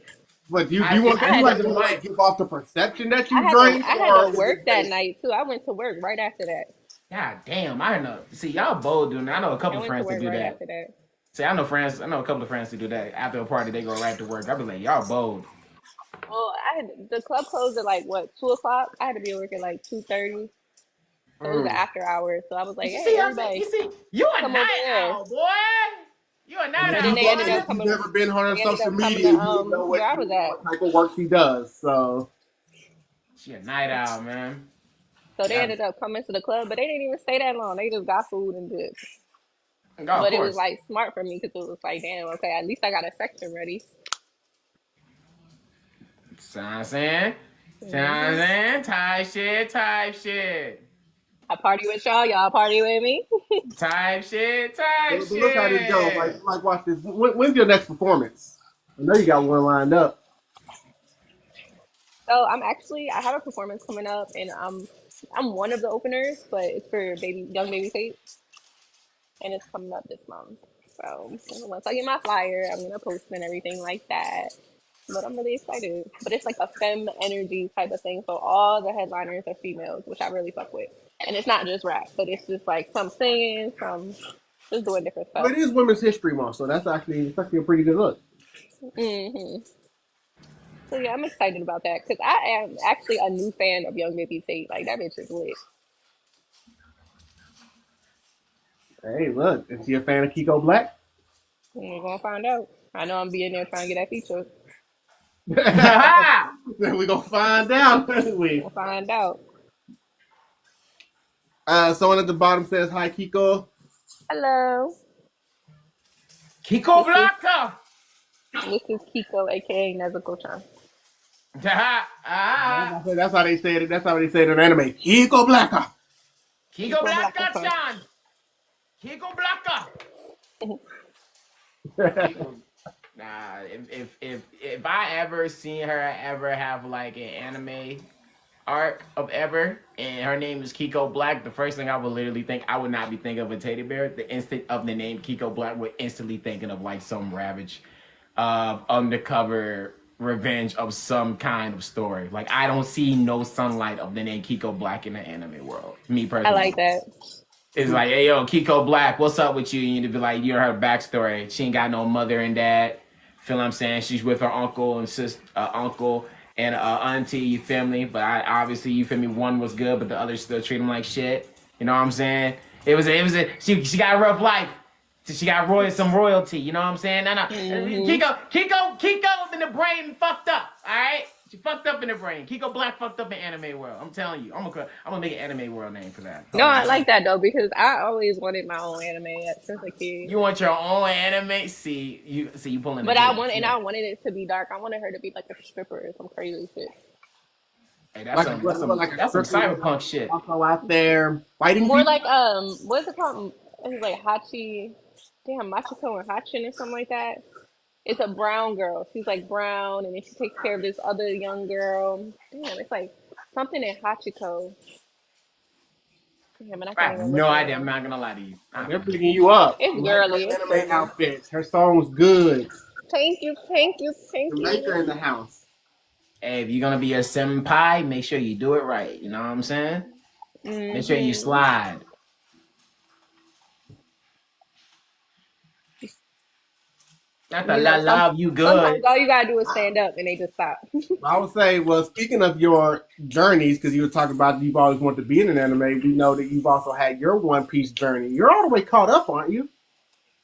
But you It's I you had like to, to like give off the perception that I you had to, drink, I had or to is work it that based? night too. I went to work right after that. God damn, I know. See, y'all bold doing that. I know a I couple went to friends that work do right that. after that. See, I know a couple of friends who do that. After a party, they go right to work. I be like, y'all bold. Well, the club closed at like what 2 o'clock. I had to be at work at like 2:30, so it was Mm. after hours. So I was like, But hey, you everybody, see, you a come over night there. owl, boy. You a night And So if then owl, they you ended boy. up if you've coming. ever been on her They ended social up coming media, to you would know where I was what at. type of work she does. So She a night owl, man. So they Yeah. ended up coming to the club, but they didn't even stay that long. They just got food and did. Oh, of But it was course. like smart for me because it was like, damn, okay, at least I got a section ready. See what I'm saying? See what I'm Hmm. saying? Type shit. I party with y'all, y'all party with me. Type shit. but look how this goes. Like watch this. When's your next performance? I know you got one lined up. So I have a performance coming up, and I'm one of the openers, but it's for young baby Tate, and it's coming up this month. So once I get my flyer, I'm gonna post and everything like that. But I'm really excited. But it's like a femme energy type of thing. So all the headliners are females, which I really fuck with. And it's not just rap, but it's just like some singing, some just doing different Well, stuff. it is Women's History Month, so it's actually a pretty good look. Hmm. So yeah, I'm excited about that because I am actually a new fan of Young Baby Tate. Like that bitch is lit. Hey, look, is she a fan of Kiko Black? We're gonna find out. I know I'm being there trying to get that feature. Then we gonna find out. We'll find out. Someone at the bottom says hi, Kiko. Hello. Kiko Blanca. This is Kiko, aka Nezuko-chan. That's how they said it. That's how they say it in anime. Kiko Blanca. Kiko Blanca-chan. Kiko Blanca. Nah, if I ever seen her ever have like an anime arc of ever, and her name is Kiko Black, the first thing I would literally think, I would not be thinking of a teddy bear. The instant of the name Kiko Black would instantly thinking of like some ravage, undercover revenge of some kind of story. Like I don't see no sunlight of the name Kiko Black in the anime world. Me personally, I like that. It's like, hey yo, Kiko Black, what's up with you? You need to be like, you know her backstory. She ain't got no mother and dad. Feel what I'm saying? She's with her uncle and uncle and auntie, you feel me? But obviously, you feel me? One was good, but the others still treat him like shit. You know what I'm saying? She got a rough life. So she got some royalty. You know what I'm saying? No. Kiko in the brain fucked up. All right, she fucked up in the brain. Kiko Black fucked up in anime world. I'm telling you, I'm gonna make an anime world name for that. No, I like that though because I always wanted my own anime since a kid. You want your own anime? See you pulling. But I wanted it to be dark. I wanted her to be like a stripper or some crazy shit. Hey, that's some cyberpunk shit. Also out there fighting. More people. like what's it called? It's like Hachi, Machiko and Hachin or something like that. It's a brown girl. She's like brown, and then she takes care of this other young girl. Damn, it's like something in Hachiko. Damn, I have no idea. I'm not gonna lie to you. They're picking you up. It's girly. Anime outfits. Her song's good. Thank you. The maker in the house. Hey, if you're gonna be a senpai, make sure you do it right. You know what I'm saying? Mm-hmm. Make sure you slide. I thought I love you good. Sometimes all you gotta do is stand up and they just stop. I would say, well, speaking of your journeys, because you were talking about you've always wanted to be in an anime, we know that you've also had your One Piece journey. You're all the way caught up, aren't you?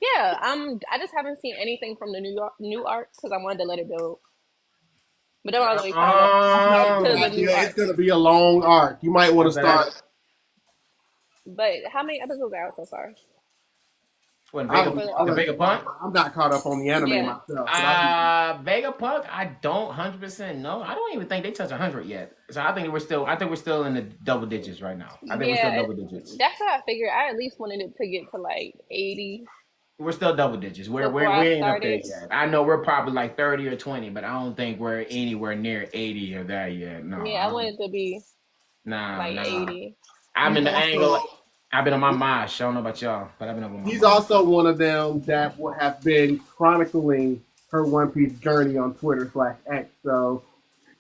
Yeah, I just haven't seen anything from the new art because I wanted to let it build. But I'm all the way caught up to the new arc. It's gonna be a long arc. You might want to start. But how many episodes are out so far? What, Vegapunk? I'm not caught up on the anime myself. Vegapunk, I don't 100% know. I don't even think they touch 100 yet. So I think we're still in the double digits right now. I think we're still double digits. That's what I figured. I at least wanted it to get to like 80. We're still double digits. We ain't up there yet. I know we're probably like 30 or 20, but I don't think we're anywhere near 80 or that yet. No. Yeah, I want it to be 80. I'm in the angle. I've been on my mosh. I don't know about y'all, but I've been on my He's also one of them that will have been chronicling her One Piece journey on Twitter/X. So,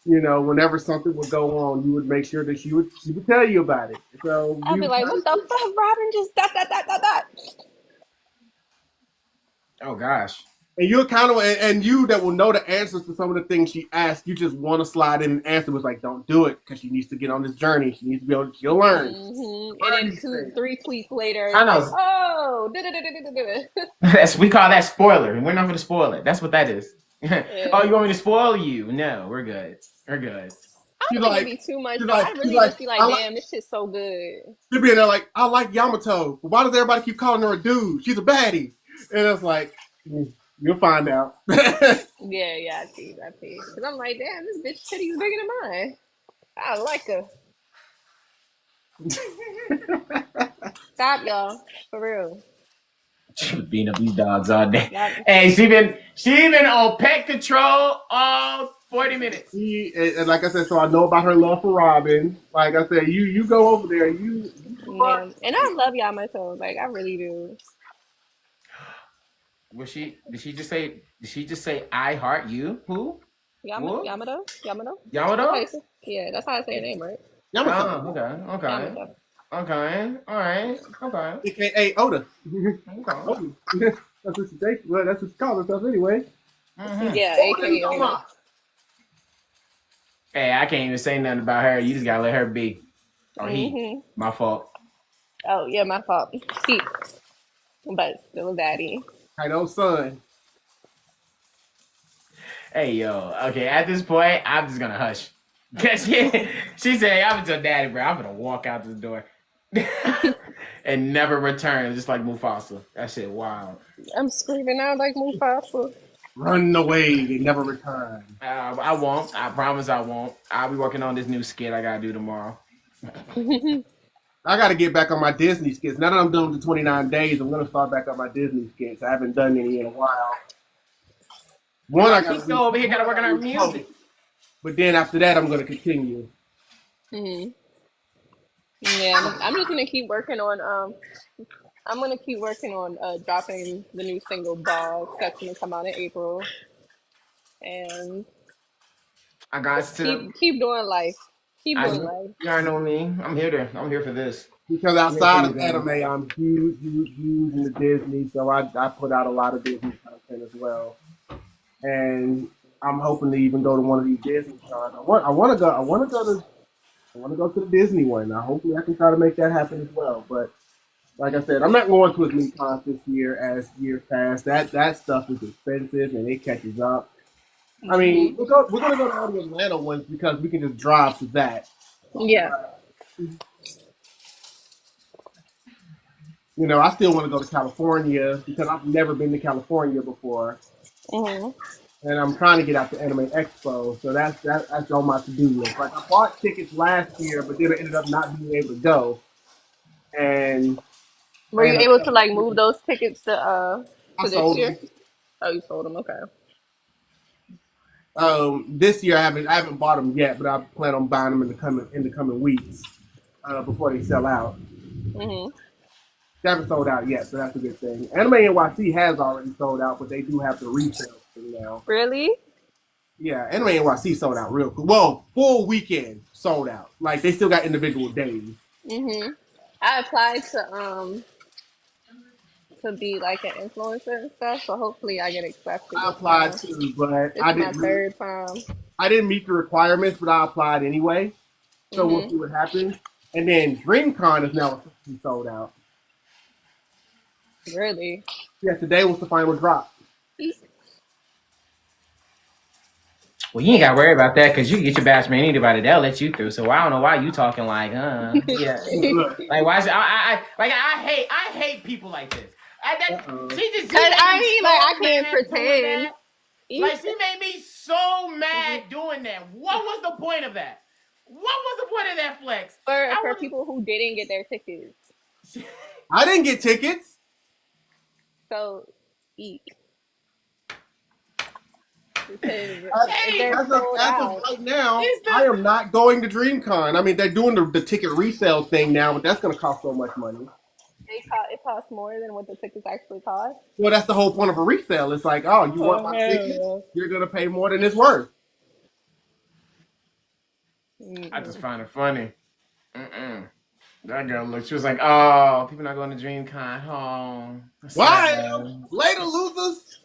whenever something would go on, you would make sure that she would tell you about it. So I'd be like, what the fuck, Robin just dot. Oh gosh. And you're kind of, and you that will know the answers to some of the things she asked, you just want to slide in and answer. Was like, don't do it because she needs to get on this journey. She needs to be able to, she'll learn. Mm-hmm. And then 3 tweets later, I know. Like, oh, we call that spoiler. We're not going to spoil it. That's what that is. Yeah. Oh, you want me to spoil you? No, we're good. We're good. I don't think it'd be too much. I really just be like, damn, this shit's so good. She'll be in there like, I like Yamato, but why does everybody keep calling her a dude? She's a baddie. And it's like, you'll find out. Yeah, I see. Because I'm like, damn, this bitch titty's bigger than mine. I like her. Stop, y'all. For real. She was beating up these dogs all day. Hey, she been on pet control all 40 minutes. And like I said, so I know about her love for Robin. Like I said, you go over there. Yeah. And I love Yamato. Like, I really do. Did she just say I heart you? Who? Yamato? Okay, yeah, that's how I say her name, right? Yamato. Okay. Yamato. Okay. All right. Okay. AKA Oda. Okay. That's what she calls herself anyway. Mm-hmm. Yeah, AKA Oda. Hey, I can't even say nothing about her. You just gotta let her be. Or he. My fault. Oh yeah, my fault. He. But still daddy. Kaido's son. Hey yo, okay. At this point, I'm just gonna hush. Cause she said, "I'm with your daddy, bro. I'm gonna walk out this door and never return, just like Mufasa." That shit wild. I'm screaming out like Mufasa. Run away, they never return. I won't. I promise I won't. I'll be working on this new skit I gotta do tomorrow. I got to get back on my Disney skits. Now that I'm done with the 29 days, I'm going to start back on my Disney skits. I haven't done any in a while. One, I got Kiko over here gotta work on her music. But then after that, I'm going to continue. Hmm. Yeah, I'm just gonna keep working on I'm gonna keep working on dropping the new single Ball that's gonna come out in April and I got just to. keep doing life. Keep I doing life. you already know me. I'm here to. I'm here for this. Because I'm here for outside you of guys. anime, I'm huge into Disney. So I put out a lot of Disney content as well. And I'm hoping to even go to one of these Disney cons. I want to go to the Disney one. Now, hopefully, I can try to make that happen as well. But like I said, I'm not going to as many cons this year as years past. That stuff is expensive and it catches up. I mean, we're gonna go to all the Atlanta ones because we can just drive to that. Yeah. You know, I still want to go to California because I've never been to California before, Hmm. and I'm trying to get out to Anime Expo. So that's on my to-do list. Like I bought tickets last year, but then I ended up not being able to go. And Were I you ended able to up like move those tickets I to this sold year? them. Oh, you sold them. Okay. This year I haven't bought them yet, but I plan on buying them in the coming weeks before they sell out. Hmm. They haven't sold out yet, so that's a good thing. Anime NYC has already sold out, but they do have the resale thing now. Really? Yeah, Anime NYC sold out real quick. Well, full weekend sold out. Like they still got individual days. Hmm. I applied to be like an influencer and stuff, so hopefully I get accepted I this applied time. too, but It's my third time. I didn't meet the requirements, but I applied anyway. So we'll Hmm. see what happens. And then DreamCon is now officially sold out. Really? Yeah, today was the final drop. Well, you ain't gotta worry about that because you get your badge from anybody. They'll let you through. So I don't know why you talking like, yeah. Look, Like why? I hate people like this. She Cause made I me mean, so like, I can't mad doing pretend. that. Like she made me so mad doing that. What was the point of that? What was the point of that flex? For people who didn't get their tickets, I didn't get tickets. so eat because if Hey, they're As sold of out, right now, It's the- I am not going to DreamCon. I mean, they're doing the ticket resale thing now, but that's going to cost so much money. it costs more than what the tickets actually cost. Well, that's the whole point of a resale. It's like, oh, you want Oh my hell ticket? no! You're going to pay more than it's worth. I just find it funny. That girl looked. She was like, "Oh, people not going to DreamCon. Oh, that's Why? sad." Later, losers.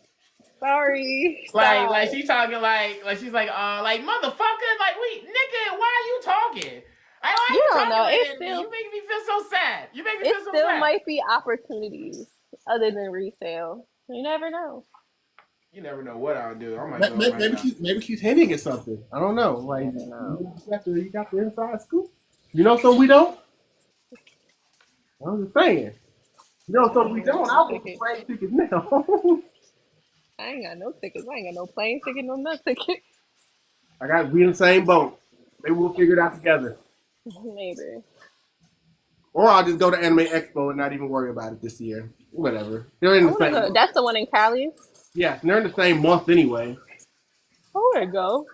Sorry, Like stop. she talking like she's like motherfucker, like we nigga, why are you talking? Like, why are You you don't talking know. like that? You make me feel so sad. You make me It feel so still sad. might be opportunities other than resale. You never know. You never know what I'll do. I might go right now. Maybe she's hinting at something. I don't know. Like, I don't know. you got the inside scoop. You know something we don't? I'm just saying. You know something we don't? I'll book the plane tickets now. I ain't got no tickets. I ain't got no plane ticket, no nothing. We in the same boat. Maybe we'll figure it out together. Maybe. Or I'll just go to Anime Expo and not even worry about it this year. Whatever. They're in I the want to same go. month. That's the one in Cali. Yes, they're in the same month anyway. I want to go.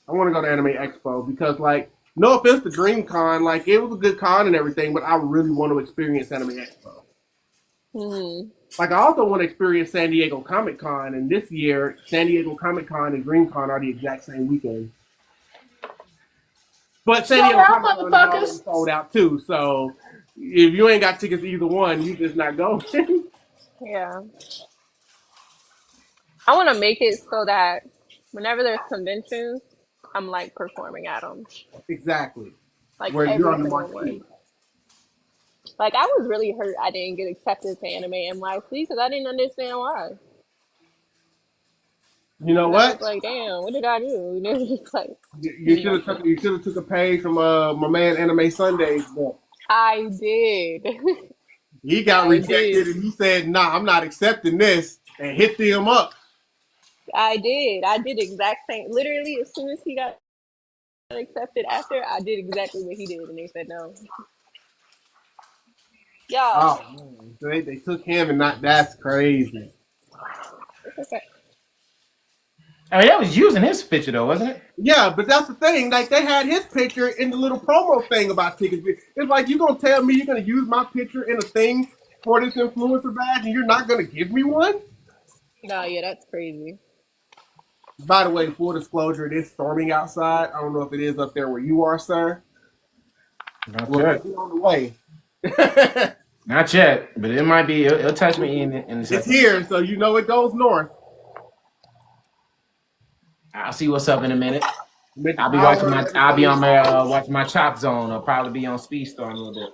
I want to go to Anime Expo because, like, no offense to DreamCon, like, it was a good con and everything, but I really want to experience Anime Expo. Hmm. Like, I also want to experience San Diego Comic Con, and this year, San Diego Comic Con and DreamCon are the exact same weekend. But San Sold Diego out, Comic Con is already motherfuckers. sold out too, so if you ain't got tickets to either one, you just not going. Yeah. I want to make it so that whenever there's conventions, I'm like performing at them, Exactly. like Where you're every on the single one. marquee. Like I was really hurt I didn't get accepted to Anime NYC because I didn't understand why. You know And I was what? like, damn, what did I do? And it was just like, You should have took a page from my man Anime Sunday's book. I did. He got I did. rejected and he said, "Nah, I'm not accepting this," and hit them up. I did. I did exact same. Literally, as soon as he got accepted after, I did exactly what he did, and they said no. Y'all, Oh man, so they took him and not. That's crazy. it's okay. I mean, that was using his picture though, wasn't it? Yeah, but that's the thing. Like they had his picture in the little promo thing about tickets. It's like you gonna tell me you're gonna use my picture in a thing for this influencer badge, and you're not gonna give me one. No, yeah, that's crazy. By the way, full disclosure, it is storming outside. I don't know if it is up there where you are, sir. Not Well, yet. maybe on the way. Not yet, but it might be. It'll touch me in a It's second. here, so you know it goes north. I'll see what's up in a minute. With I'll be watching my. I'll be on my watching my Chop Zone. I'll probably be on Speed Star in a little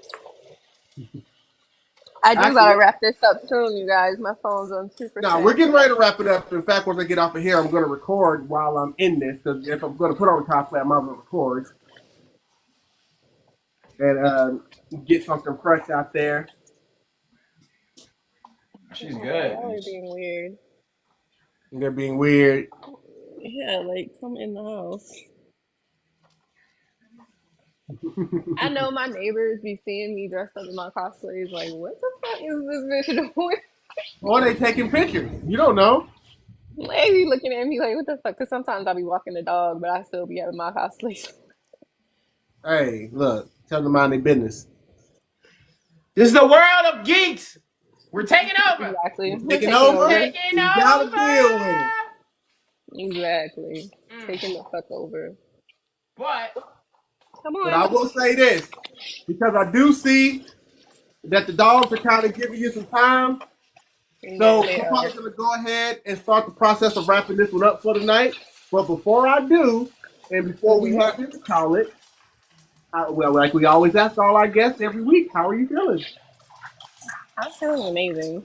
bit. I do Actually, gotta wrap this up soon, you guys. My phone's on 2%. no, we're getting ready to wrap it up. In fact, once I get off of here, I'm going to record while I'm in this, because if I'm going to put on cosplay, I might as well record and get something fresh out there. She's good. Y'all are being weird. They're being weird. Yeah, like come in the house. I know my neighbors be seeing me dressed up in my cosplays, like, what the fuck is this bitch doing? Or they taking pictures. You don't know. They be looking at me like, what the fuck? Because sometimes I be walking the dog, but I still be having my cosplays. Hey, look, tell them to mind their business. This is the world of geeks. We're taking over. Exactly. We're Taking over. Taking You gotta over. deal with it. Exactly. Taking the fuck over. But Come But I on. will say this, because I do see that the dogs are kind of giving you some time. So They I'm are. probably going to go ahead and start the process of wrapping this one up for tonight. But before I do, and before we have him to call it, well, like we always ask all our guests every week, how are you feeling? I'm feeling amazing.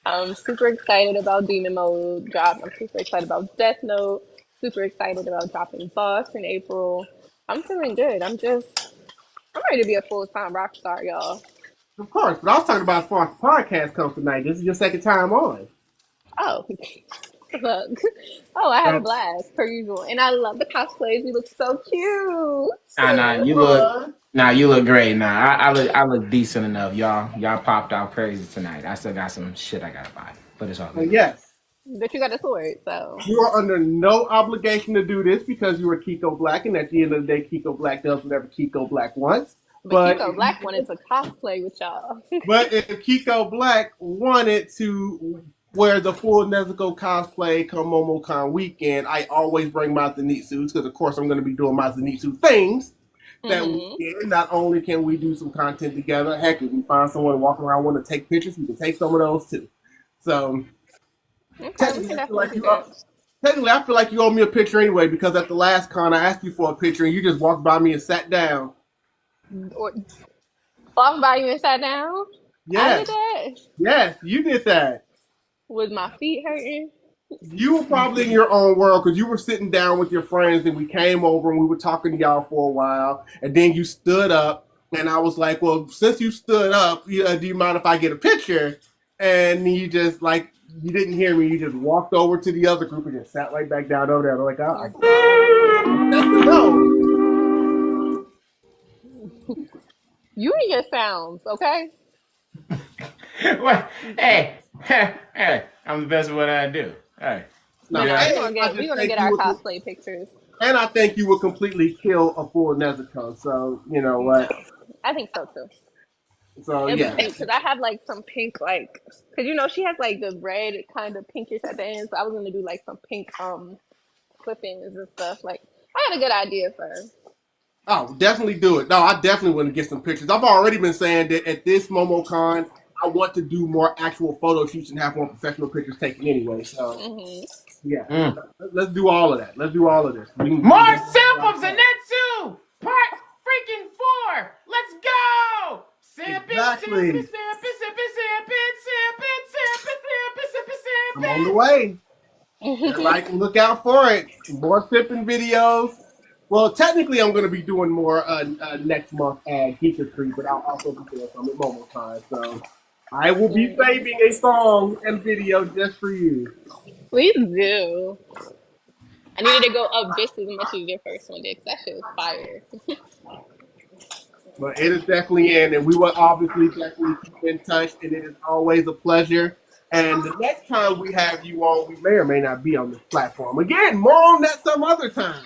I'm super excited about Demon Mode drop. I'm super excited about Death Note. Super excited about dropping Boss in April. I'm feeling good. I'm ready to be a full-time rock star, y'all. Of course, but I was talking about as far as the podcast comes tonight. This is your second time on. Oh, look. Oh, I had a blast per usual, and I love the cosplays. We look so cute. you look great. I look decent enough. Y'all popped out crazy tonight. I still got some shit I gotta buy, but it's all good. Yes, But you got a sword, so. you are under no obligation to do this because you are Kiko Black, and at the end of the day, Kiko Black does whatever Kiko Black wants. But Kiko Black wanted to cosplay with y'all. But if Kiko Black wanted to wear the full Nezuko cosplay come MomoCon weekend, I always bring my Zenitsus because, of course, I'm going to be doing my Zenitsu things that weekend. Not only can we do some content together, heck, if we find someone walking around want to take pictures, we can take some of those too. So, technically, I feel like you owe me a picture anyway because at the last con, I asked you for a picture and you just walked by me and sat down. Or walked by you and sat down? Yes. I did that? Yes, you did that. Was my feet hurting? You were probably in your own world because you were sitting down with your friends and we came over and we were talking to y'all for a while. And then you stood up and I was like, well, since you stood up, do you mind if I get a picture? And you just you didn't hear me. You just walked over to the other group and just sat right back down over there. I'm like, oh, that's a no. You and your sounds, okay? Well, hey, I'm the best at what I do. Hey. No, we're gonna get our cosplay pictures. And I think you would completely kill a full Nezuko. So, you know what? I think so too. So, yeah. Because I have some pink, because she has the red kind of pinkish at the end. So I was gonna do some pink clip-ins and stuff. I had a good idea for her. Oh, definitely do it. No, I definitely want to get some pictures. I've already been saying that at this MomoCon, I want to do more actual photo shoots and have more professional pictures taken anyway. So, yeah, let's do all of that. Let's do all of this. More samples Zenitsu part freaking 4. Let's go. Exactly. I'm on the way. Everybody can look out for it. More sipping videos. Well, technically, I'm going to be doing more next month at Geeker Tree, but I'll also be doing some at Momo Time. So I will be saving a song and video just for you. Please do. I needed to go up just as much as your first one did, 'cause that shit was fire. But it is definitely in, and we will obviously definitely keep in touch, and it is always a pleasure. And the next time we have you on, we may or may not be on this platform. Again, more on that some other time.